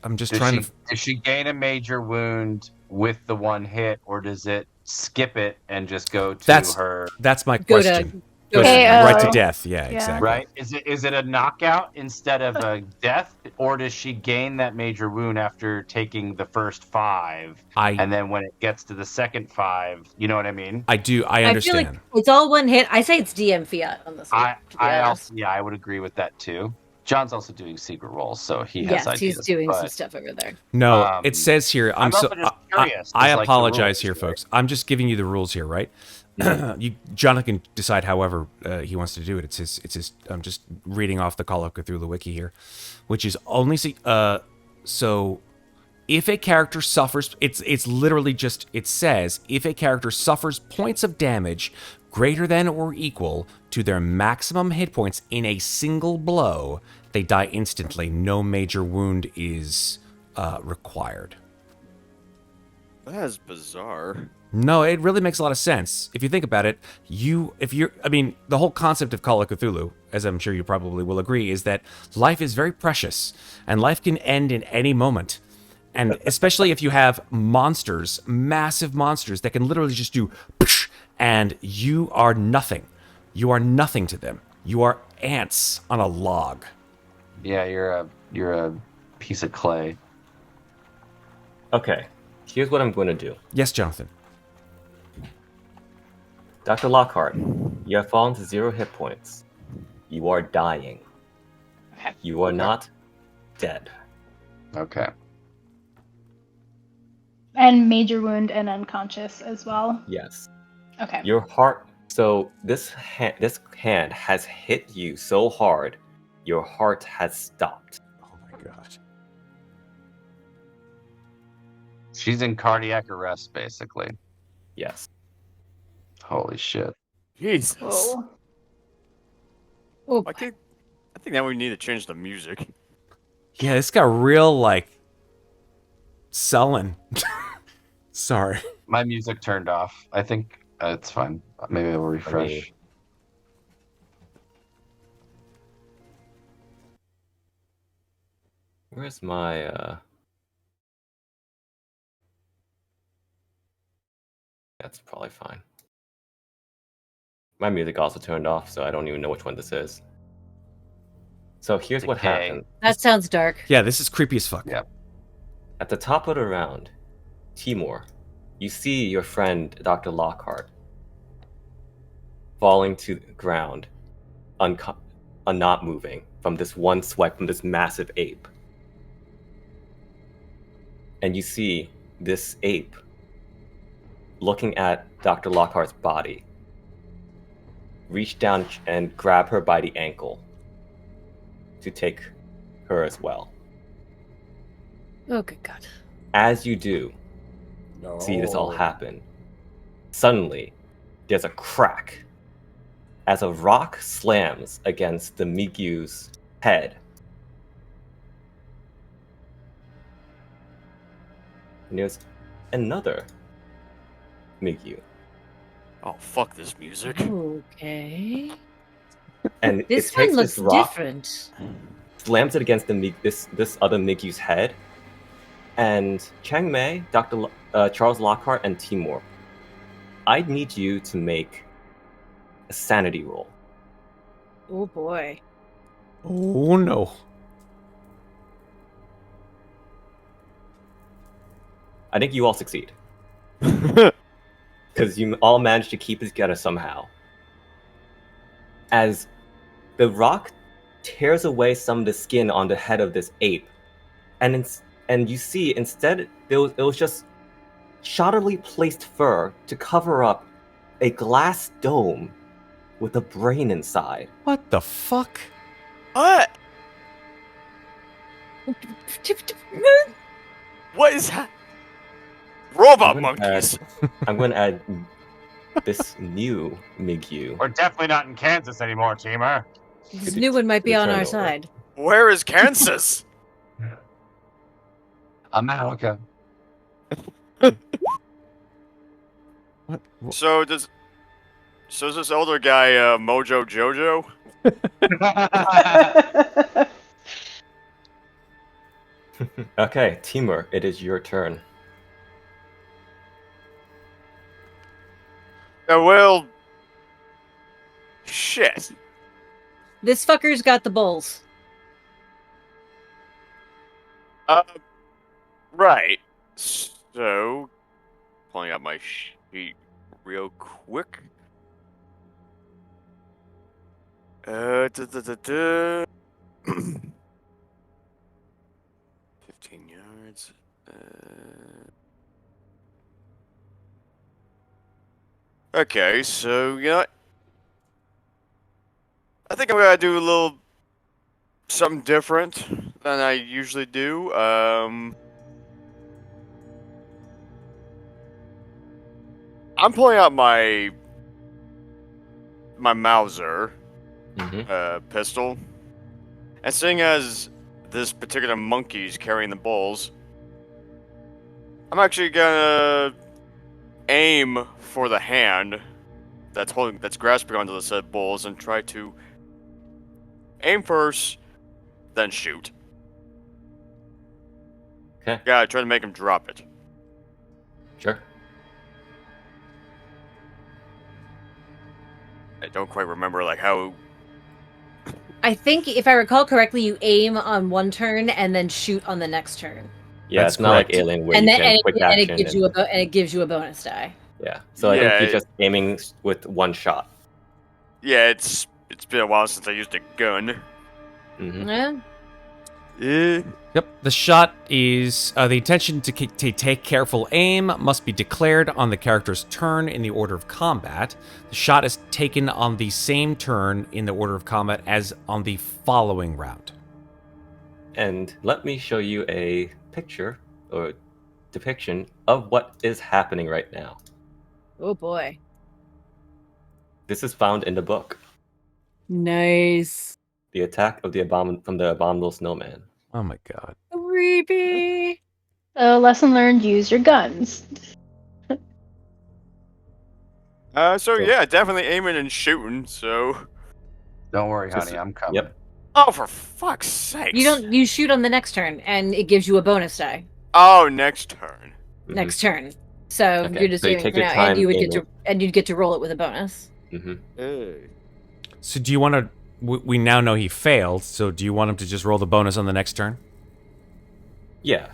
I'm just trying to. Does she gain a major wound with the one hit, or does it skip it and just go to That's her? That's my Go to- question. go Goes to- right to KO. death. Yeah, Yeah. exactly. Right? Is it a knockout instead of a death, or does she gain that major wound after taking the first 5, and then when it gets to the second 5, you know what I mean? I do. I I feel understand. like it's all one hit. I say it's DM fiat on this one. I to be honest. also, yeah, I would agree with that too. John's also doing secret rolls, so he has Yes, ideas. he's doing some but- stuff over there. No, it says here. I'm so. also just I curious, I just like the apologize rules here, here. folks. I'm just giving you the rules here, right? Jonathan can decide however he wants to do it. It's his. I'm just reading off the Call of Cthulhu wiki here, which is only so. If a character suffers, it's literally just, it says, if a character suffers points of damage greater than or equal to their maximum hit points in a single blow, they die instantly. No major wound is required. That is bizarre. No, it really makes a lot of sense. If you think about it, the whole concept of Call of Cthulhu, as I'm sure you probably will agree, is that life is very precious, and life can end in any moment. And especially if you have monsters, massive monsters that can literally just do psh, and you are nothing. You are nothing to them. You are ants on a log. Yeah, you're a piece of clay. Okay, here's what I'm going to do. Yes, Jonathan. Dr. Lockhart, you have fallen to 0 hit points. You are dying. Okay. You are not dead. Okay. And major wound and unconscious as well. Yes. Okay. Your heart. So this hand has hit you so hard, your heart has stopped. Oh my god. She's in cardiac arrest, basically. Yes. Holy shit. Jesus. Whoa. Oh, I think now we need to change the music. Yeah, this got real, like, sullen. Sorry. My music turned off. I think it's fine. Maybe I'll refresh. Where's my That's probably fine. My music also turned off, so I don't even know which one this is. So here's what Decay. happened. That sounds dark. Yeah, this is creepy as fuck. Yeah. At the top of the round, Timur, you see your friend Dr. Lockhart falling to the ground, not moving from this one swipe from this massive ape. And you see this ape looking at Dr. Lockhart's body, reach down and grab her by the ankle to take her as well. Oh, good God. As you do see this all happen, suddenly there's a crack as a rock slams against the Migyu's head. And there's another Migyu. Oh, fuck this music. Okay. And This it takes one looks this rock, different. slams it against this other Migyu's head. And Chang Mei, Charles Lockhart, and Timur, I need you to make a sanity roll. Oh, boy. Oh no. I think you all succeed. Because you all managed to keep it together somehow. As the rock tears away some of the skin on the head of this ape, and you see instead it was just shoddily placed fur to cover up a glass dome with a brain inside. What the fuck? What? What is that? Robot monkeys. I'm going to add this new Migyu. We're definitely not in Kansas anymore, Timur. This new one might be on our Return over. side. Where is Kansas? America. What? So does this older guy Mojo Jojo? Okay, Timur, it is your turn. Well, shit. This fucker's got the bowls. Right. So, pulling out my sheet real quick. 15 yards. Okay, so you know what? I think I'm gonna do a little something different than I usually do. I'm pulling out my Mauser pistol, and seeing as this particular monkey's carrying the bowls, I'm actually gonna aim for the hand that's grasping onto the said bowls and try to aim first, then shoot. Okay. Yeah, try to make him drop it. Sure. I don't quite remember like how. I think, if I recall correctly, you aim on one turn and then shoot on the next turn. Yeah, That's it's not like correct. Alien where And you then can quick and action. it gives you a bonus die. Yeah, so I think Yeah, you're just aiming with one shot. Yeah, it's been a while since I used a gun. Mm-hmm. Yeah. Yeah. Yep. The shot is the intention to take careful aim must be declared on the character's turn in the order of combat. The shot is taken on the same turn in the order of combat as on the following round. And let me show you a picture or depiction of what is happening right now. Oh boy. This is found in the book. Nice. The attack of the abominable snowman. Oh my god. Creepy. So, lesson learned: use your guns. So yeah, definitely aiming and shooting. So. Don't worry, Just- honey, I'm coming. Yep. Oh, for fuck's sake! You shoot on the next turn, and it gives you a bonus die. Oh, next turn. Mhm. Next turn. So Okay, you're just so you doing it take for your now, time and you would in get to roll it with a bonus. Mm-hmm. Hey. So do you want to? We now know he failed. So do you want him to just roll the bonus on the next turn? Yeah.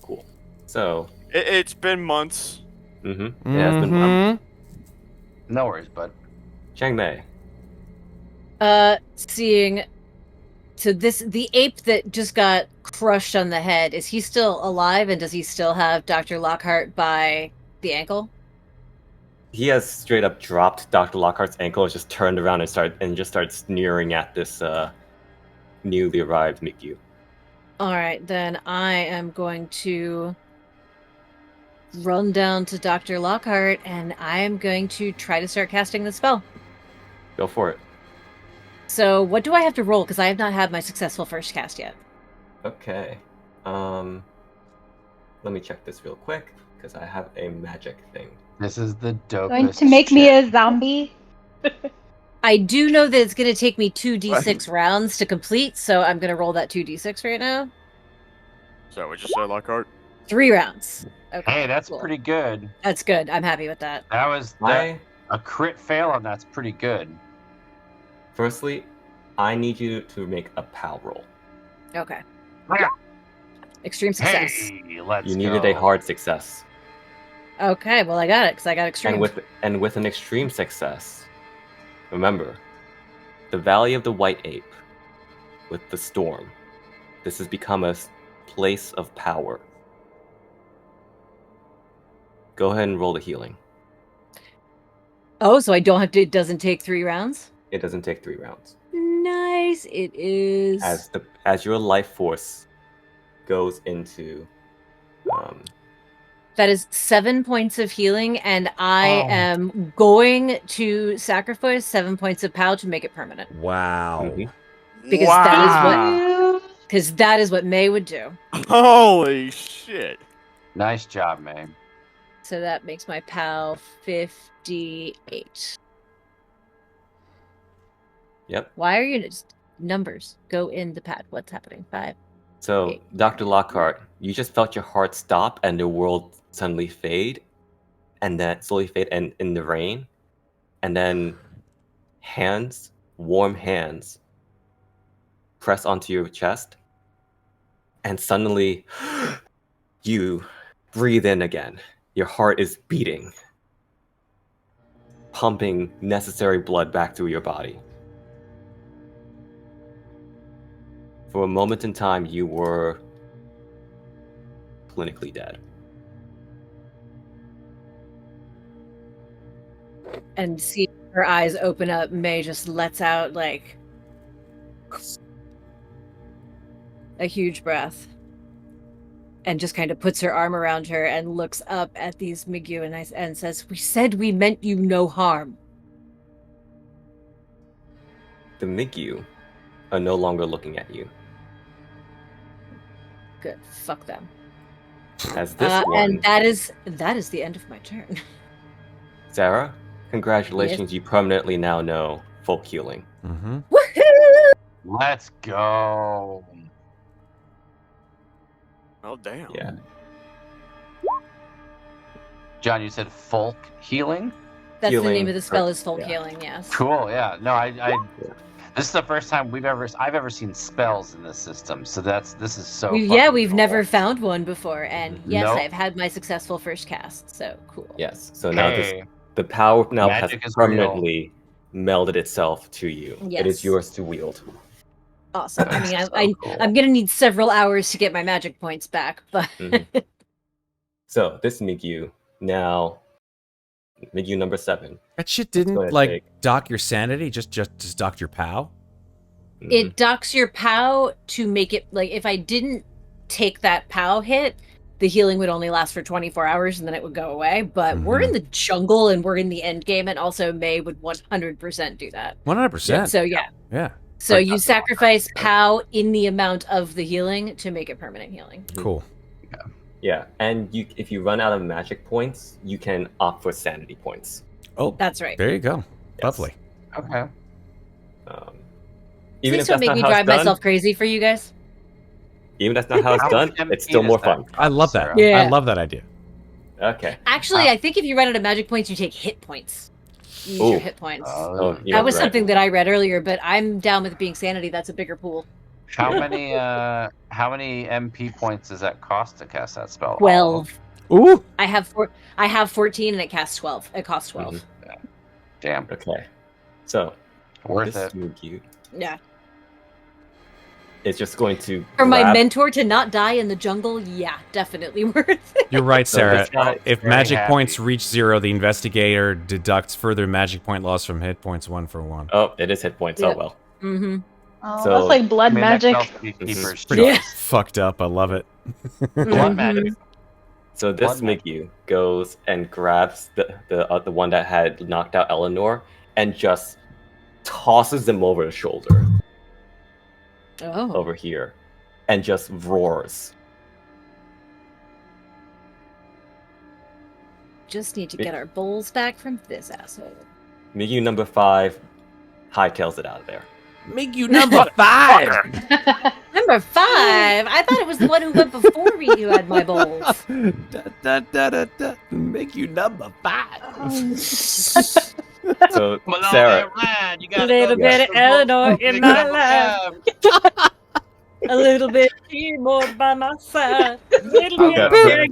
Cool. So. It's been months. Mm-hmm. It has been No worries, bud. Chang Mei. Seeing. So the ape that just got crushed on the head, is he still alive, and does he still have Dr. Lockhart by the ankle? He has straight up dropped Dr. Lockhart's ankle and just turned around and just started sneering at this newly arrived Mikyu. All right, then I am going to run down to Dr. Lockhart, and I am going to try to start casting the spell. Go for it. So what do I have to roll? Because I have not had my successful first cast yet. Okay. Let me check this real quick because I have a magic thing. This is the dopest. Going to make me a zombie. I do know that it's going to take me 2d6 rounds to complete, so I'm going to roll that 2d6 right now. Is that what you said, Lockhart? 3 rounds. Okay, Hey, that's cool. pretty good. That's good. I'm happy with that. That was a crit fail on that's pretty good. Firstly, I need you to make a POW roll. Okay. Yeah. Extreme success. Hey, let's You go. needed a hard success. Okay, well I got it because I got extreme. And with an extreme success, remember, the Valley of the White Ape, with the storm, this has become a place of power. Go ahead and roll the healing. Oh, so I don't have to. It doesn't take 3 rounds. It doesn't take 3 rounds. Nice. It is. As your life force goes into. That is 7 points of healing, and I am going to sacrifice 7 points of POW to make it permanent. Wow. Mm-hmm. Because that is what May would do. Holy shit. Nice job, man. So that makes my POW 58. Yep. Why are you just numbers? Go in the pad. What's happening? 5. So, 8. Dr. Lockhart, you just felt your heart stop and the world suddenly fade, and then slowly fade and in the rain, and then hands, warm hands, press onto your chest, and suddenly you breathe in again. Your heart is beating, pumping necessary blood back through your body. For a moment in time, you were clinically dead. And see her eyes open up, May just lets out like a huge breath and just kind of puts her arm around her and looks up at these Migu and says, "We said we meant you no harm." The Migu are no longer looking at you. Good. Fuck them. As this one, and that is the end of my turn. Sarah, congratulations, you permanently now know folk healing. Mm-hmm. Woohoo! Let's go. Oh, damn. Yeah. John, you said folk healing? That's Healing, the name of the spell is folk yeah. healing, yes. Cool, yeah. No, this is the first time I've ever seen spells in this system, so this is so We've cool. never found one before, and yes, Nope. I've had my successful first cast, so cool. Yes. So now Hey, the power now has magic is real. permanently melded itself to you. Yes. It is yours to wield. Awesome. I mean, So cool. I'm gonna need several hours to get my magic points back, but Mhm. So this Migu now, Migu number 7. That shit gonna didn't like take- dock your sanity, just dock your POW. Mhm. it docks your POW to make it like if I didn't take that POW hit, the healing would only last for 24 hours and then it would go away. But we're in the jungle and we're in the end game, and also May would 100% do that. 100%. So yeah. Yeah. So Like, you sacrifice POW in the amount of the healing to make it permanent healing. Cool. Yeah, and if you run out of magic points, you can opt for sanity points. Oh, That's right. there you go. Yes. Lovely. Okay. Even Please if don't that's make not me how it's drive done, myself crazy for you guys. Even if that's not how it's How done, empty it's still is more that fun. I love that. Sarah? Yeah. I love that idea. Okay. Actually, I think if you run out of magic points, you take hit points. You use your Ooh. hit points. Oh, that yeah, was right. something that I read earlier, but I'm down with it being sanity. That's a bigger pool. How many MP points does that cost to cast that spell? 12. Ooh. I have 14 and it casts 12. It costs 12. Damn, Okay. So worth this it. Mugi Yeah. is just going to For my grab- mentor to not die in the jungle, yeah, definitely worth it. You're right, So Sarah. this guy- If Very magic happy. points reach 0, the investigator deducts further magic point loss from hit points 1 for 1. Oh, it is hit points. Yep. Oh well. Mm-hmm. Oh, So- that's like blood I mean, magic. That can also be keeper's Pretty choice. fucked up. I love it. Blood magic. So this Blood magic. Migu goes and grabs the one that had knocked out Eleanor and just tosses them over the shoulder Oh. over here, and just roars. Just need to get our bowls back from this asshole. Migu number 5 hightails it out of there. Make you number 5. Number 5! I thought it was the one who went before me who had my bowls. Make you number 5. So Sarah, A little bit of Eleanor in my life. A little bit of Timur by my side. A little bit of Okay. a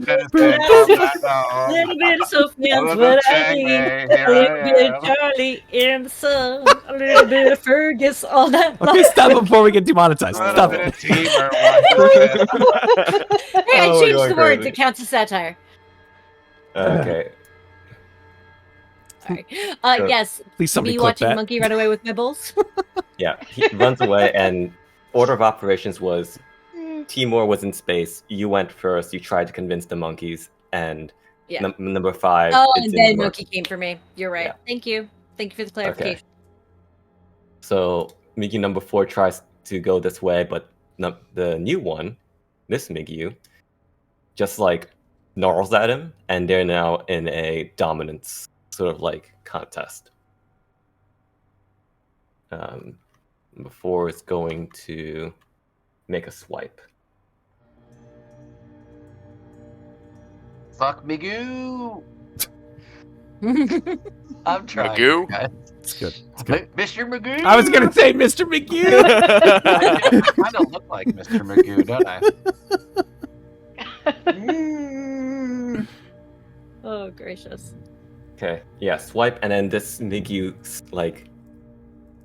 little bit of Sofian's what I need. A little bit of Charlie in the sun. A little bit of Fergus all night long. Okay, stop before we get demonetized. Stop it. Hey, Oh, I we're changed going the words. crazy. It counts as satire. okay. Sorry. Sure. Yes. Please somebody Me clip watching that. Monkey run away with my bowls. Yeah, he runs away, and order of operations was Timur was in space. You went first. You tried to convince the monkeys, and Yeah. number 5. Oh, it's and in then your- Monkey came for me. You're right. Yeah. Thank you. Thank you for the clarification. So Migu number 4 tries to go this way, but the new one, this Migu, just like gnarls at him, and they're now in a dominance sort of like contest. Before it's going to make a swipe. Fuck Migu. I'm trying. Magoo? guys. It's good. Mr. Magoo. I was gonna say Mr. McGee. I kind of look like Mr. Magoo, don't I? Oh, gracious. Okay, yeah, swipe, and then this Migu like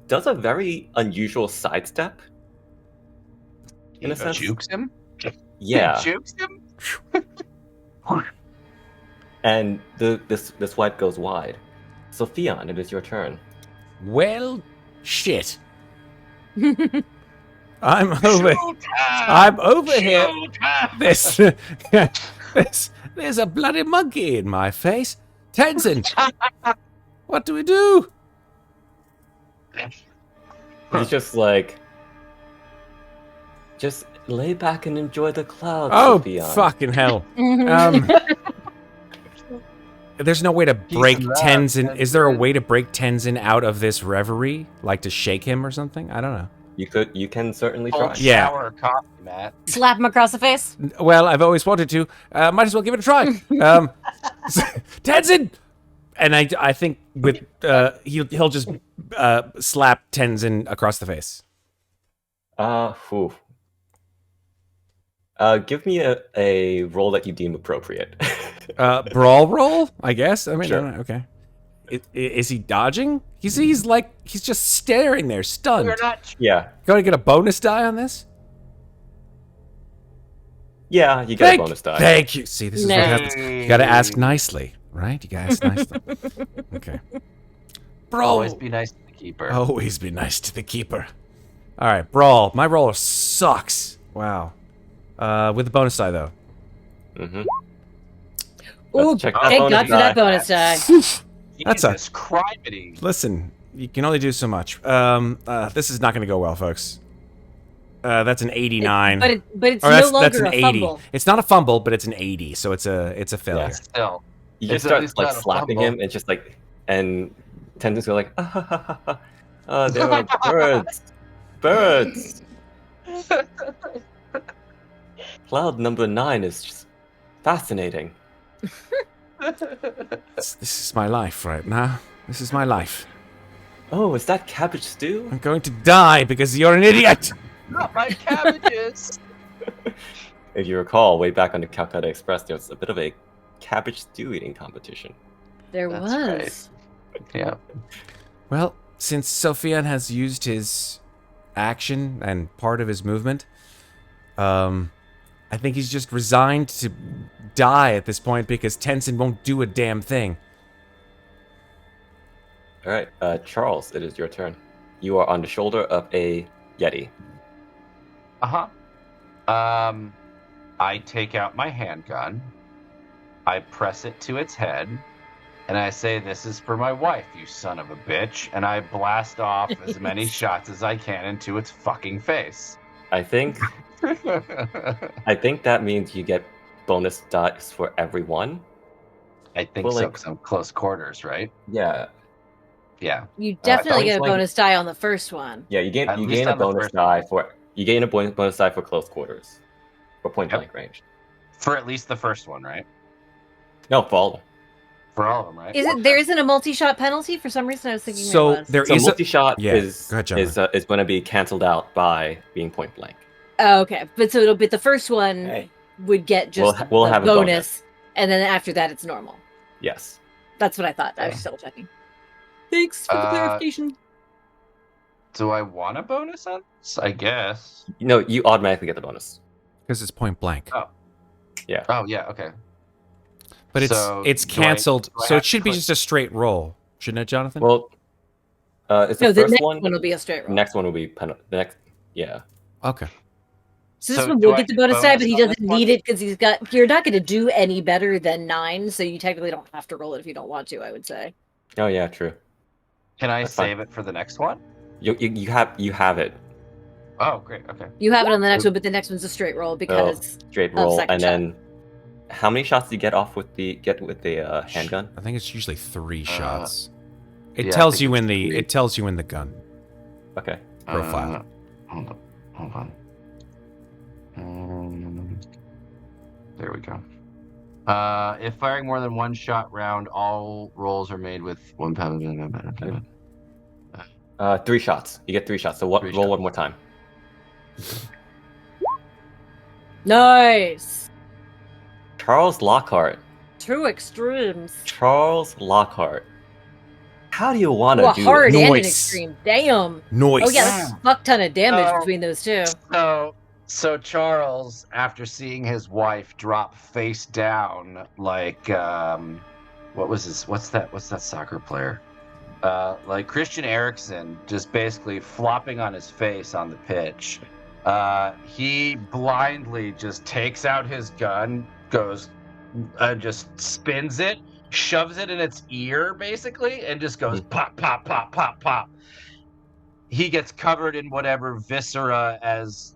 does a very unusual sidestep. In a sense, Jukes him. yeah, Jukes him. and the swipe goes wide. Sofian, it is your turn. Well, shit. I'm over here. There's a bloody monkey in my face. Tenzin, what do we do? He's just like, just lay back and enjoy the clouds. Oh, Sofian. fucking hell. There's no way to break that, Tenzin. Is there a Tenzin. way to break Tenzin out of this reverie? Like to shake him or something? I don't know. You can certainly try. Cold Yeah. shower coffee, Matt. Slap him across the face. Well, I've always wanted to. Might as well give it a try. Tenzin! And I think with he'll just slap Tenzin across the face. Whew. Give me a roll that you deem appropriate. Brawl roll, I guess. I mean, Sure. I don't know, okay. Is he dodging? He's just staring there, stunned. You're not. Yeah, Going to get a bonus die on this? yeah, you get a bonus die. Thank you. See, this is what No. happens. You got to ask nicely, right? You got to ask nicely. Okay. Brawl. Always be nice to the keeper. Always be nice to the keeper. All right, brawl. My roll sucks. Wow. With the bonus die though. Mm-hmm. Ooh, check that thank bonus God for that die. bonus die. That's a- Jesus Criminy. Listen, you can only do so much. This is not going to go well, folks. That's an 89. But it's Or no that's longer an a 80. fumble. It's not a fumble, but it's an 80, so it's a failure. Yeah. Still. You It's just at start least like not a slapping fumble. him, and just like, and Tenzin's go like, there are birds, birds. Cloud number 9 is just fascinating. This is my life right now. This is my life. Oh, is that cabbage stew? I'm going to die because you're an idiot! Not my cabbages. If you recall, way back on the Calcutta Express, there was a bit of a cabbage stew eating competition. There That's was. right. Yeah. Well, since Sofian has used his action and part of his movement, I think he's just resigned to die at this point because Tenzin won't do a damn thing. All right, Charles, it is your turn. You are on the shoulder of a Yeti. I take out my handgun. I press it to its head. And I say, "This is for my wife, you son of a bitch." And I blast off as many shots as I can into its fucking face. I think that means you get bonus dice for every one. I think Well, so, like- because I'm close quarters, right? Yeah, Yeah. You definitely get a sounds like- bonus die on the first one. yeah. You At gain least a on the bonus first die for bonus die for close quarters, for point Yep. blank range. For at least the first one, right? No, for all of them. For all of them, right? There isn't a multi-shot penalty? For some reason I was thinking So there was. there So is a... multi-shot yeah, is go ahead, Jonathan. is going to be canceled out by being point blank. Oh, okay. But so it'll be the first one Hey. would get just We'll the have a bonus, and then after that it's normal. Yes. That's what I thought. I was still checking. Thanks for the clarification. Do I want a bonus on this? I guess. No, you automatically get the bonus. Because it's point blank. Oh, yeah, okay. But So, it's do I- canceled, do I so have it should to be click- just a straight roll. Shouldn't it, Jonathan? Well, it's No, the the first next one. one will be a straight roll. Next one will be the next. Yeah. Okay. So this So one do will I get the get bonus die, but he bonus on doesn't this one? need it because you're not going to do any better than 9, so you technically don't have to roll it if you don't want to, I would say. Oh yeah, true. Can I That's fine. save it for the next one? You have it. Oh, great. Okay. You have it on the next one, but the next one's a straight roll because Straight Of roll, second and shot. then how many shots do you get off with the handgun? I think it's usually 3 shots. It yeah, I tells think you it's in the 3. it tells you in the gun Okay. profile. Hold on. There we go. If firing more than one shot round, all rolls are made with 1 pound. 3 shots. You get 3 shots. So Three roll shots. one more time. nice. Charles Lockhart. True extremes. Charles Lockhart. How do you want Ooh, to a do hard this? and an Noise. extreme. Damn. Noise. Oh yeah, that's a fuck ton of damage Oh. between those two. So Charles, after seeing his wife drop face down, like what's that soccer player? Like Christian Eriksen, just basically flopping on his face on the pitch. He blindly just takes out his gun, goes, just spins it, shoves it in its ear, basically, and just goes pop, pop, pop, pop, pop. He gets covered in whatever viscera as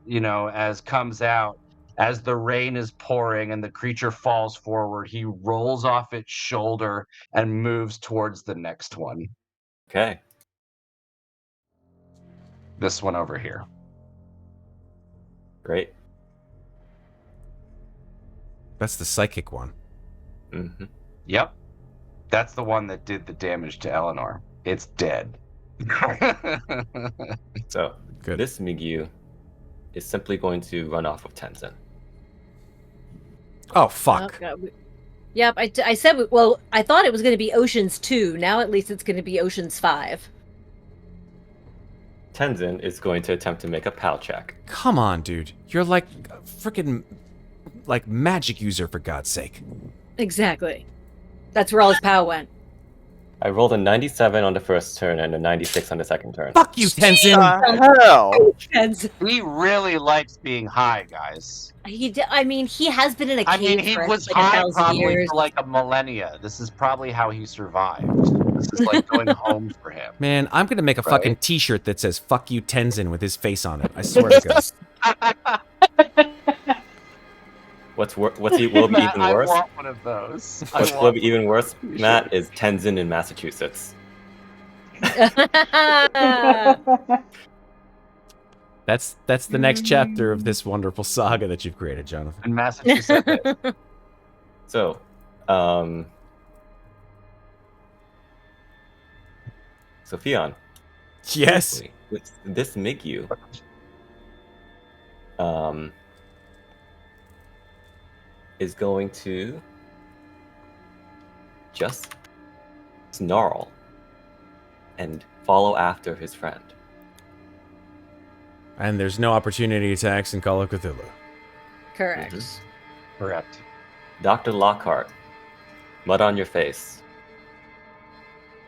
comes out. As the rain is pouring and the creature falls forward, he rolls off its shoulder and moves towards the next one. Okay. This one over here. Great. That's the psychic one. hmm Yep. That's the one that did the damage to Eleanor. It's dead. So Good. this Migyu is simply going to run off of Tenzin. Oh Oh, fuck. God. Yep, I said, well, I thought it was going to be Ocean's 2. Now at least it's going to be Ocean's 5. Tenzin is going to attempt to make a PAL check. Come on, dude. You're like a freaking like magic user for God's sake. Exactly. That's where all his power went. I rolled a 97 on the first turn and a 96 on the second turn. Fuck you, Tenzin. The hell? And He really likes being high, guys. I mean, he has been in a I cave mean, he for was like high 1,000 probably years. for like a millennia. This is probably how he survived. This is like going home for him. Man, I'm gonna make a Right. fucking t-shirt that says "Fuck you, Tenzin" with his face on it. I swear to God. What's will be Matt, even I worse? want one of those. What's will be even worse, Matt, is Tenzin in Massachusetts. That's the next chapter of this wonderful saga that you've created, Jonathan. In Massachusetts. So, Sofian, Yes. quickly, with this Migyu, is going to just snarl and follow after his friend. And there's no opportunity attacks in Call of Cthulhu. Correct. Correct. Dr. Lockhart, mud on your face.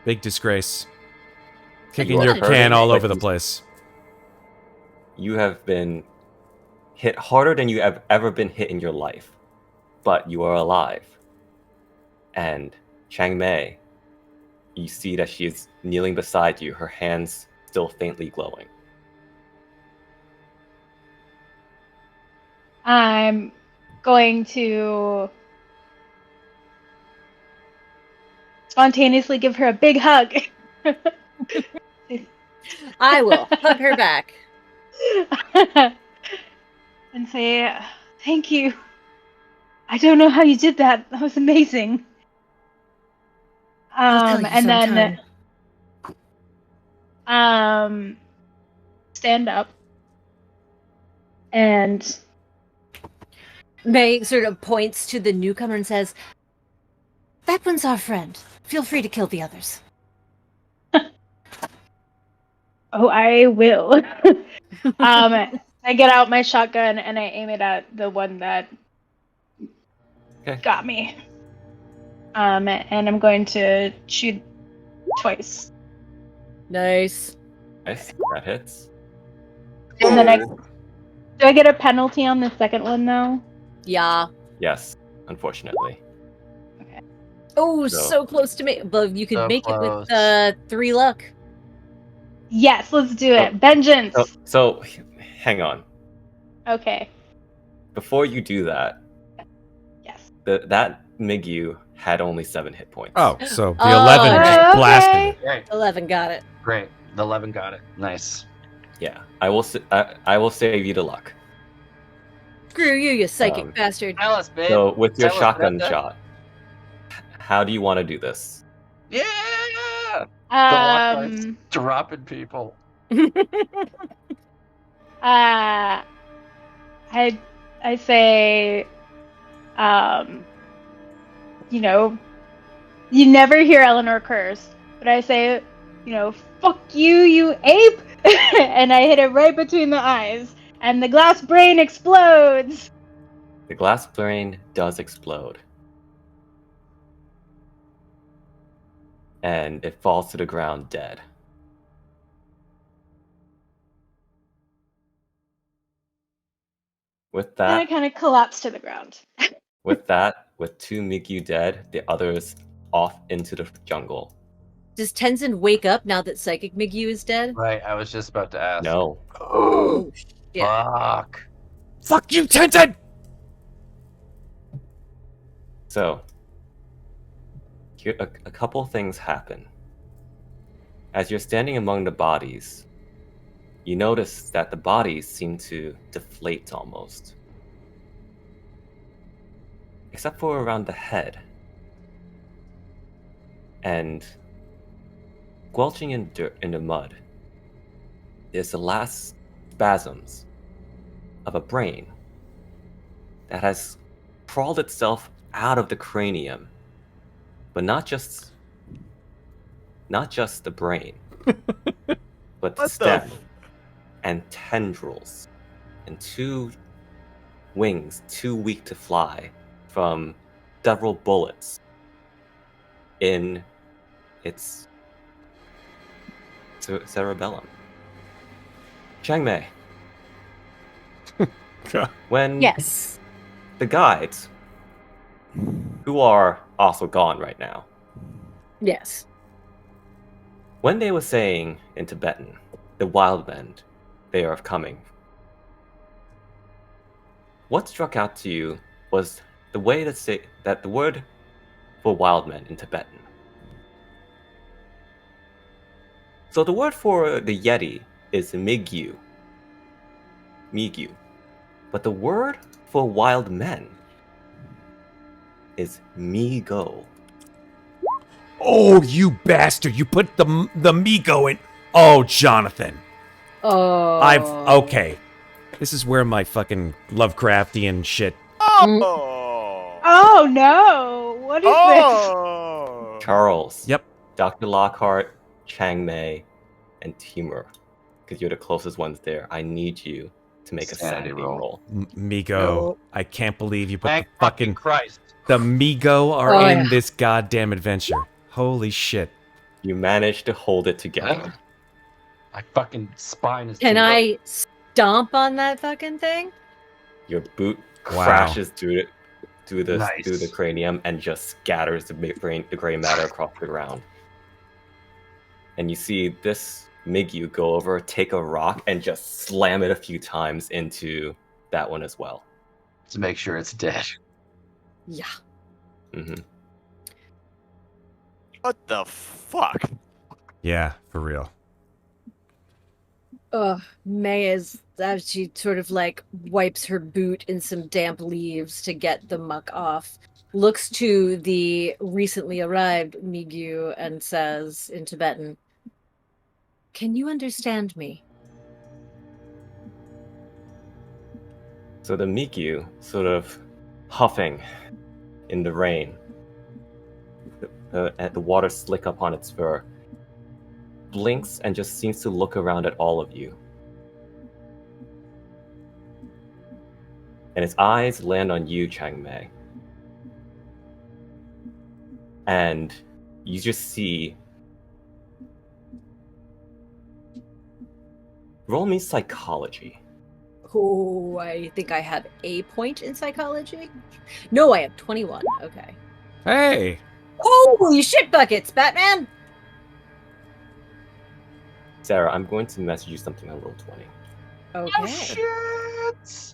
Big disgrace. Kicking You are your hurting, can all but over the you- place. You have been hit harder than you have ever been hit in your life, but you are alive. And Chang Mei, you see that she is kneeling beside you, her hands still faintly glowing. I'm going to spontaneously give her a big hug. I will hug her back. And say, thank you. I don't know how you did that. That was amazing. I'll tell you And sometime. then stand up and May sort of points to the newcomer and says, "That one's our friend. Feel free to kill the others." oh, I will. I get out my shotgun and I aim it at the one that Okay. got me. And I'm going to shoot twice. Nice. Nice, that hits. And then do I get a penalty on the second one though? Yeah. Yes, unfortunately. Oh, So- so close to me. But you could So make close. it with 3 luck. Yes, let's do it. Oh. Vengeance. So, hang on. Okay. Before you do that, Yes. that Migyu had only 7 hit points. Oh, so the Oh, 11 okay. just blasted it. Great. 11 got it. Great. The 11 got it. Nice. Yeah, I will save you the luck. Screw you, you psychic Um, bastard. Alice, babe. So with your Tell us shotgun about that. shot, how do you want to do this? Yeah! Lockhart. Um. Dropping people. I say, you know, you never hear Eleanor curse, but I say, you know, fuck you, you ape, and I hit it right between the eyes, and the glass brain explodes. The glass brain does explode. And it falls to the ground dead. With And I that, kind of collapse to the ground. with 2 Migyu dead, the others off into the jungle. Does Tenzin wake up now that Psychic Migyu is dead? Right, I was just about to ask. No. Oh, Yeah. fuck. Fuck you, Tenzin! So, here, a couple things happen. As you're standing among the bodies, you notice that the bodies seem to deflate almost. Except for around the head. And squelching in the mud is the last spasms of a brain that has crawled itself out of the cranium, but not just the brain, but the stem and tendrils and 2 wings too weak to fly from several bullets in its cerebellum. Chang Mei, when Yes. the guides, who are also gone right now, Yes. when they were saying in Tibetan, the wild men, they are coming, what struck out to you was the way to say that the word for wild men in Tibetan. So the word for the Yeti is Migyu, Migyu. But the word for wild men is Migo. Oh, you bastard! You put the Migo in. Oh, Jonathan. Oh. Okay. This is where my fucking Lovecraftian shit. Oh. Oh no! What is this? Oh. Charles. Yep. Dr. Lockhart, Chang Mei, and Timur. Because you're the closest ones there. I need you to make a Sanity sanity roll. roll. Migo. No. I can't believe you put Thank the fucking. Christ. The Migo are Oh, in yeah. this goddamn adventure. Holy shit. You managed to hold it together. My fucking spine is Can too low. I stomp on that fucking thing? Your boot Wow. crashes through the Nice. cranium and just scatters the gray matter across the ground. And you see this Migyu go over, take a rock, and just slam it a few times into that one as well. To make sure it's dead. Yeah. hmm What the fuck? Yeah, for real. May is as she sort of like wipes her boot in some damp leaves to get the muck off, looks to the recently arrived Migyu and says in Tibetan, "Can you understand me?" So the Migyu, sort of huffing in the rain, the water slick upon its fur, blinks and just seems to look around at all of you. And its eyes land on you, Chang Mei. And you just see... Roll me psychology. Oh, I think I have a point in psychology. No, I have 21. Okay. Hey! Holy shit buckets, Batman! Sarah, I'm going to message you something on Roll20. Okay. Oh shit!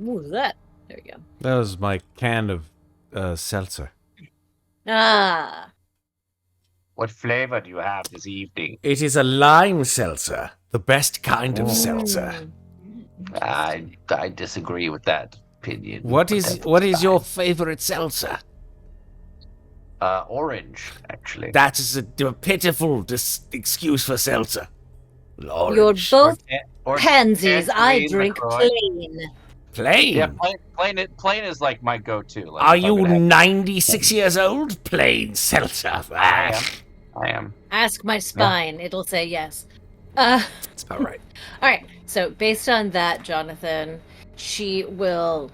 Ooh, that. There we go. That was my can of seltzer. Ah. What flavor do you have this evening? It is a lime seltzer. The best kind of Oh. seltzer. I disagree with that opinion. What but is that's your fine. favorite seltzer? Orange, actually. That is a pitiful excuse for seltzer. Orange. You're both Or pansies. I tangerine, drink LaCroix. plain. Plain. Yeah, plain is like my go-to. Like, Are if I'm you gonna have- 96 years old? Plain seltzer. I am. Ask my spine. It'll say yes. That's about right. All right. So based on that, Jonathan, she will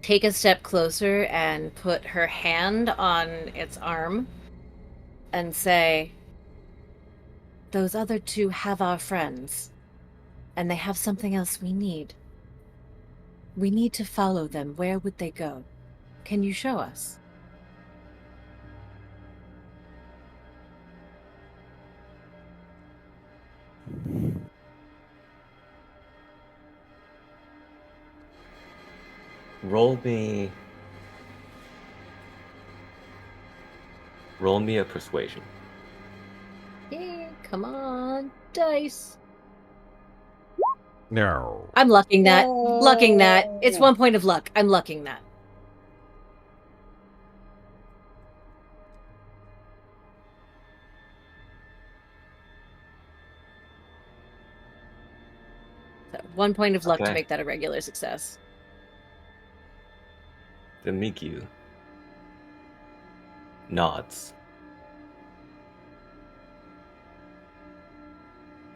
take a step closer and put her hand on its arm and say, "Those other two have our friends, and they have something else we need. We need to follow them. Where would they go? Can you show us?" Roll me a persuasion. Yeah, come on, dice. No. I'm lucking that. Lucking that. It's 1 point of luck. I'm lucking that. So 1 point of luck to Okay. make that a regular success. The Migyu nods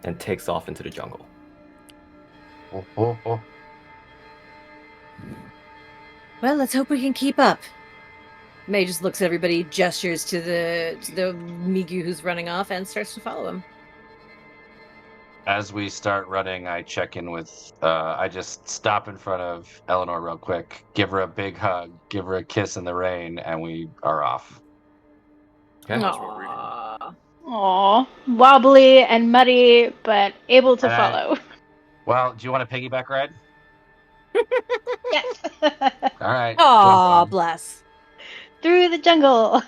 and takes off into the jungle. Oh. Well, let's hope we can keep up. May just looks at everybody, gestures to the Migyu who's running off, and starts to follow him. As we start running, I check in with. I just stop in front of Eleanor real quick, give her a big hug, give her a kiss in the rain, and we are off. Okay. Aww. Aw, wobbly and muddy, but able to And follow. Well, do you want a piggyback ride? Yes. All right. Aw, jump on. bless. Through the jungle.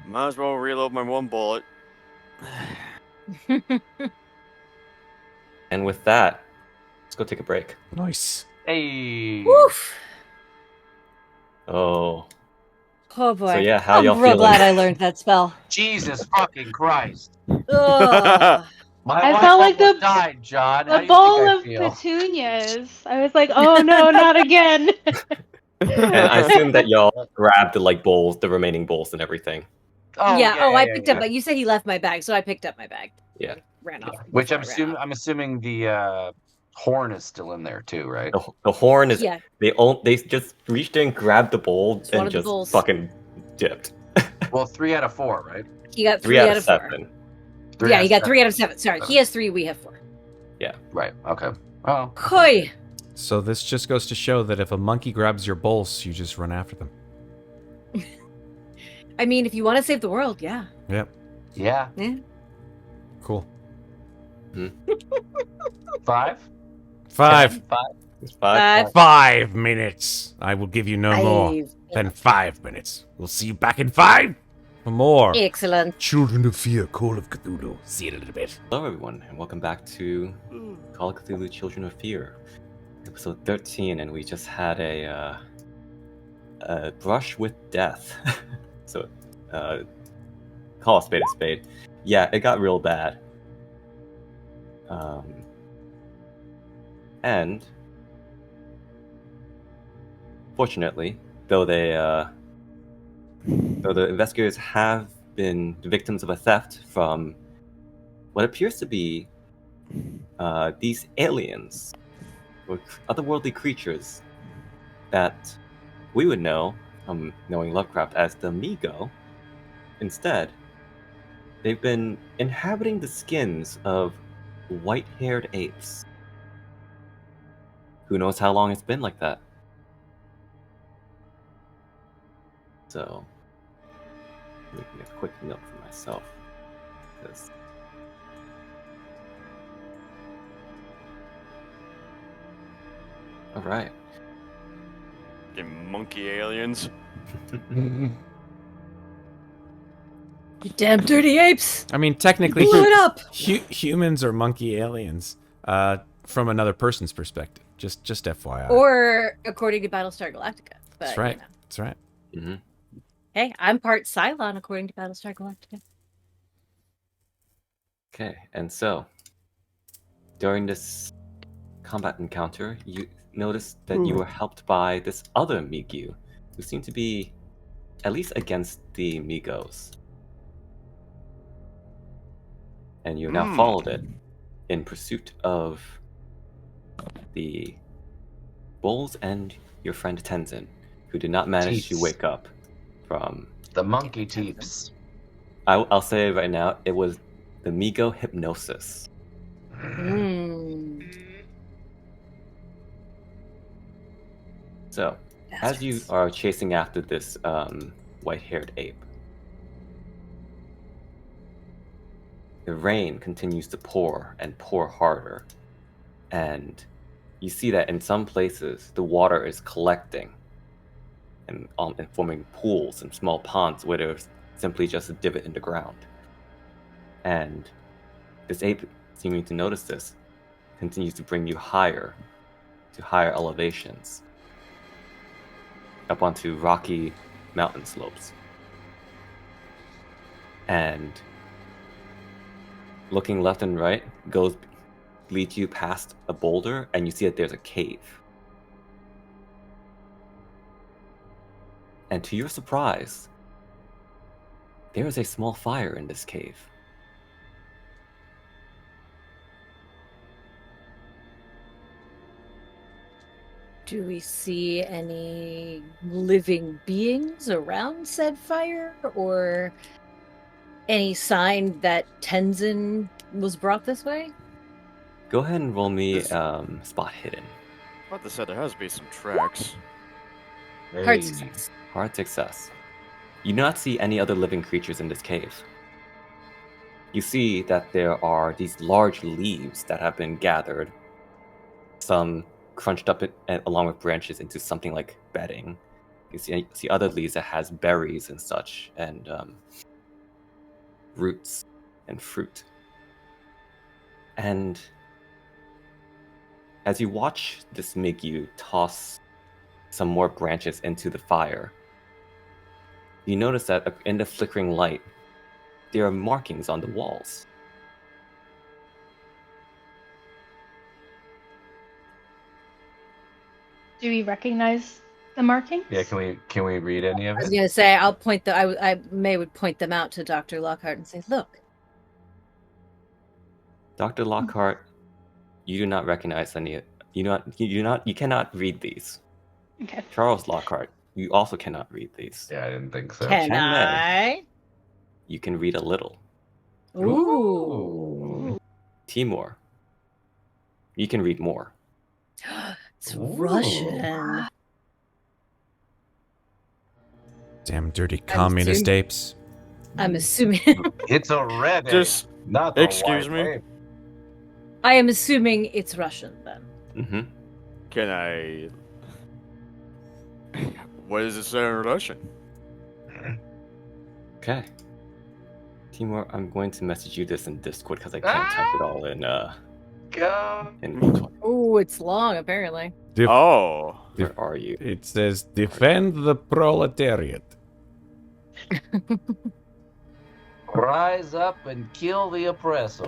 Might as well reload my one bullet. And with that, let's go take a break. Nice. Hey. Woof. Oh, Oh boy. so yeah, how I'm y'all real feeling? glad I learned that spell. Jesus fucking Christ. Ugh. My I wife felt like almost the- died, John. How A do you bowl think I of feel? petunias. I was like, oh no, not again. And I assume that y'all grabbed the bowls, the remaining bowls, and everything. Oh, yeah. Oh, I yeah, picked yeah. up. You said he left my bag, so I picked up my bag. Yeah. Ran off. Which before I ran off. I'm assuming the horn is still in there too, right? The horn is. Yeah. They just reached in, grabbed the bowl, It's one and of the just bowls. fucking dipped. Well, 3 out of 4, right? He got 3 out of 4. 7. Yeah, he got 3 out of 7. Sorry, he has 3. We have 4. Right. Okay. Oh. Koi. So this just goes to show that if a monkey grabs your bolts, you just run after them. I mean, if you want to save the world, yeah. Yep. Yeah. Cool. 5. 5. 5. It's 5. 5 minutes. I will give you no more than 5 minutes. We'll see you back in 5 for more. Excellent. Children of Fear, Call of Cthulhu. See you in a little bit. Hello, everyone, and welcome back to Call of Cthulhu: Children of Fear, episode 13, and we just had a brush with death. So, call a spade a spade. Yeah, it got real bad. And fortunately, though the investigators have been the victims of a theft from what appears to be these aliens or otherworldly creatures that we would know from knowing Lovecraft as the Migo. Instead, they've been inhabiting the skins of white-haired apes. Who knows how long it's been like that? So, making a quick note for myself, because all right. Fucking monkey aliens. You damn dirty apes. I mean, technically, Blew it up. humans are monkey aliens from another person's perspective. Just FYI. Or according to Battlestar Galactica. But, That's right. You know. That's right. Mm-hmm. Hey, I'm part Cylon according to Battlestar Galactica. Okay, and so during this combat encounter, you noticed that you were helped by this other Migu, who seemed to be at least against the Migos. And you now followed it in pursuit of the Bulls and your friend Tenzin, who did not manage to Teeps. wake up from... The monkey teeps. I'll say it right now, it was the Migo hypnosis. So, as you are chasing after this white-haired ape, the rain continues to pour and pour harder, and you see that in some places the water is collecting and forming pools and small ponds where there's simply just a divot in the ground. And this ape, seeming to notice this, continues to bring you higher to higher elevations, up onto rocky mountain slopes. And looking left and right leads you past a boulder, and you see that there's a cave. And to your surprise, there is a small fire in this cave. Do we see any living beings around said fire, or any sign that Tenzin was brought this way? Go ahead and roll me spot hidden. About to say there has to be some tracks. Hard Hey. success. Hard success. You do not see any other living creatures in this cave. You see that there are these large leaves that have been gathered, some crunched up along with branches into something like bedding. You see other leaves that has berries and such, and roots and fruit. And as you watch this Migyu toss some more branches into the fire, you notice that in the flickering light, there are markings on the walls. Do we recognize the markings? Yeah, can we read any of I was it? gonna say I'll point May would point them out to Dr. Lockhart and say, "Look, Dr. Lockhart, you do not recognize any. You cannot read these. Okay. Charles Lockhart, you also cannot read these. Yeah, I didn't think so. can Chang Mei. I?" You can read a little. Ooh, Timur, you can read more. it's Ooh. Russian. Damn dirty communist assuming- apes. I'm assuming. It's a red Just ape, not the excuse white me? ape. I am assuming it's Russian then. Mm-hmm. Can I? What does it say in Russian? Okay. Timur, I'm going to message you this in Discord because I can't type it all in Go. in. Oh, it's long apparently. Oh, Where are you? It says, defend the proletariat. Rise up and kill the oppressor.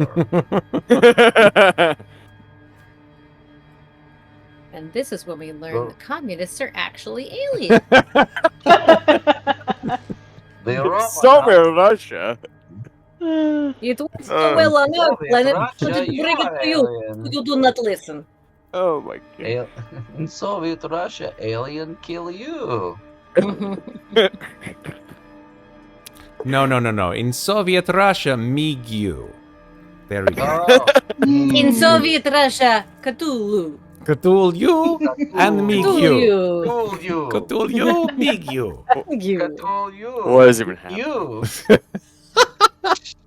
And this is when we learn Oh. the communists are actually aliens. The Roman Soviet Russia. It was so well on our Soviet planet, Russia, but it you bring it are to you. alien. You do not listen. Oh my god. In Soviet Russia, alien kill you. No. In Soviet Russia, Migyu. There we go. Oh. In Soviet Russia, Cthulhu. Cthulhu and Migyu. Cthulhu. Cthulhu, Migyu. You. What is even happening? You.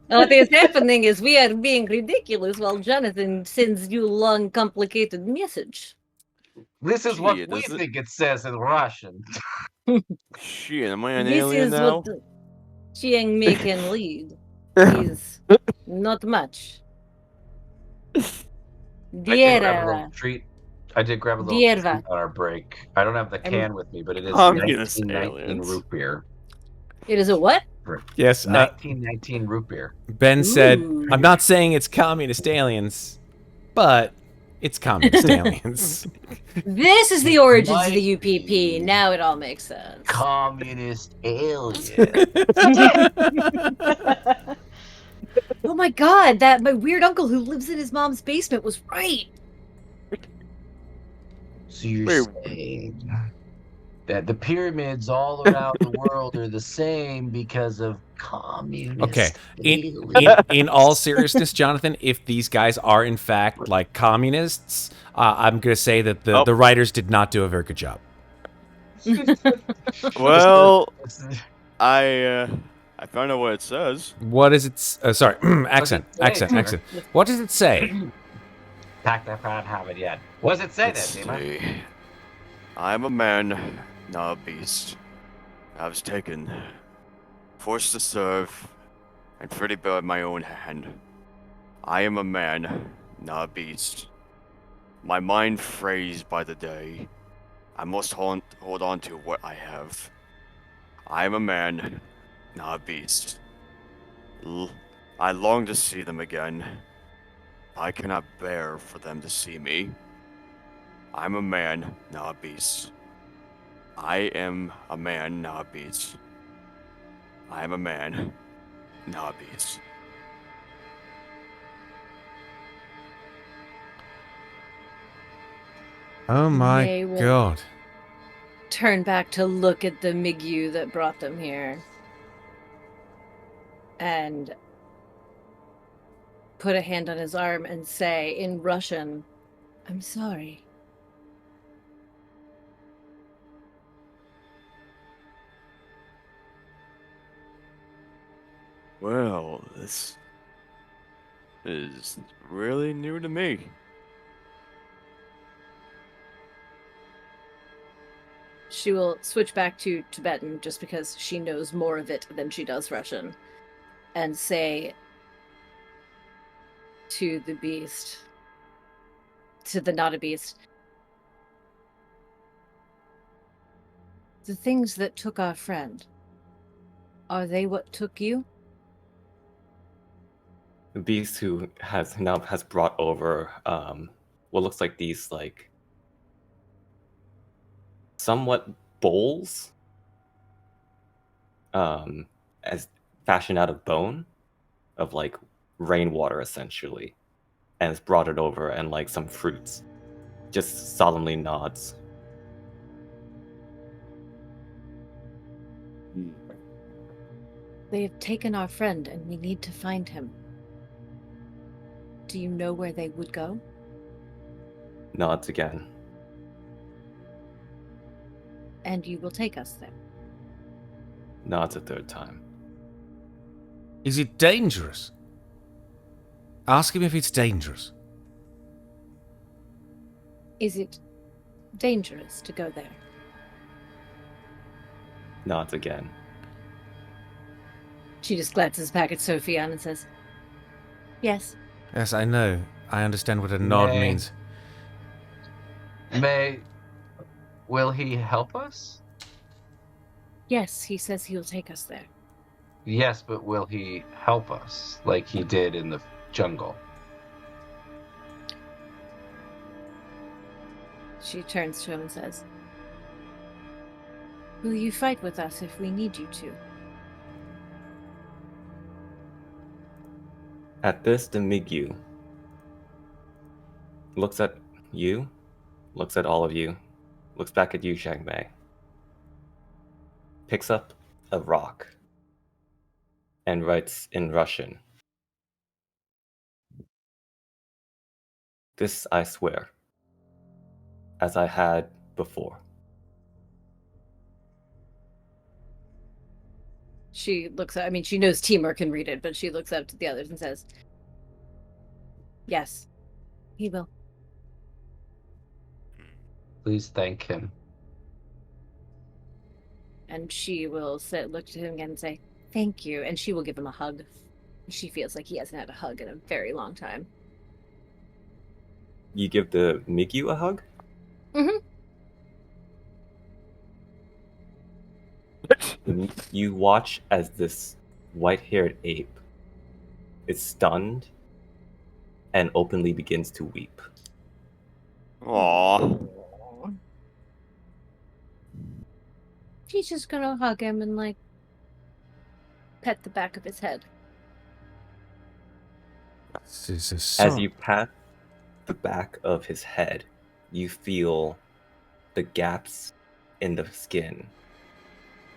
What is happening is we are being ridiculous while Jonathan sends you long, complicated message. This is Gee, what we does it- think it says in Russian. Shit, am I an This alien is now? what Chang Mei can lead. Is not much. I did grab a little Dierva. treat on our break. I don't have the can with me, but it is Communist 1919 aliens. root beer. It is a what? Yes, 1919 root beer. Ben said, Ooh. I'm not saying it's communist aliens, but it's communist aliens. This is the origins of Might the UPP. Now it all makes sense. Communist alien. Oh my god, that my weird uncle who lives in his mom's basement was right. So you're Wait. saying that the pyramids all around the world are the same because of communist Okay, aliens. in all seriousness, Jonathan, if these guys are in fact like communists, I'm going to say that the writers did not do a very good job. Well, I found out what it says. What is it? Sorry, accent. What does it say? Pack that proud have it yet. What does it say Let's then, Dima? see. I'm a man, not a beast. I was taken, forced to serve, and freely by my own hand. I am a man, not a beast. My mind phrased by the day. I must hold on to what I have. I am a man, not a beast. I long to see them again. I cannot bear for them to see me. I'm a man, not a beast. I am a man, not a beast. I am a man, not a beast. Oh my They will- god. Turn back to look at the Migyu that brought them here. And put a hand on his arm and say in Russian, "I'm sorry." Well, this is really new to me. She will switch back to Tibetan just because she knows more of it than she does Russian, and say to the beast, to the not a beast, "The things that took our friend, are they what took you?" The beast who has brought over what looks like these like somewhat bowls as fashioned out of bone of like rainwater essentially, and has brought it over and like some fruits. Just solemnly nods. "They have taken our friend and we need to find him. Do you know where they would go?" Nods again. "And you will take us there." Nods a third time. Is it dangerous? Ask him if it's dangerous. "Is it dangerous to go there?" Nods again. She just glances back at Sofian and says, "Yes." Yes, I know. I understand what a nod May. means. May, will he help us? "Yes, he says he'll take us there." Yes, but will he help us like he did in the jungle? She turns to him and says, "Will you fight with us if we need you to?" At this, the Migyu looks at you, looks at all of you, looks back at you, Chang Mei, picks up a rock, and writes in Russian, "This I swear, as I had before." She looks at, I mean, she knows Timur can read it, but she looks up to the others and says, "Yes, he will." Please thank him. And she will look to him again and say, "Thank you." And she will give him a hug. She feels like he hasn't had a hug in a very long time. You give the Migyu a hug? Mm-hmm. You watch as this white-haired ape is stunned and openly begins to weep. Aww. She's just gonna hug him and, like, pet the back of his head. This is a As song. you pat the back of his head, you feel the gaps in the skin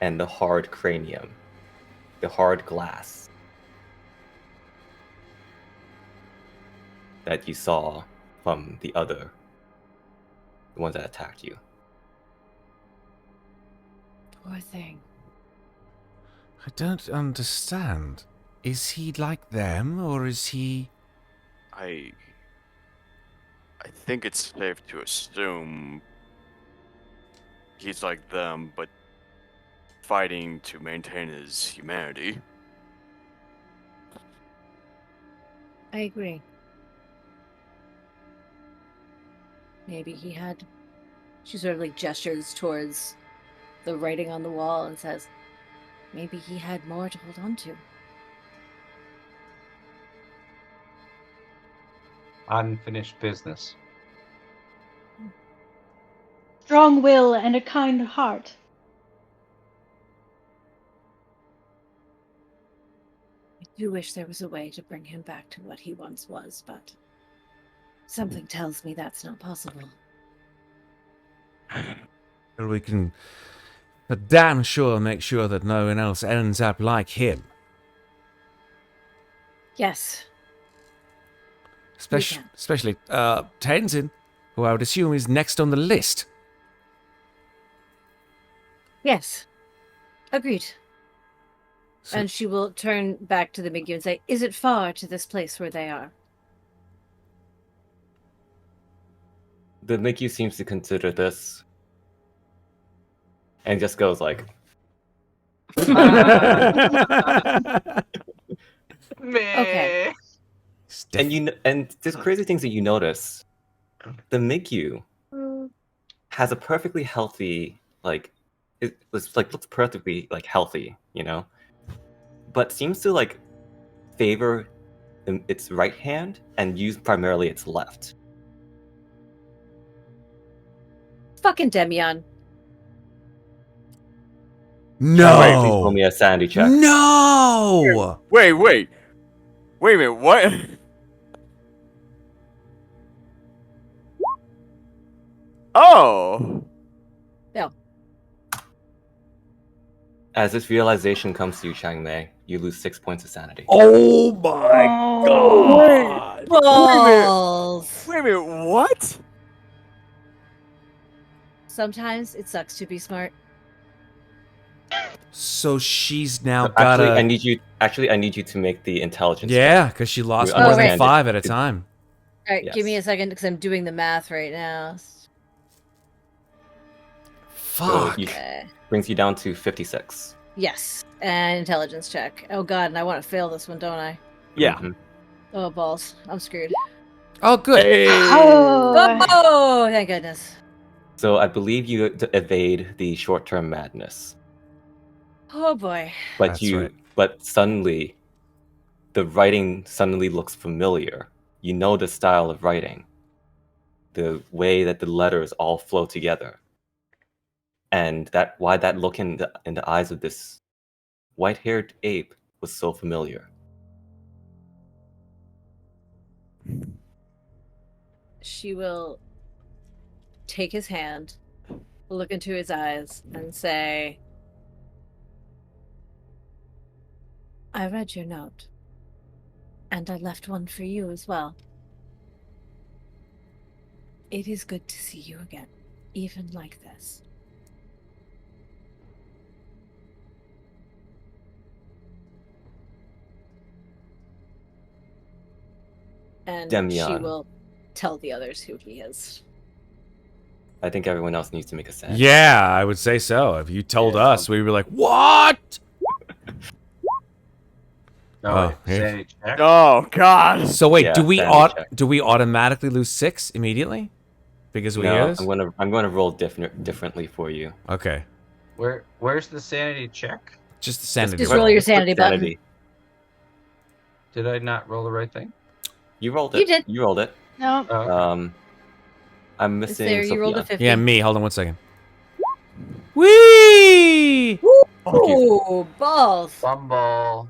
and the hard cranium, the hard glass that you saw from the ones that attacked you. Poor thing. I don't understand. Is he like them, or is he... I think it's safe to assume he's like them, but fighting to maintain his humanity. I agree. Maybe he had... She sort of, like, gestures towards the writing on the wall and says, maybe he had more to hold on to. Unfinished business. Strong will and a kind heart. I do wish there was a way to bring him back to what he once was, but something tells me that's not possible. Well, we can for damn sure make sure that no one else ends up like him. Yes. Especially Tenzin, who I would assume is next on the list. Yes. Agreed. So- And she will turn back to the Migyu and say, "Is it far to this place where they are?" The Mickey seems to consider this and just goes like, Okay. and there's crazy things that you notice. The Mickey has a perfectly healthy, like, looks perfectly like healthy, but seems to like favor its right hand and use primarily its left. Fucking Demian. Wait, please roll No. me a sanity check. No. Wait a minute, what? Oh! As this realization comes to you, Chang Mei, you lose 6 points of sanity. Oh my God. Balls! Wait a minute, what? Sometimes it sucks to be smart. So she's now So actually, gotta. I need you to make the intelligence. Yeah, because she lost You more than understand 5 at a time. All right, give me a Yes. second because I'm doing the math right now. Fuck. you- Okay. Brings you down to 56. Yes, and intelligence check. Oh god, and I want to fail this one, don't I? Yeah. Mhm. Oh balls, I'm screwed. Oh, good. Oh. Oh, thank goodness. So I believe you evade the short-term madness, Oh boy. but That's right. but suddenly, the writing suddenly looks familiar. You know the style of writing, the way that the letters all flow together, and why that look in the eyes of this white-haired ape was so familiar. She will take his hand, look into his eyes, and say, "I read your note, and I left one for you as well. It is good to see you again, even like this." And she Demian. will tell the others who he is. I think everyone else needs to make a sense. Yeah, I would say so. If you told Yeah, us, we were like, what? No, Oh, here. sanity check. Oh, God. So wait, Yeah, do we sanity check. do we automatically lose 6 immediately? Because we hear No, this? I'm gonna roll differently for you. Okay. Where's the sanity check? Just the sanity. Just roll. roll your Just put sanity button. Did I not roll the right thing? You rolled it. You did. You rolled it. No. Oh, okay. I'm It's missing there. You rolled a Sophia. 50. Yeah, me. Hold on one second. Whee! Ooh, balls. Fumble.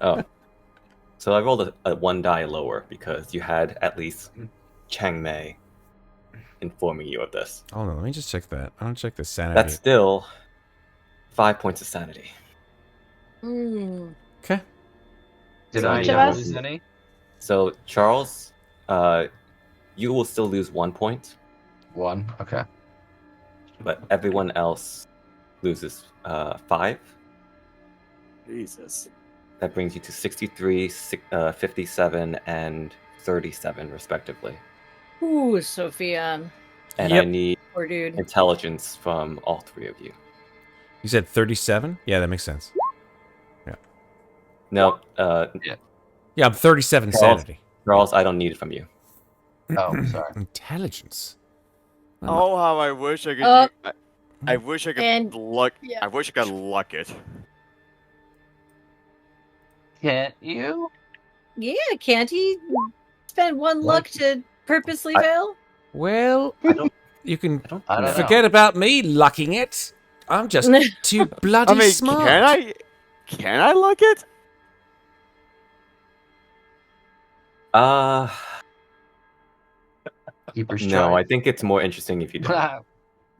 Oh. So I rolled a 1 die lower because you had at least Chang Mei informing you of this. Hold on, let me just check that. I don't check the sanity. That's still 5 points of sanity. Mm. Okay. Did So I each of not us? lose any? So Charles, you will still lose 1 point, 1. Okay. but everyone else loses 5. Jesus. That brings you to 63, 57, and 37, respectively. Ooh, Sofian. And Yep. I need Poor dude. intelligence from all 3 of you. You said 37? Yeah, that makes sense. No, Yeah, I'm 37 Charles. sanity. Charles, I don't need it from you. Oh, sorry. Intelligence. Oh, how I wish I could. Oh. I wish I could And- luck. yeah. I wish I could luck it. Can't you? Yeah, can't he spend one luck to purposely I- fail? Well, I don't. you can I don't. I don't know. forget about me lucking it. I'm just too bloody I mean, smart. can I? Can I luck it? Keepers No, I try. think it's more interesting if you don't. That's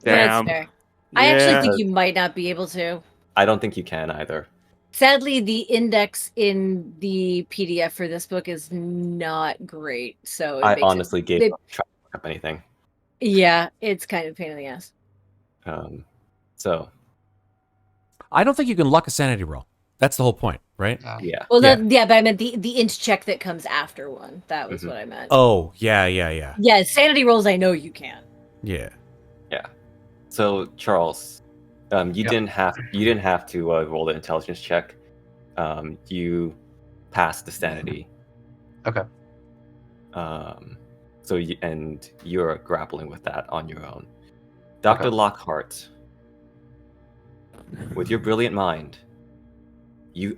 Damn. fair. I actually Yeah. think you might not be able to. I don't think you can either. Sadly, the index in the PDF for this book is not great, so it I makes honestly gave up trying to look up anything. Yeah, it's kind of a pain in the ass. So I don't think you can luck a sanity roll. That's the whole point, right? yeah. Well, Yeah. but I meant the int check that comes after one. That was what I meant. Oh, yeah. Yeah, sanity rolls. I know you can. Yeah. So Charles, you Yep. didn't have to roll the intelligence check. You passed the sanity. Okay. So you're grappling with that on your own. Dr. Okay. Lockhart, with your brilliant mind, you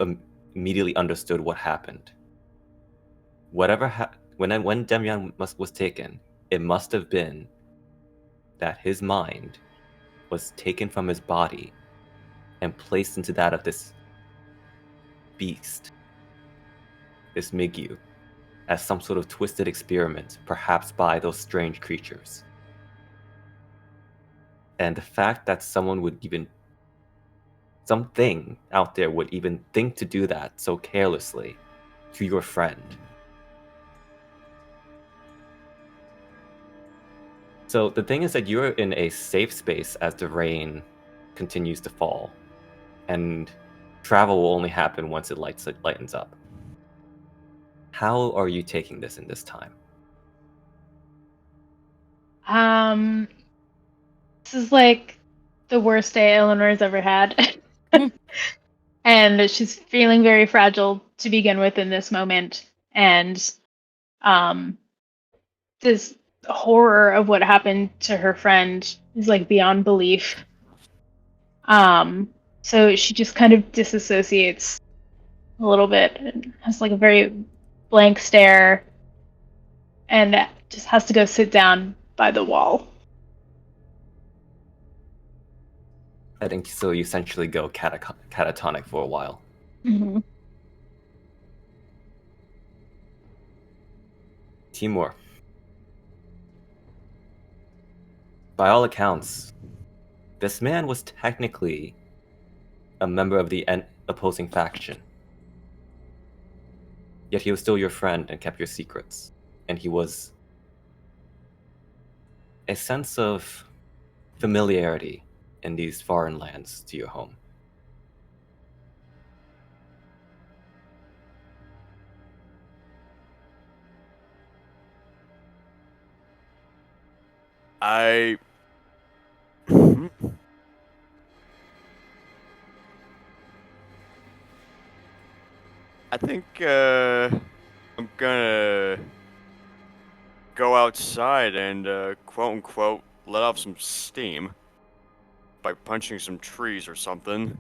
immediately understood what happened. When Demian was taken, it must have been that his mind was taken from his body and placed into that of this beast, this Migu, as some sort of twisted experiment, perhaps by those strange creatures. And the fact that something out there would even think to do that so carelessly to your friend. So the thing is that you're in a safe space as the rain continues to fall, and travel will only happen once it lightens up. How are you taking this in this time? This is like the worst day Eleanor's ever had. And she's feeling very fragile to begin with in this moment. And this horror of what happened to her friend is like beyond belief. So she just kind of disassociates a little bit and has like a very blank stare and just has to go sit down by the wall. I think so. You essentially go catatonic for a while. Mm-hmm. Timur, by all accounts, this man was technically a member of the opposing faction. Yet he was still your friend and kept your secrets. And he was a sense of familiarity in these foreign lands to your home. I think I'm gonna go outside and quote unquote let off some steam by punching some trees or something.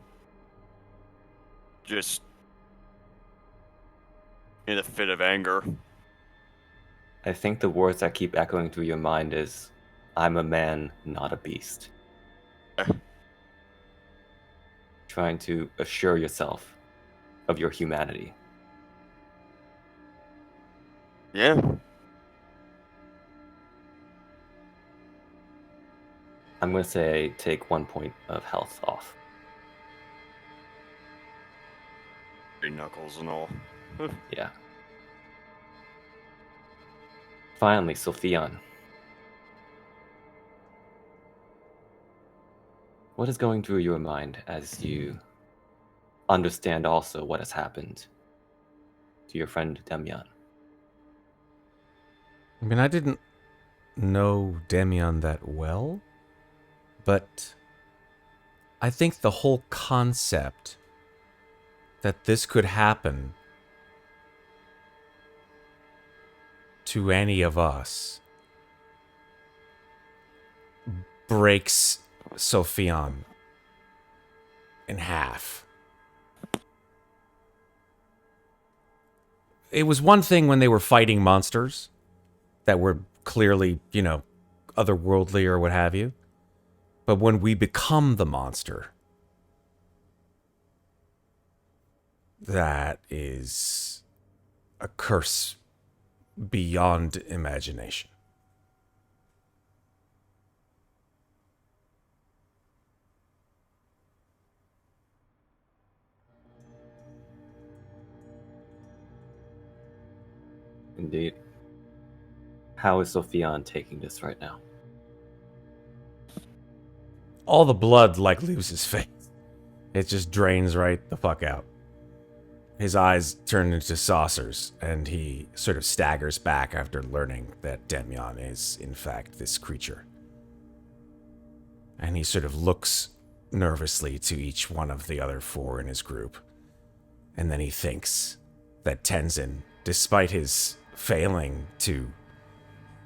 Just in a fit of anger. I think the words that keep echoing through your mind is, I'm a man, not a beast. Trying to assure yourself of your humanity. Yeah. I'm going to say take 1 point of health off. Big knuckles and all. Yeah. Finally, Sofian. What is going through your mind as you understand also what has happened to your friend Demian? I mean, I didn't know Demian that well, but I think the whole concept that this could happen to any of us breaks Sofian in half. It was one thing when they were fighting monsters that were clearly, otherworldly or what have you. But when we become the monster, that is a curse beyond imagination. Indeed. How is Sofian taking this right now? All the blood leaves his face. It just drains right the fuck out. His eyes turn into saucers, and he sort of staggers back after learning that Demyan is, in fact, this creature. And he sort of looks nervously to each one of the other 4 in his group. And then he thinks that Tenzin, despite his failing to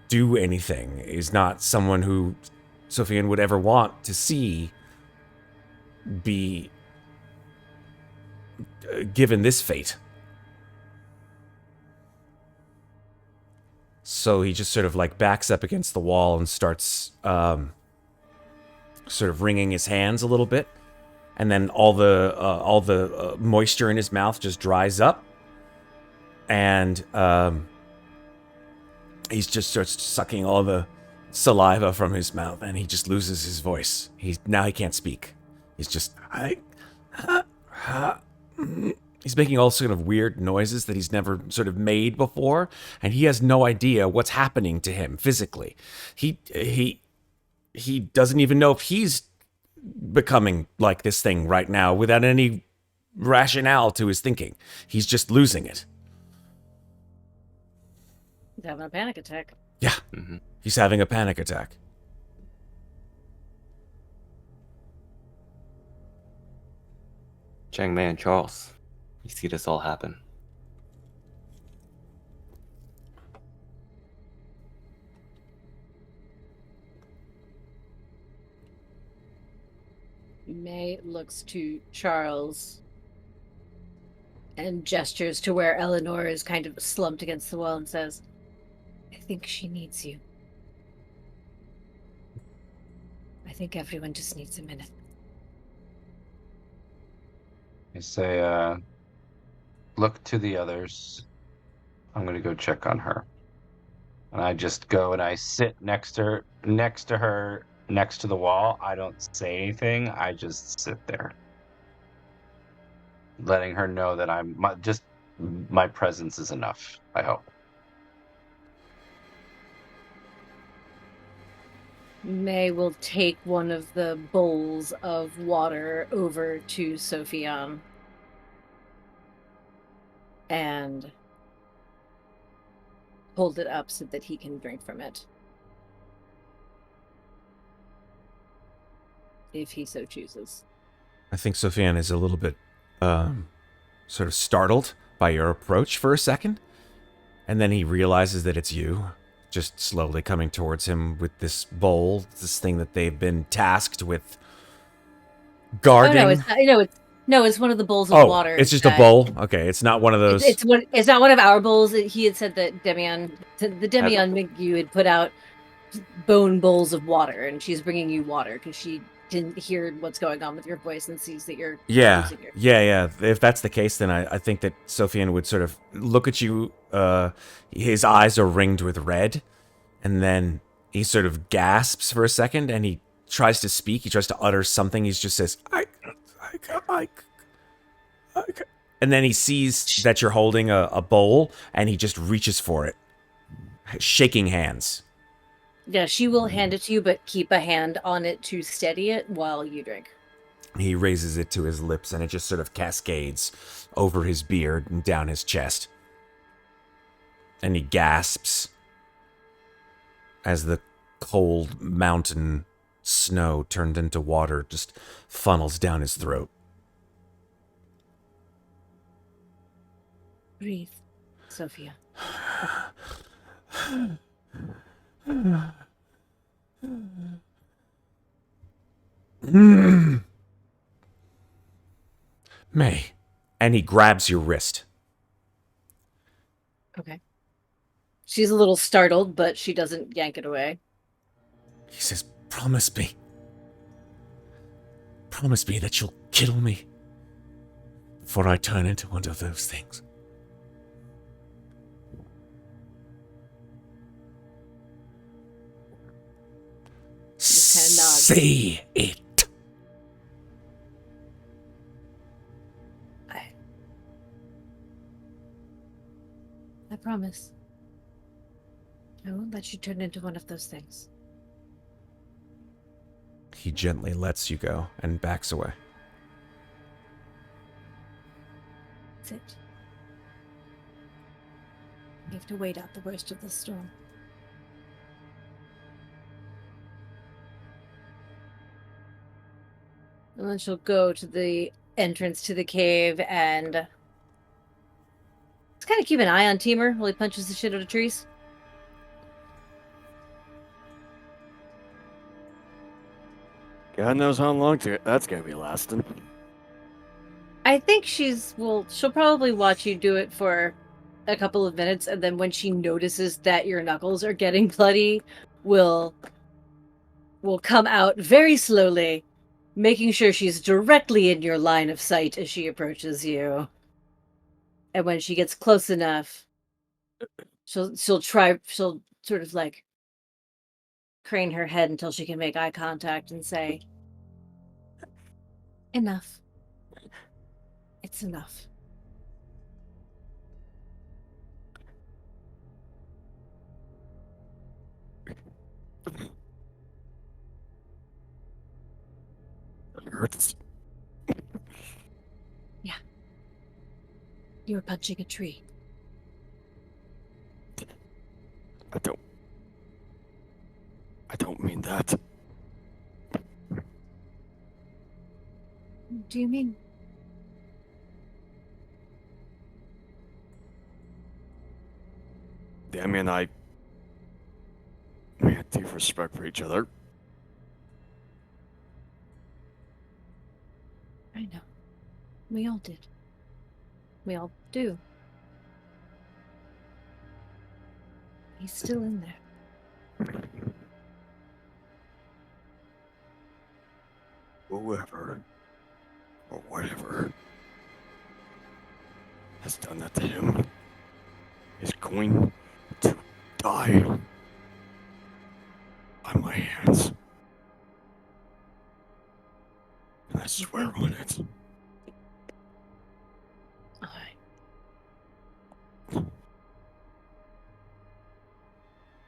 do anything, is not someone who Sofian would ever want to see be given this fate. So he just sort of backs up against the wall and starts sort of wringing his hands a little bit, and then all the moisture in his mouth just dries up, and he just starts sucking all the saliva from his mouth, and he just loses his voice. Now he can't speak. He's just he's making all sort of weird noises that he's never sort of made before, and he has no idea what's happening to him physically. He doesn't even know if he's becoming like this thing right now without any rationale to his thinking. He's just losing it. He's having a panic attack. Yeah, He's having a panic attack. Chang Mei and Charles, you see this all happen. May looks to Charles and gestures to where Eleanor is kind of slumped against the wall and says, I think she needs you. I think everyone just needs a minute. I say, look to the others. I'm gonna go check on her. And I just go and I sit next to her, next to the wall. I don't say anything. I just sit there, letting her know that my presence is enough, I hope. May will take one of the bowls of water over to Sofian and hold it up so that he can drink from it, if he so chooses. I think Sofian is a little bit sort of startled by your approach for a second, and then he realizes that it's you, just slowly coming towards him with this bowl, this thing that they've been tasked with guarding. Oh, it's one of the bowls of water. It's just a bowl. Okay, it's not one of those. It's not one of our bowls. He had said that the Demyan Mingyu had put out bone bowls of water, and she's bringing you water because she didn't hear what's going on with your voice and sees that you're Yeah. If that's the case, then I think that Sofian would sort of look at you. His eyes are ringed with red, and then he sort of gasps for a second, and he tries to speak. He tries to utter something. He just says, I. And then he sees that you're holding a bowl, and he just reaches for it, shaking hands. Yeah, she will hand it to you, but keep a hand on it to steady it while you drink. He raises it to his lips, and it just sort of cascades over his beard and down his chest. And he gasps as the cold mountain snow turned into water just funnels down his throat. Breathe, Sophia. May. And he grabs your wrist. Okay. She's a little startled, but she doesn't yank it away. He says, promise me. Promise me that you'll kill me before I turn into one of those things. Say it. I promise. I won't let you turn into one of those things. He gently lets you go and backs away. That's it. You have to wait out the worst of the storm. And then she'll go to the entrance to the cave and just kind of keep an eye on Timur while he punches the shit out of trees. God knows how long that's gonna be lasting. I think she'll probably watch you do it for a couple of minutes, and then when she notices that your knuckles are getting bloody, will come out very slowly, making sure she's directly in your line of sight as she approaches you. And when she gets close enough, she'll sort of like crane her head until she can make eye contact and say, "Enough. It's enough." It hurts. Yeah. You're punching a tree. I don't mean that. What do you mean? Damien and I, we had deep respect for each other. I know. We all did. We all do. He's still in there. Whoever or whatever has done that to him is going to die by my hands. And I swear on it. Alright.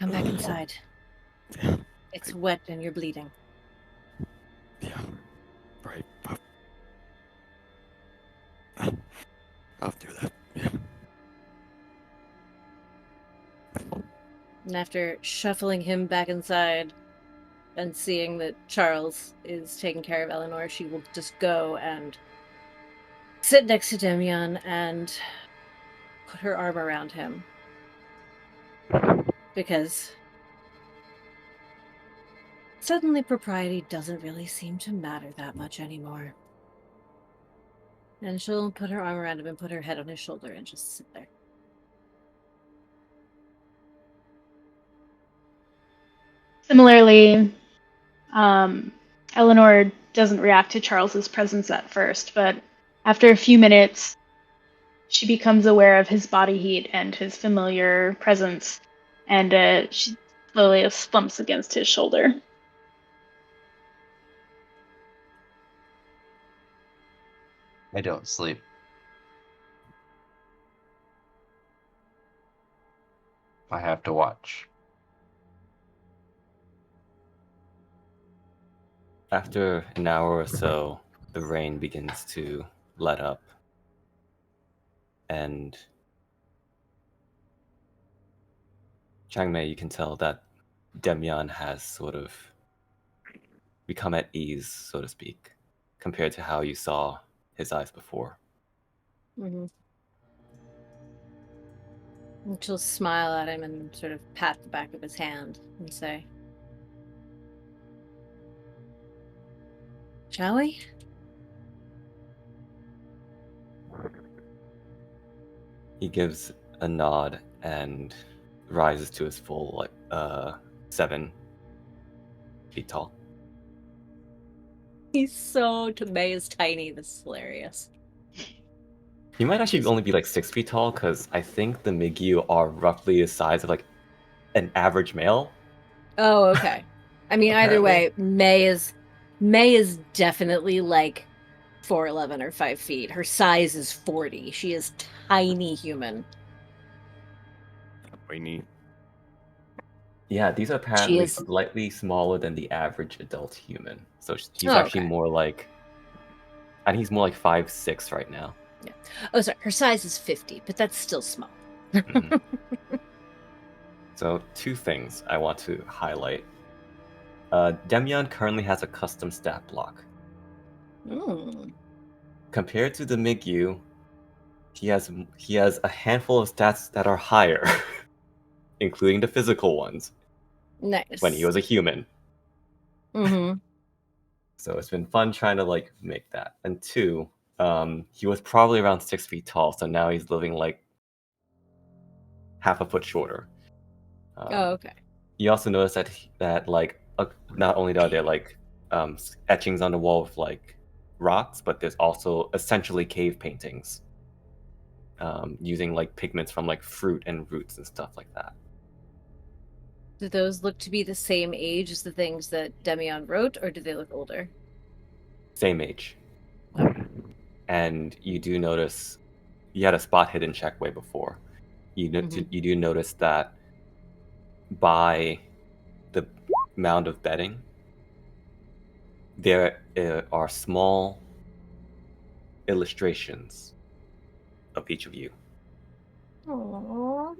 Come back inside. Yeah, It's wet and you're bleeding. yeah, right. I'll do that. Yeah. And after shuffling him back inside and seeing that Charles is taking care of Eleanor, she will just go and sit next to Demian and put her arm around him. Because suddenly propriety doesn't really seem to matter that much anymore. And she'll put her arm around him and put her head on his shoulder and just sit there. Similarly, Eleanor doesn't react to Charles's presence at first, but after a few minutes, she becomes aware of his body heat and his familiar presence, and she slowly slumps against his shoulder. I don't sleep. I have to watch. After an hour or so, the rain begins to let up. And Chang Mei, you can tell that Demian has sort of become at ease, so to speak, compared to how you saw his eyes before. Mm-hmm. And she'll smile at him and sort of pat the back of his hand and say, "Shall we?" He gives a nod and rises to his full 7 feet tall. He's so May is tiny. This is hilarious. He might actually only be like 6 feet tall, because I think the Migyu are roughly the size of like an average male. Oh, okay. I mean, either way, May is definitely like 4'11" or 5 feet. Her size is 40. She is tiny human. Tiny. Yeah, these are She apparently is. slightly smaller than the average adult human. So he's Oh, actually okay. more like, I think he's more like 5'6" right now. Oh, sorry. Her size is 50, but that's still small. Mhm. So 2 things I want to highlight. Demyon currently has a custom stat block. Mm. Compared to the Migyu, he has a handful of stats that are higher, including the physical ones Nice. when he was a human. Mm-hmm. So it's been fun trying to like make that. And 2, he was probably around 6 feet tall, so now he's living like half a foot shorter. Oh, okay. You also notice that like not only are there like etchings on the wall with like rocks, but there's also essentially cave paintings using like pigments from like fruit and roots and stuff like that. Do those look to be the same age as the things that Demion wrote, or do they look older? Same age. Okay. And you do notice you had a spot hidden check way before. You do notice that by the mound of bedding, there are small illustrations of each of you. Aww.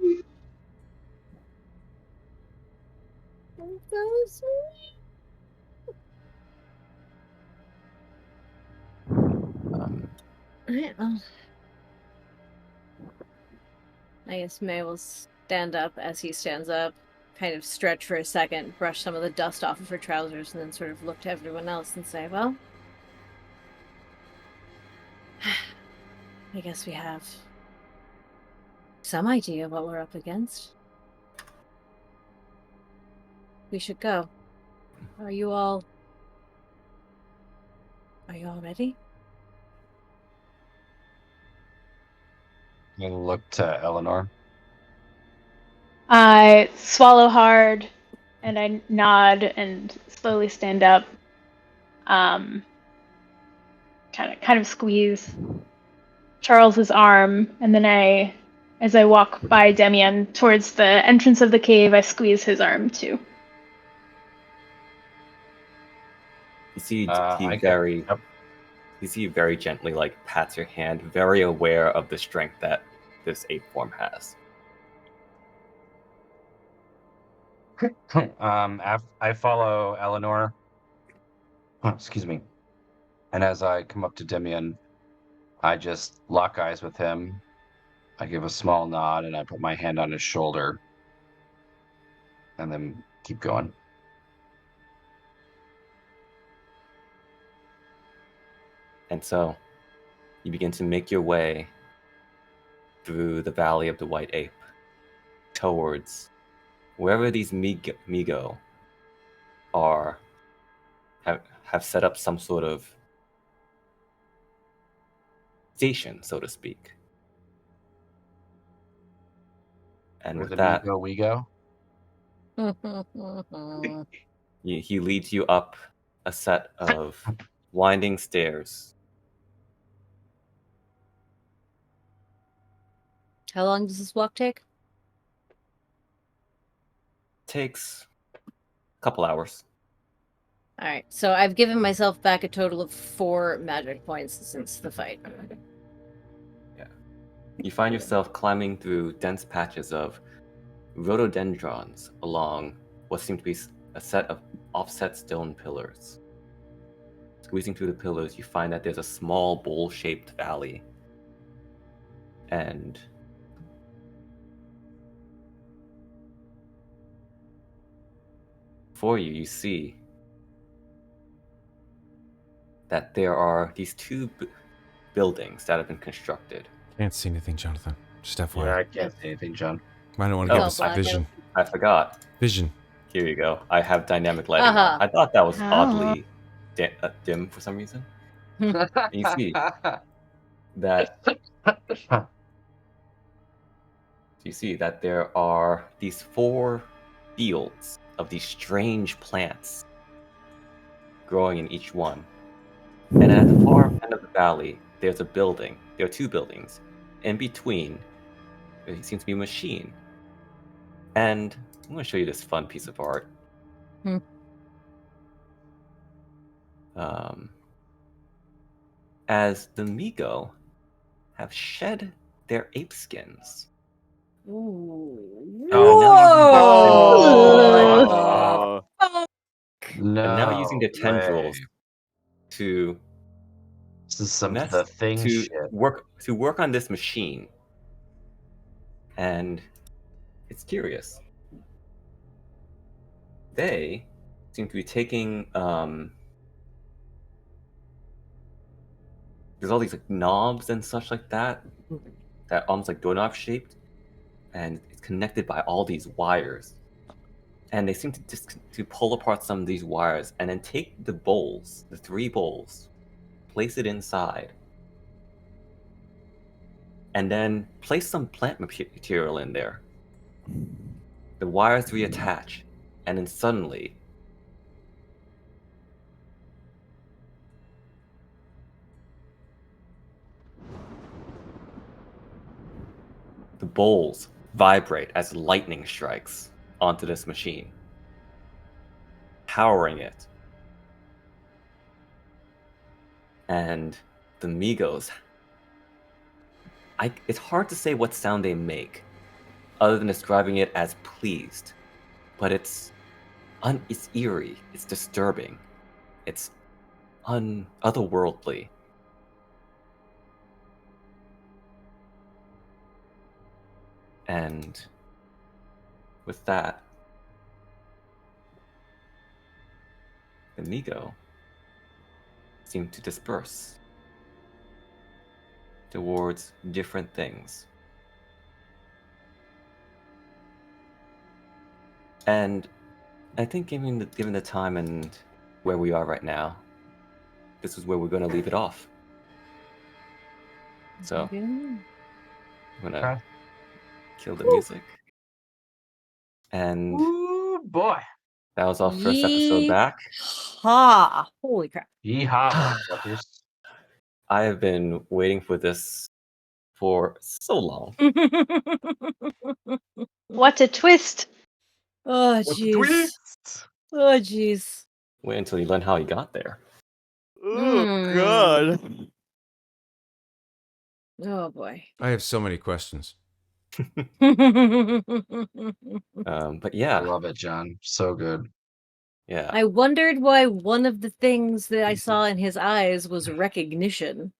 That's so sweet. I guess May will stand up as he stands up, kind of stretch for a second, brush some of the dust off of her trousers, and then sort of look to everyone else and say, well, I guess we have some idea what we're up against. We should go. Are you all ready? I look to Eleanor. I swallow hard and I nod and slowly stand up. Kind of squeeze Charles's arm, and then as I walk by Demian towards the entrance of the cave, I squeeze his arm too. You see I you see very gently like pats your hand, very aware of the strength that this ape form has. I follow Eleanor. Oh, excuse me. And as I come up to Demian, I just lock eyes with him. I give a small nod and I put my hand on his shoulder and then keep going. And so you begin to make your way through the Valley of the White Ape towards wherever these Migo are have set up some sort of station, so to speak. And Where with the that, me go, we go. he leads you up a set of winding stairs. How long does this walk take? Takes a couple hours. All right, so I've given myself back a total of 4 magic points since the fight. Yeah. You find yourself climbing through dense patches of rhododendrons along what seem to be a set of offset stone pillars. Squeezing through the pillars, you find that there's a small bowl-shaped valley. And before you see that there are these 2 buildings that have been constructed. Can't see anything, Jonathan. Just FYI. Yeah, I can't see anything, John. I don't want to Oh, give us black vision. I forgot. Vision. Here you go. I have dynamic lighting on. I thought that was oddly dim for some reason. You see that there are these 4 fields of these strange plants growing in each one. And at the far end of the valley, there's a building. There are 2 buildings. In between, there seems to be a machine. And I'm going to show you this fun piece of art. As the Migo have shed their ape skins. Ooh. Oh. And now using the way. tendrils to This is some mess the thing to shit. work on this machine. And it's curious. They seem to be taking there's all these like knobs and such like that almost like doorknob shaped, and it's connected by all these wires. And they seem to pull apart some of these wires and then take the bowls, the 3 bowls, place it inside, and then place some plant material in there. The wires reattach, and then suddenly the bowls vibrate as lightning strikes onto this machine, powering it. And the Migos, it's hard to say what sound they make, other than describing it as pleased. But it's eerie, it's disturbing, it's otherworldly. And with that, the Migo seem to disperse towards different things. And I think given the time and where we are right now, this is where we're going to leave it off. So, I'm going to kill the music. And Ooh, boy. that was our first episode back. Ha! Holy crap. Yeehaw, motherfuckers. I have been waiting for this for so long. What a twist! Oh, What's the jeez. twist? Oh, jeez. Wait until you learn how he got there. Oh, God. Oh, boy. I have so many questions. But yeah. I love it, John. So good. Yeah. I wondered why one of the things that I saw in his eyes was recognition.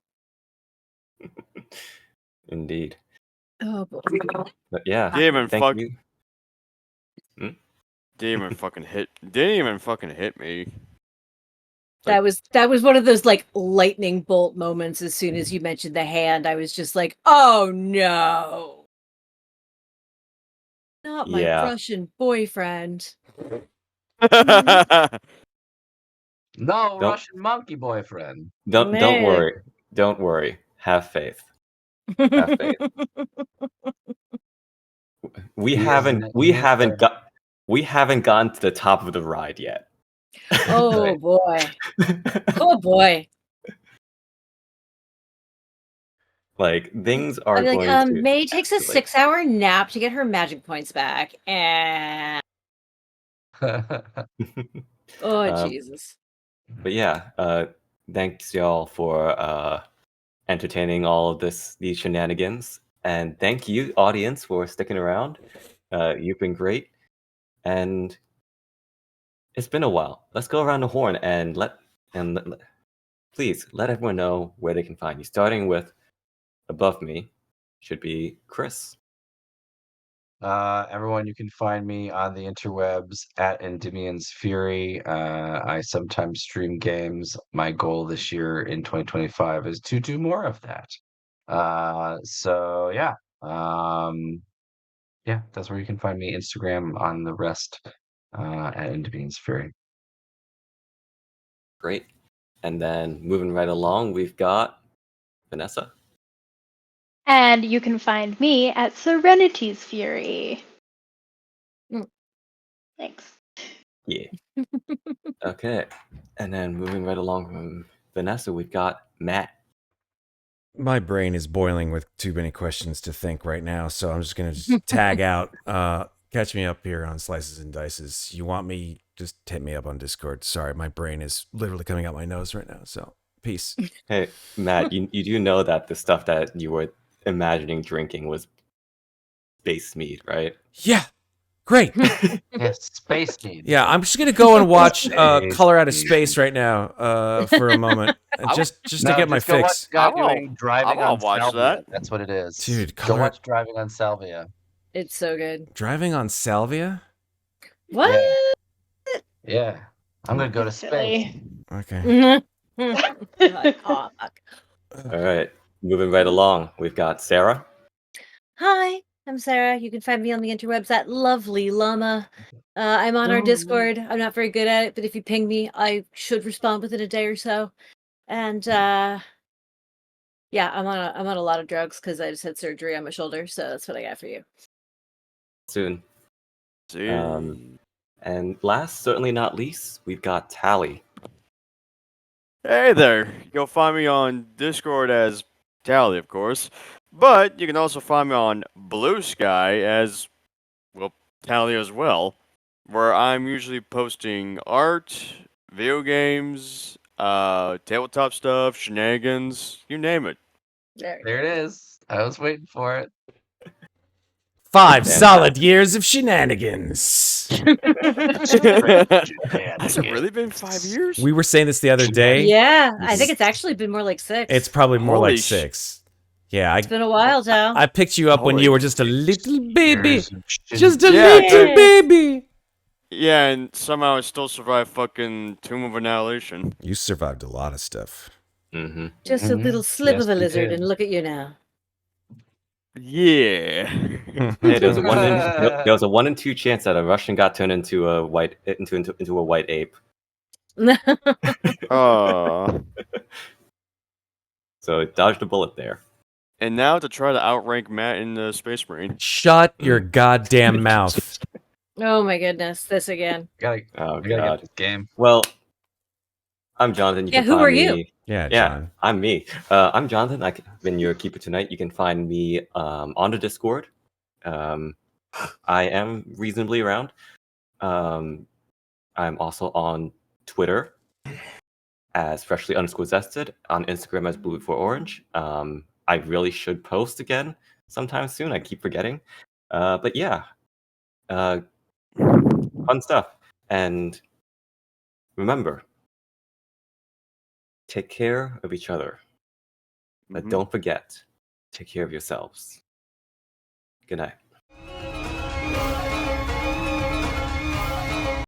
Indeed. Oh, boy. But yeah. Didn't even thank you. Didn't even fucking hit me. That was one of those like lightning bolt moments. As soon as you mentioned the hand, I was just like, "Oh no, not my Russian boyfriend." No, Russian monkey boyfriend. Don't worry. Don't worry. Have faith. Have faith. We haven't gotten to the top of the ride yet. Oh boy. Oh boy. Like things are like, going to May takes a escalate. 6-hour nap to get her magic points back. And oh Jesus. But yeah, thanks y'all for entertaining all of these shenanigans. And thank you, audience, for sticking around. You've been great. And it's been a while. Let's go around the horn and please let everyone know where they can find you. Starting with above me should be Chris. Everyone, you can find me on the interwebs at Endymion's Fury. I sometimes stream games. My goal this year in 2025 is to do more of that. So yeah. Yeah, that's where you can find me. Instagram on the rest at Endymion's Fury. Great. And then moving right along, we've got Vanessa. And you can find me at Serenity's Fury. Thanks. Yeah. Okay. And then moving right along from Vanessa, we've got Matt. My brain is boiling with too many questions to think right now, so I'm just going to tag out. Catch me up here on Slices and Dices. You want me, just hit me up on Discord. Sorry, my brain is literally coming out my nose right now. So, peace. Hey, Matt, you do know that the stuff that you were imagining drinking was space mead, right? Yeah, great. Yes, space mead. Yeah, I'm just gonna go and watch Space Color Out of Mead. Space right now for a moment, and just to No, get my just go watch fix. the guy I wanna- doing Driving I wanna on watch Salvia. that. That's what it is. Dude, Go Color- watch Driving on Salvia. It's so good. Driving on Salvia. What? Yeah. I'm gonna go to space. Silly. Okay. Fuck. All right, moving right along. We've got Sarah. Hi, I'm Sarah. You can find me on the interwebs at Lovely Llama. I'm on our Oh, Discord. I'm not very good at it, but if you ping me, I should respond within a day or so. And yeah, I'm on a lot of drugs because I just had surgery on my shoulder, so that's what I got for you. Soon. See? And last, certainly not least, we've got Tally. Hey there. You'll find me on Discord as Tally, of course. But you can also find me on Blue Sky as, well, Tally as well, where I'm usually posting art, video games, tabletop stuff, shenanigans, you name it. There. There it is. I was waiting for it. 5 Fantastic. solid years of shenanigans. Has it really been 5 years? We were saying this the other day. Yeah, I think it's actually been more like 6. It's probably more Holy like 6. Yeah, It's been a while, Joe. I picked you up when you Holy were just a little baby. Years of Just a Yeah, little dude. baby. Yeah, and somehow I still survived fucking Tomb of Annihilation. You survived a lot of stuff. Mm-hmm. Just a Mhm. little slip Yes, of a we lizard, did. and look at you now. Yeah. Hey, there was a 1 in 2 chance that a Russian got turned into a white ape. So dodged a bullet there. And now to try to outrank Matt in the Space Marine. Shut your goddamn mouth. Oh my goodness, this again. Gotta, Oh I gotta god. get this game. Well, I'm Jonathan. You Yeah, can who find are me... you? Yeah, Yeah, John. I'm me. I'm Jonathan. I've been your keeper tonight. You can find me on the Discord. I am reasonably around. I'm also on Twitter as freshly_zested, on Instagram as blue4orange. I really should post again sometime soon. I keep forgetting. But yeah, fun stuff. And remember, take care of each other. But Mhm. don't forget, take care of yourselves. Good night.